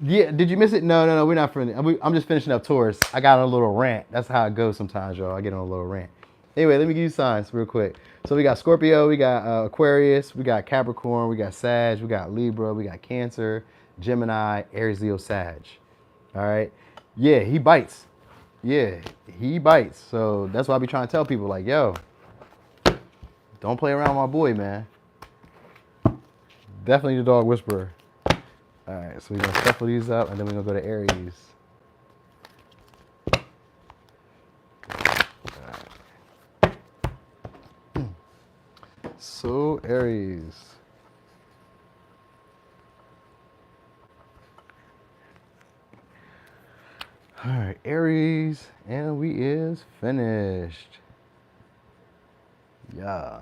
Yeah, did you miss it? No, we're not friendly. I'm just finishing up Taurus. I got on a little rant. That's how it goes sometimes, y'all. I get on a little rant. Anyway, let me give you signs real quick. So we got Scorpio, we got Aquarius, we got Capricorn, we got Sag, we got Libra, we got Cancer, Gemini, Aries, Leo, Sag. All right. Yeah, he bites. Yeah, he bites. So that's why I be trying to tell people like, yo, don't play around with my boy, man. Definitely the dog whisperer. All right, so we're going to shuffle these up, and then we're going to go to Aries. So, Aries. All right, Aries, and we is finished. Yeah.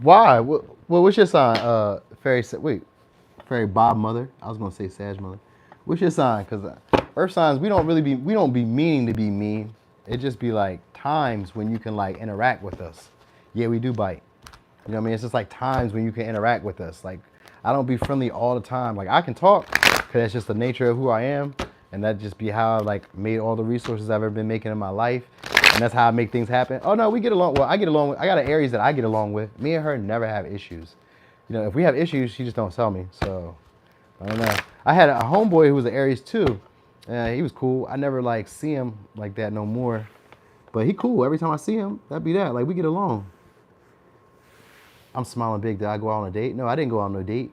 Why? What's your sign? Fairy Bob mother. I was gonna say Sag mother. What's your sign? Because Earth signs, we don't be meaning to be mean. It just be like times when you can like interact with us. Yeah, we do bite. You know what I mean? It's just like times when you can interact with us. Like I don't be friendly all the time. Like I can talk because it's just the nature of who I am, and that just be how I like made all the resources I've ever been making in my life. And that's how I make things happen. Oh no, we get along. Well, I get along with, I got an Aries that I get along with. Me and her never have issues. You know, if we have issues, she just don't tell me. So, I don't know. I had a homeboy who was an Aries too. He was cool. I never like see him like that no more. But he cool. Every time I see him, that'd be that. Like we get along. I'm smiling big. Did I go out on a date? No, I didn't go out on no date.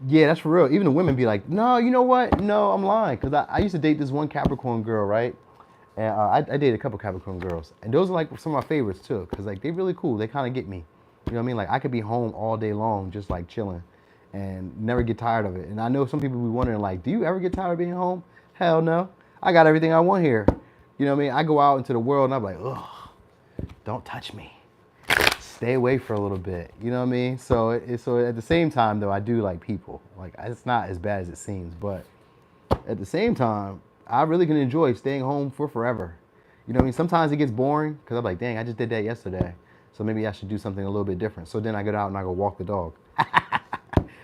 Yeah, that's for real. Even the women be like, no, you know what? No, I'm lying. Because I used to date this one Capricorn girl, right? And I dated a couple Capricorn girls. And those are like some of my favorites too. Because like they really cool. They kind of get me. You know what I mean? Like I could be home all day long just like chilling and never get tired of it. And I know some people be wondering like, do you ever get tired of being home? Hell no. I got everything I want here. You know what I mean? I go out into the world and I'm like, ugh, don't touch me. Stay away for a little bit, you know what I mean? So at the same time though, I do like people. Like it's not as bad as it seems, but at the same time, I really can enjoy staying home for forever. You know what I mean? Sometimes it gets boring because I'm like, dang, I just did that yesterday. So maybe I should do something a little bit different. So then I get out and I go walk the dog.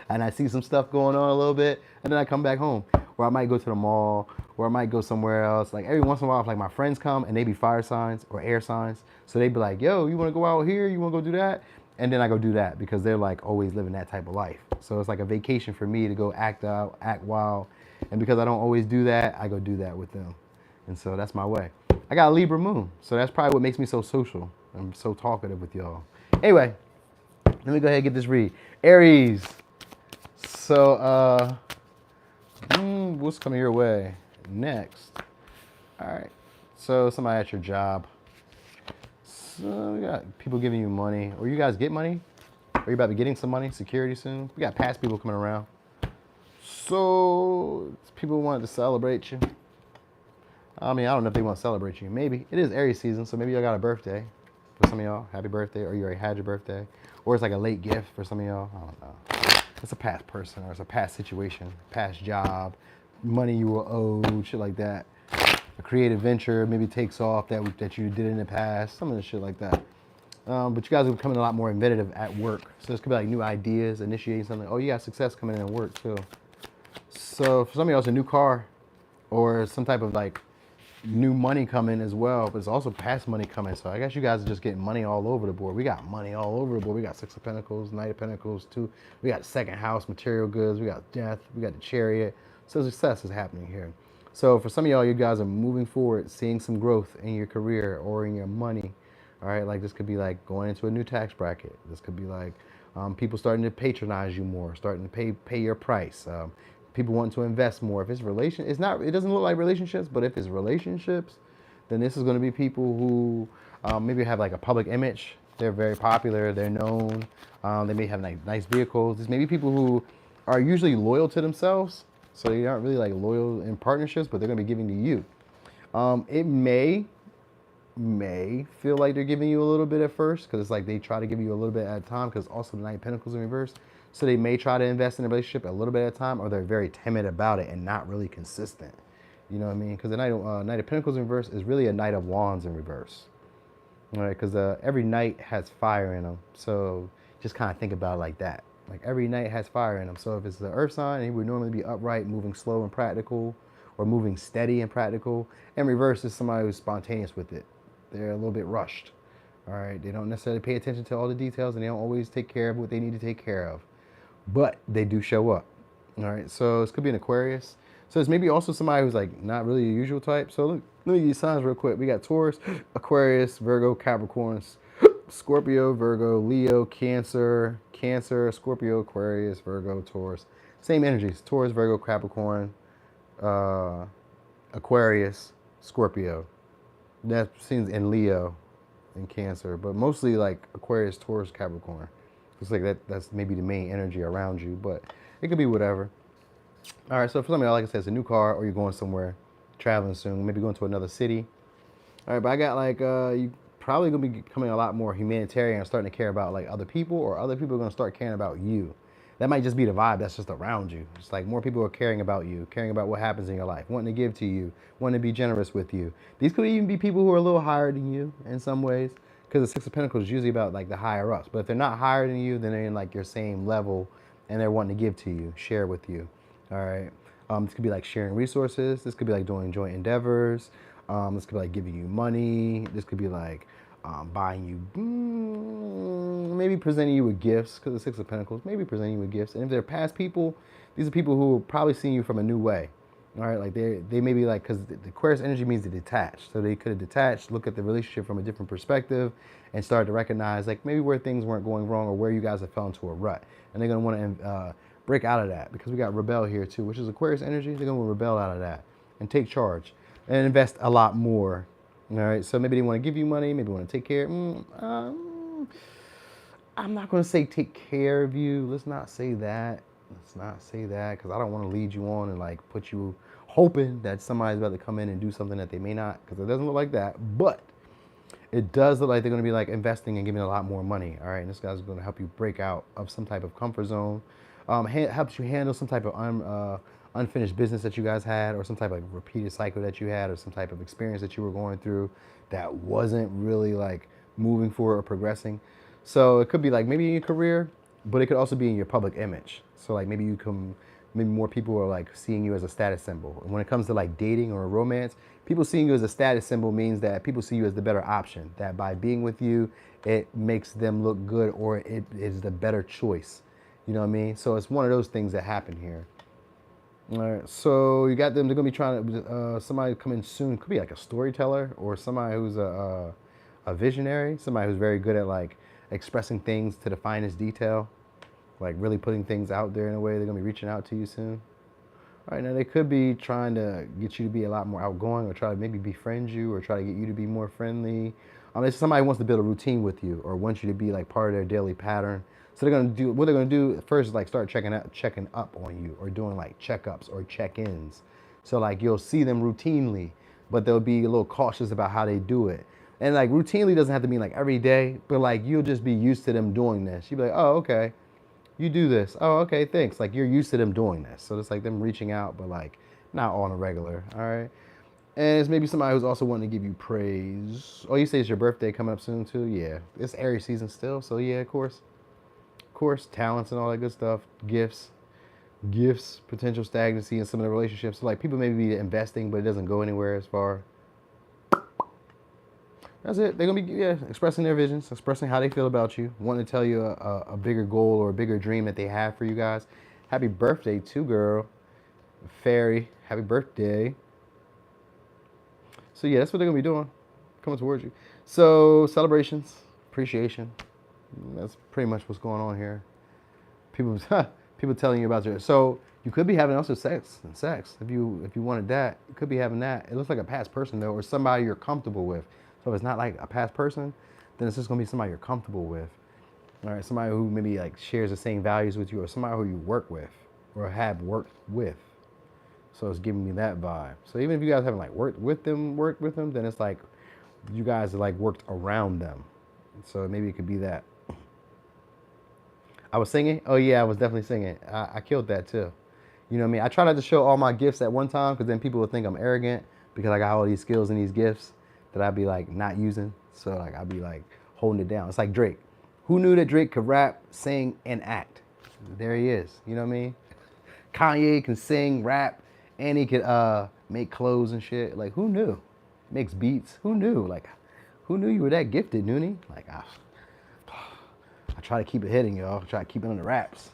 And I see some stuff going on a little bit, and then I come back home. Or I might go to the mall, or I might go somewhere else. Like every once in a while, if like my friends come and they be fire signs or air signs, so they be like, yo, you wanna go out here? You wanna go do that? And then I go do that because they're like always living that type of life. So it's like a vacation for me to go act out, act wild. And because I don't always do that, I go do that with them. And so that's my way. I got a Libra moon, so that's probably what makes me so social. I'm so talkative with y'all. Anyway, let me go ahead and get this read. Aries. So, what's coming your way next? All right. So somebody at your job. So we got people giving you money, or you guys get money. Are you about to be getting some money, security soon? We got past people coming around. So people wanted to celebrate you. I mean, I don't know if they want to celebrate you. Maybe. It is Aries season, so maybe y'all got a birthday. For some of y'all, happy birthday, or you already had your birthday. Or it's like a late gift for some of y'all. I don't know. It's a past person, or it's a past situation, past job, money you were owed, shit like that. A creative venture maybe takes off that you did in the past, some of the shit like that. But you guys are becoming a lot more inventive at work. So this could be like new ideas, initiating something. Oh, you got success coming in at work too. So for some of y'all, it's a new car or some type of like new money coming as well, but it's also past money coming. So I guess you guys are just getting money all over the board. We got money all over the board. We got Six of Pentacles, Knight of Pentacles, too. We got second house, material goods. We got death. We got the Chariot. So success is happening here. So for some of y'all, you guys are moving forward, seeing some growth in your career or in your money. All right, like this could be like going into a new tax bracket. This could be like people starting to patronize you more, starting to pay your price. People want to invest more. If it's it's not. It doesn't look like relationships, but if it's relationships, then this is going to be people who maybe have like a public image. They're very popular. They're known. They may have nice vehicles. This may be people who are usually loyal to themselves, so they aren't really like loyal in partnerships, but they're going to be giving to you. It may feel like they're giving you a little bit at first because it's like they try to give you a little bit at a time because also the Knight of Pentacles in reverse. So they may try to invest in a relationship a little bit at a time, or they're very timid about it and not really consistent. You know what I mean? Because the Knight of Pentacles in reverse is really a Knight of Wands in reverse. All right, because every knight has fire in them. So just kind of think about it like that. Like every knight has fire in them. So if it's the earth sign, he would normally be upright, moving slow and practical, or moving steady and practical. And reverse is somebody who's spontaneous with it. They're a little bit rushed. All right, they don't necessarily pay attention to all the details, and they don't always take care of what they need to take care of. But they do show up. All right, so this could be an Aquarius. So it's maybe also somebody who's like not really a usual type. So look, let me give you signs real quick. We got Taurus, Aquarius, Virgo, Capricorn, Scorpio, Virgo, Leo, Cancer, Scorpio, Aquarius, Virgo, Taurus. Same energies: Taurus, Virgo, Capricorn, Aquarius, Scorpio. That seems in Leo and Cancer, but mostly like Aquarius, Taurus, Capricorn. It's like that's maybe the main energy around you, but it could be whatever. All right, so for some of y'all, like I said, it's a new car or you're going somewhere, traveling soon, maybe going to another city. All right, but I got like, you probably going to be becoming a lot more humanitarian and starting to care about like other people, or other people are going to start caring about you. That might just be the vibe that's just around you. It's like more people are caring about you, caring about what happens in your life, wanting to give to you, wanting to be generous with you. These could even be people who are a little higher than you in some ways, because the Six of Pentacles is usually about like the higher ups. But if they're not higher than you, then they're in like your same level and they're wanting to give to you, share with you. All right. This could be like sharing resources. This could be like doing joint endeavors. This could be like giving you money. This could be like buying you, maybe presenting you with gifts, because the Six of Pentacles, maybe presenting you with gifts. And if they're past people, these are people who are probably seeing you from a new way. All right, like they may be like, because the Aquarius energy means to detach. So they could have detached, look at the relationship from a different perspective, and start to recognize like maybe where things weren't going wrong or where you guys have fell into a rut. And they're going to want to break out of that, because we got rebel here too, which is Aquarius energy. They're going to rebel out of that and take charge and invest a lot more. All right, so maybe they want to give you money, maybe want to take care. I'm not going to say take care of you. Let's not say that. Let's not say that, because I don't want to lead you on and like put you hoping that somebody's about to come in and do something that they may not, because it doesn't look like that. But it does look like they're going to be like investing and giving a lot more money. All right, and this guy's going to help you break out of some type of comfort zone. Helps you handle some type of unfinished business that you guys had, or some type of repeated cycle that you had, or some type of experience that you were going through that wasn't really like moving forward or progressing. So it could be like maybe in your career, but it could also be in your public image. So like maybe maybe more people are like seeing you as a status symbol. And when it comes to like dating or romance, people seeing you as a status symbol means that people see you as the better option, that by being with you, it makes them look good, or it is the better choice. You know what I mean? So it's one of those things that happen here. All right, so you got them. They're gonna be trying to somebody coming soon. Could be like a storyteller, or somebody who's a visionary. Somebody who's very good at like expressing things to the finest detail, like really putting things out there in a way. They're gonna be reaching out to you soon. All right, now they could be trying to get you to be a lot more outgoing, or try to maybe befriend you, or try to get you to be more friendly. If somebody wants to build a routine with you, or wants you to be like part of their daily pattern. So they're gonna do what they're gonna do first is like start checking up on you, or doing like checkups or check-ins. So like you'll see them routinely, but they'll be a little cautious about how they do it. And like routinely doesn't have to mean like every day, but like you'll just be used to them doing this. You'll be like, oh, okay, you do this. Oh, okay, thanks. Like you're used to them doing this. So it's like them reaching out, but like not on a regular. All right. And it's maybe somebody who's also wanting to give you praise. Oh, you say it's your birthday coming up soon too? Yeah. It's Aries season still. So yeah, of course. Of course, talents and all that good stuff. Gifts, potential stagnancy in some of the relationships. So like people may be investing, but it doesn't go anywhere as far. That's it. They're gonna be expressing their visions, expressing how they feel about you, wanting to tell you a bigger goal or a bigger dream that they have for you guys. Happy birthday too, girl. Fairy, happy birthday. So yeah, that's what they're gonna be doing, coming towards you. So celebrations, appreciation. That's pretty much what's going on here. People, people telling you about your. So you could be having also sex. If you wanted that, you could be having that. It looks like a past person though, or somebody you're comfortable with. So if it's not like a past person, then it's just gonna be somebody you're comfortable with. All right, somebody who maybe like shares the same values with you, or somebody who you work with, or have worked with. So it's giving me that vibe. So even if you guys haven't like worked with them, then it's like you guys have like worked around them. So maybe it could be that. I was singing. Oh yeah, I was definitely singing. I killed that too. You know what I mean? I try not to show all my gifts at one time because then people will think I'm arrogant because I got all these skills and these gifts that I'd be like not using. So like I'd be like holding it down. It's like Drake. Who knew that Drake could rap, sing, and act? There he is. You know what I mean? Kanye can sing, rap, and he could make clothes and shit. Like who knew? Makes beats. Who knew? Like who knew you were that gifted, Noonie? Like I try to keep it hitting, y'all. I try to keep it on the raps.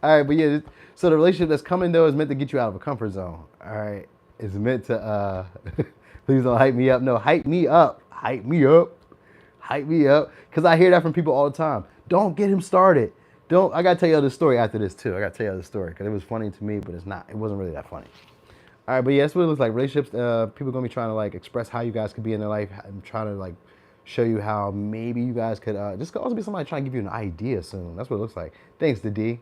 All right, but yeah, so the relationship that's coming though is meant to get you out of a comfort zone. All right, it's meant to. Please don't hype me up. No, hype me up. Hype me up. Hype me up. Because I hear that from people all the time. Don't get him started. Don't. I gotta tell you this story after this too. I gotta tell you this story because it was funny to me, but it's not. It wasn't really that funny. All right, but yeah, that's what it looks like. Relationships. People are gonna be trying to like express how you guys could be in their life. I'm trying to like show you how maybe you guys could. This could also be somebody trying to give you an idea soon. That's what it looks like. Thanks, the D.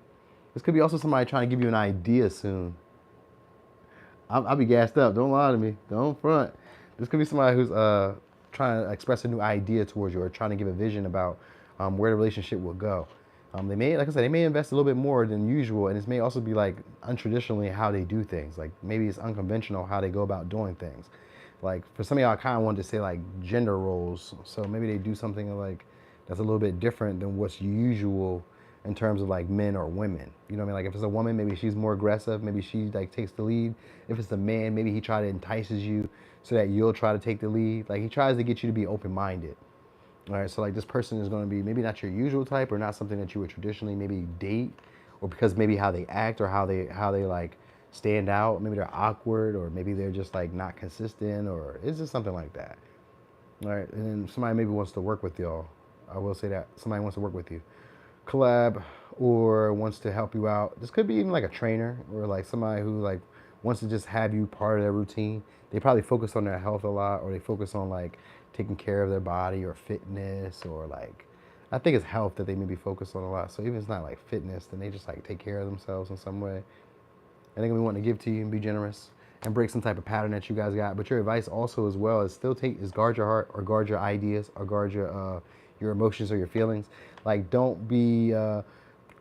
This could be also somebody trying to give you an idea soon. I'll be gassed up. Don't lie to me. Don't front. This could be somebody who's trying to express a new idea towards you or trying to give a vision about where the relationship will go. They may, like I said, they may invest a little bit more than usual, and this may also be like untraditionally how they do things. Like maybe it's unconventional how they go about doing things. Like for some of y'all, I kind of wanted to say like gender roles. So maybe they do something like that's a little bit different than what's usual in terms of like men or women. You know what I mean? Like if it's a woman, maybe she's more aggressive. Maybe she like takes the lead. If it's a man, maybe he try to entices you so that you'll try to take the lead. Like he tries to get you to be open-minded. All right, so like this person is going to be maybe not your usual type or not something that you would traditionally maybe date, or because maybe how they act or how they like stand out. Maybe they're awkward, or maybe they're just like not consistent, or it's just something like that. All right, and then somebody maybe wants to work with y'all. I will say that somebody wants to work with you, collab, or wants to help you out. This could be even like a trainer or like somebody who like wants to just have you part of their routine. They probably focus on their health a lot, or they focus on like taking care of their body or fitness, or like I think it's health that they maybe focus on a lot. So even if it's not like fitness, then they just like take care of themselves in some way. And they're gonna be wanting to give to you and be generous and break some type of pattern that you guys got. But your advice also as well is guard your heart, or guard your ideas, or guard your emotions or your feelings. Like don't be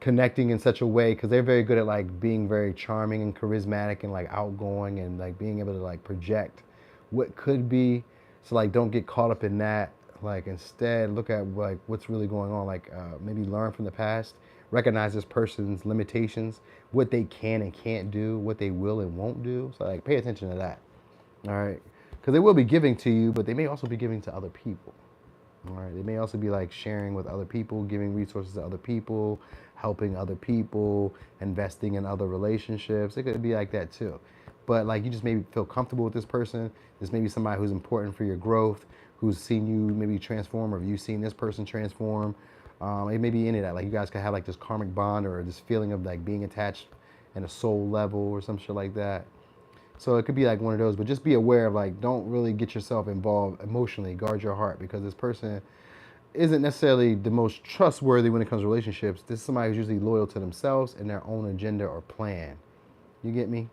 connecting in such a way, because they're very good at like being very charming and charismatic and like outgoing and like being able to like project what could be. So like don't get caught up in that. Like instead look at like what's really going on. Like maybe learn from the past, recognize this person's limitations, what they can and can't do, what they will and won't do. So like pay attention to that. All right, because they will be giving to you, but they may also be giving to other people. All right, they may also be like sharing with other people, giving resources to other people, helping other people, investing in other relationships. It could be like that too. But like you just maybe feel comfortable with this person. This may be somebody who's important for your growth, who's seen you maybe transform, or you've seen this person transform. It may be any of that. Like you guys could have like this karmic bond or this feeling of like being attached in a soul level or some shit like that. So it could be like one of those, but just be aware of like, don't really get yourself involved emotionally. Guard your heart, because this person isn't necessarily the most trustworthy when it comes to relationships. This is somebody who's usually loyal to themselves and their own agenda or plan. You get me?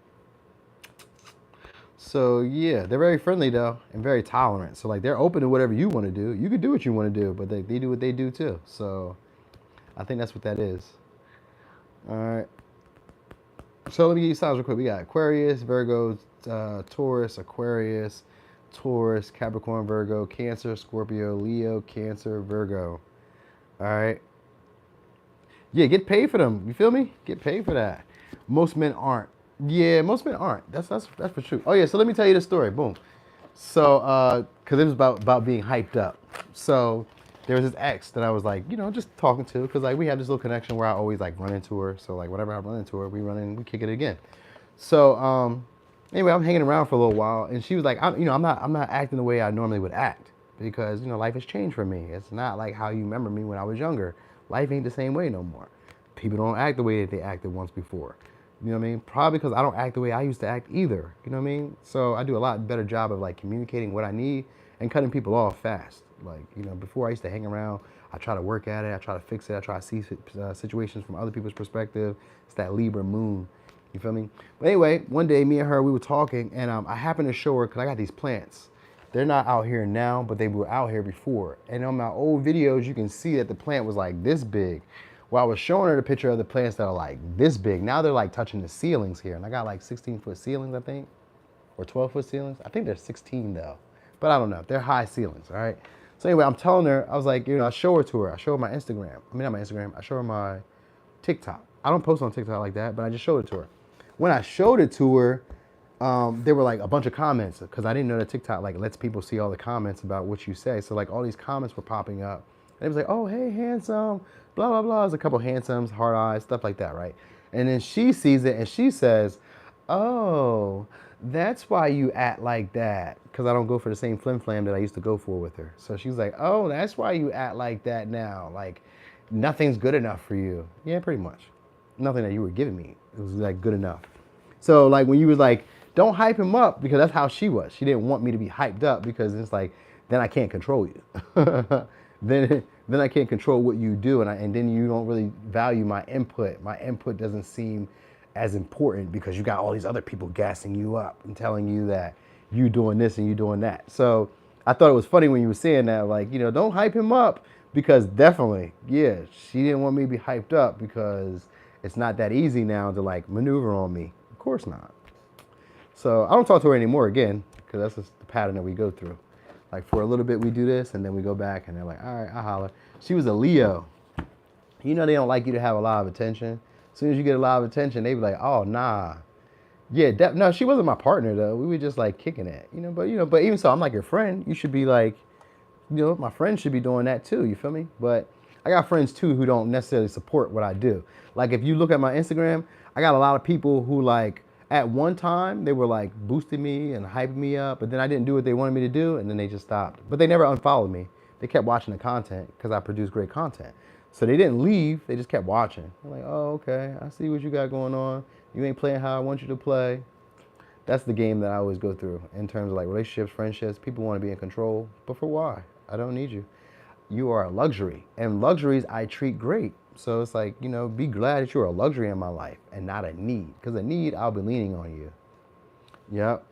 So yeah, they're very friendly though and very tolerant. So like they're open to whatever you want to do. You can do what you want to do, but they do what they do too. So I think that's what that is. All right. So let me give you signs real quick. We got Aquarius, Virgo, Taurus, Aquarius, Taurus, Capricorn, Virgo, Cancer, Scorpio, Leo, Cancer, Virgo. All right. Yeah, get paid for them. You feel me? Get paid for that. Most men aren't. Yeah, most men aren't. That's for true. Oh yeah, so let me tell you the story. Boom. So, cause it was about being hyped up. So there was this ex that I was like, just talking to, cause like we have this little connection where I always like run into her. So like whenever I run into her, we kick it again. So anyway, I'm hanging around for a little while, and she was like, I'm not acting the way I normally would act because life has changed for me. It's not like how you remember me when I was younger. Life ain't the same way no more. People don't act the way that they acted once before. You know what I mean? Probably because I don't act the way I used to act either. You know what I mean? So I do a lot better job of like communicating what I need and cutting people off fast. Like, before I used to hang around, I try to work at it, I try to fix it, I try to see situations from other people's perspective. It's that Libra moon. You feel me? But anyway, one day me and her, we were talking, and I happened to show her, because I got these plants. They're not out here now, but they were out here before. And on my old videos, you can see that the plant was like this big. Well, I was showing her the picture of the plants that are like this big. Now they're like touching the ceilings here. And I got like 16-foot ceilings, I think, or 12-foot ceilings. I think they're 16 though, but I don't know. They're high ceilings, all right? So anyway, I'm telling her, I was like, I show her to her. I show her my Instagram. I mean, not my Instagram. I show her my TikTok. I don't post on TikTok like that, but I just showed it to her. When I showed it to her, there were like a bunch of comments because I didn't know that TikTok like lets people see all the comments about what you say. So like all these comments were popping up. And it was like, oh, hey, handsome, blah, blah, blah. There's a couple handsomes, hard eyes, stuff like that, right? And then she sees it and she says, oh, that's why you act like that. Because I don't go for the same flim flam that I used to go for with her. So she's like, oh, that's why you act like that now. Like nothing's good enough for you. Yeah, pretty much. Nothing that you were giving me. It was like good enough. So like when you was like, don't hype him up, because that's how she was. She didn't want me to be hyped up because it's like, then I can't control you. then I can't control what you do, and then you don't really value my input. My input doesn't seem as important because you got all these other people gassing you up and telling you that you doing this and you doing that. So I thought it was funny when you were saying that, like, don't hype him up, because definitely, yeah, she didn't want me to be hyped up because it's not that easy now to like maneuver on me. Of course not. So I don't talk to her anymore again, because that's just the pattern that we go through. Like for a little bit we do this and then we go back and they're like, all right, I'll holler. She was a Leo. They don't like you to have a lot of attention. As soon as you get a lot of attention, they be like, oh, nah. Yeah, no, she wasn't my partner though. We were just like kicking it, but even so, I'm like your friend. You should be like, my friend should be doing that too. You feel me? But I got friends too who don't necessarily support what I do. Like if you look at my Instagram, I got a lot of people who like, at one time, they were like boosting me and hyping me up, but then I didn't do what they wanted me to do, and then they just stopped. But they never unfollowed me. They kept watching the content because I produce great content. So they didn't leave, they just kept watching. I'm like, oh, okay, I see what you got going on. You ain't playing how I want you to play. That's the game that I always go through in terms of like relationships, friendships. People want to be in control, but for why? I don't need you. You are a luxury, and luxuries I treat great. So it's like, be glad that you're a luxury in my life and not a need. Because a need, I'll be leaning on you. Yep.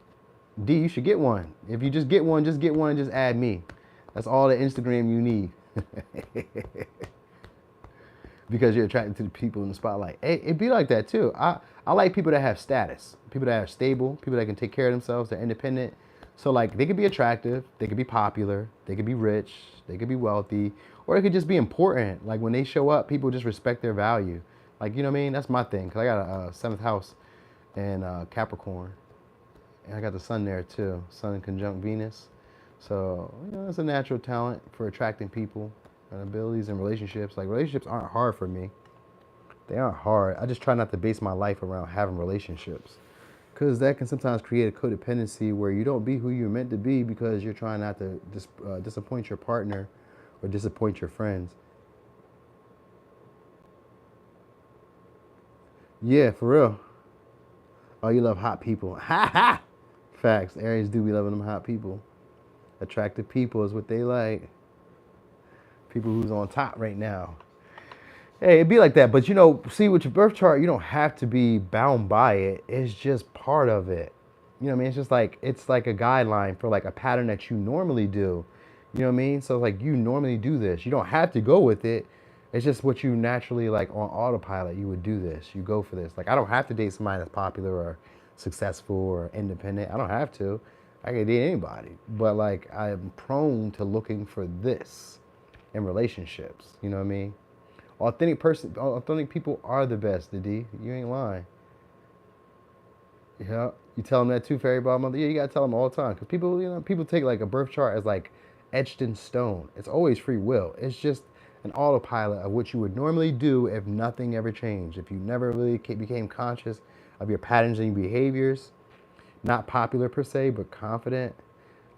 D, you should get one. If you just get one and just add me. That's all the Instagram you need. Because you're attracted to the people in the spotlight. Hey, it be like that too. I like people that have status. People that are stable. People that can take care of themselves. They're independent. So like they could be attractive. They could be popular. They could be rich. They could be wealthy. Or it could just be important. Like when they show up, people just respect their value. Like, you know what I mean? That's my thing. Because I got a 7th house in Capricorn. And I got the sun there too. Sun conjunct Venus. So, it's a natural talent for attracting people and abilities and relationships. Like relationships aren't hard for me. They aren't hard. I just try not to base my life around having relationships. Because that can sometimes create a codependency where you don't be who you're meant to be because you're trying not to disappoint your partner or disappoint your friends. Yeah, for real. Oh, you love hot people. Ha ha! Facts. Aries do be loving them hot people. Attractive people is what they like. People who's on top right now. Hey, it'd be like that. But, see, with your birth chart, you don't have to be bound by it. It's just part of it. You know what I mean? It's like a guideline for like a pattern that you normally do. You know what I mean? So like you normally do this. You don't have to go with it. It's just what you naturally like on autopilot. You would do this. You go for this. Like I don't have to date somebody that's popular or successful or independent. I don't have to. I can date anybody. But like I'm prone to looking for this in relationships. You know what I mean? Authentic people are the best, D. You ain't lying. Yeah, you tell them that too, fairy godmother. Yeah, you gotta tell them all the time because people, people take like a birth chart as like etched in stone. It's always free will. It's just an autopilot of what you would normally do if nothing ever changed. If you never really became conscious of your patterns and your behaviors, not popular per se, but confident.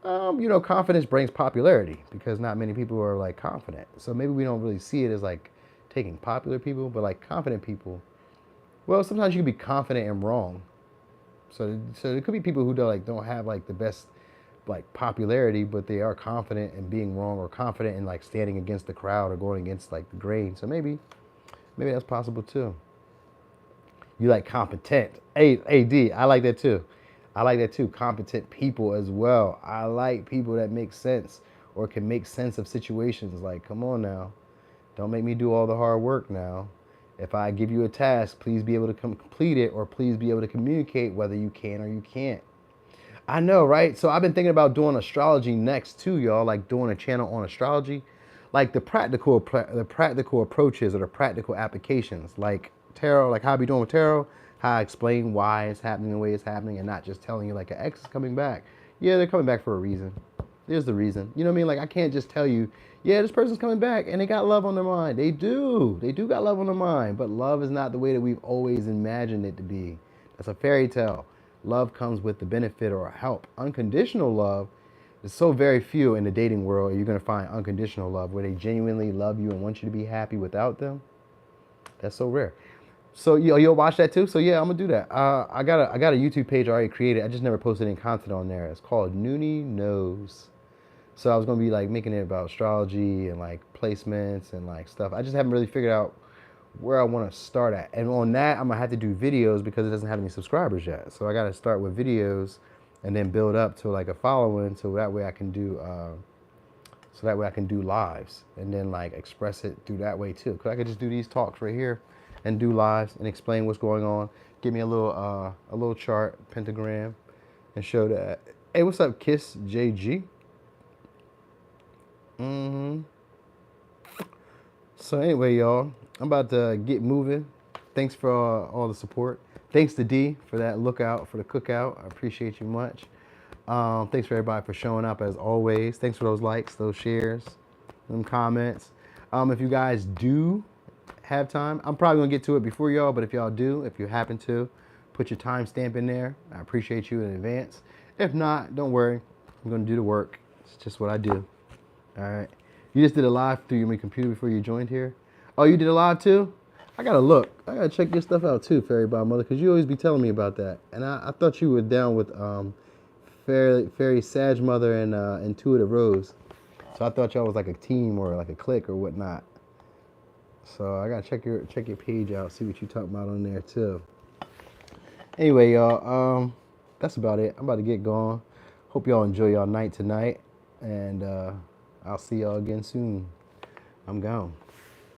Confidence brings popularity because not many people are like confident. So maybe we don't really see it as like taking popular people, but like confident people. Well, sometimes you can be confident and wrong. So there could be people who don't have like the best like popularity, but they are confident in being wrong or confident in like standing against the crowd or going against like the grain. So maybe that's possible too. You like competent. AD, I like that too. I like that too. Competent people as well. I like people that make sense or can make sense of situations. Like, come on now. Don't make me do all the hard work now. If I give you a task, please be able to complete it or please be able to communicate whether you can or you can't. I know, right? So I've been thinking about doing astrology next too, y'all, like doing a channel on astrology, like the practical approaches or the practical applications, like tarot, like how I be doing with tarot, how I explain why it's happening the way it's happening and not just telling you like an ex is coming back. Yeah, they're coming back for a reason. There's the reason. You know what I mean? Like I can't just tell you, yeah, this person's coming back and they got love on their mind. They do. They do got love on their mind, but love is not the way that we've always imagined it to be. That's a fairy tale. Love comes with the benefit or help. Unconditional love is so very few in the dating world. You're going to find unconditional love where they genuinely love you and want you to be happy without them. That's so rare. So you'll watch that too. So yeah, I'm gonna do that. I got a YouTube page already created. I just never posted any content on there. It's called Noonie Knows. So I was gonna be like making it about astrology and like placements and like stuff. I just haven't really figured out where I want to start at. And on that, I'm gonna have to do videos because it doesn't have any subscribers yet. So I got to start with videos and then build up to like a following, so that way I can do lives and then like express it through that way too. Cause I could just do these talks right here and do lives and explain what's going on. Give me a little chart, pentagram, and show that. Hey, what's up, Kiss JG? Mm-hmm. So anyway, y'all, I'm about to get moving. Thanks for all the support. Thanks to D for that lookout, for the cookout. I appreciate you much. Thanks for everybody for showing up as always. Thanks for those likes, those shares, them comments. If you guys do have time, I'm probably gonna get to it before y'all, but if y'all do, if you happen to, put your timestamp in there. I appreciate you in advance. If not, don't worry. I'm gonna do the work. It's just what I do. All right. You just did a live through your computer before you joined here? Oh, you did a live too? I gotta look. I gotta check your stuff out too, Fairy Godmother, because you always be telling me about that. And I thought you were down with Fairy Sag Mother and Intuitive Rose. So I thought y'all was like a team or like a clique or whatnot. So I gotta check your page out, see what you talking about on there too. Anyway, y'all, that's about it. I'm about to get going. Hope y'all enjoy y'all night tonight, and I'll see y'all again soon. I'm gone.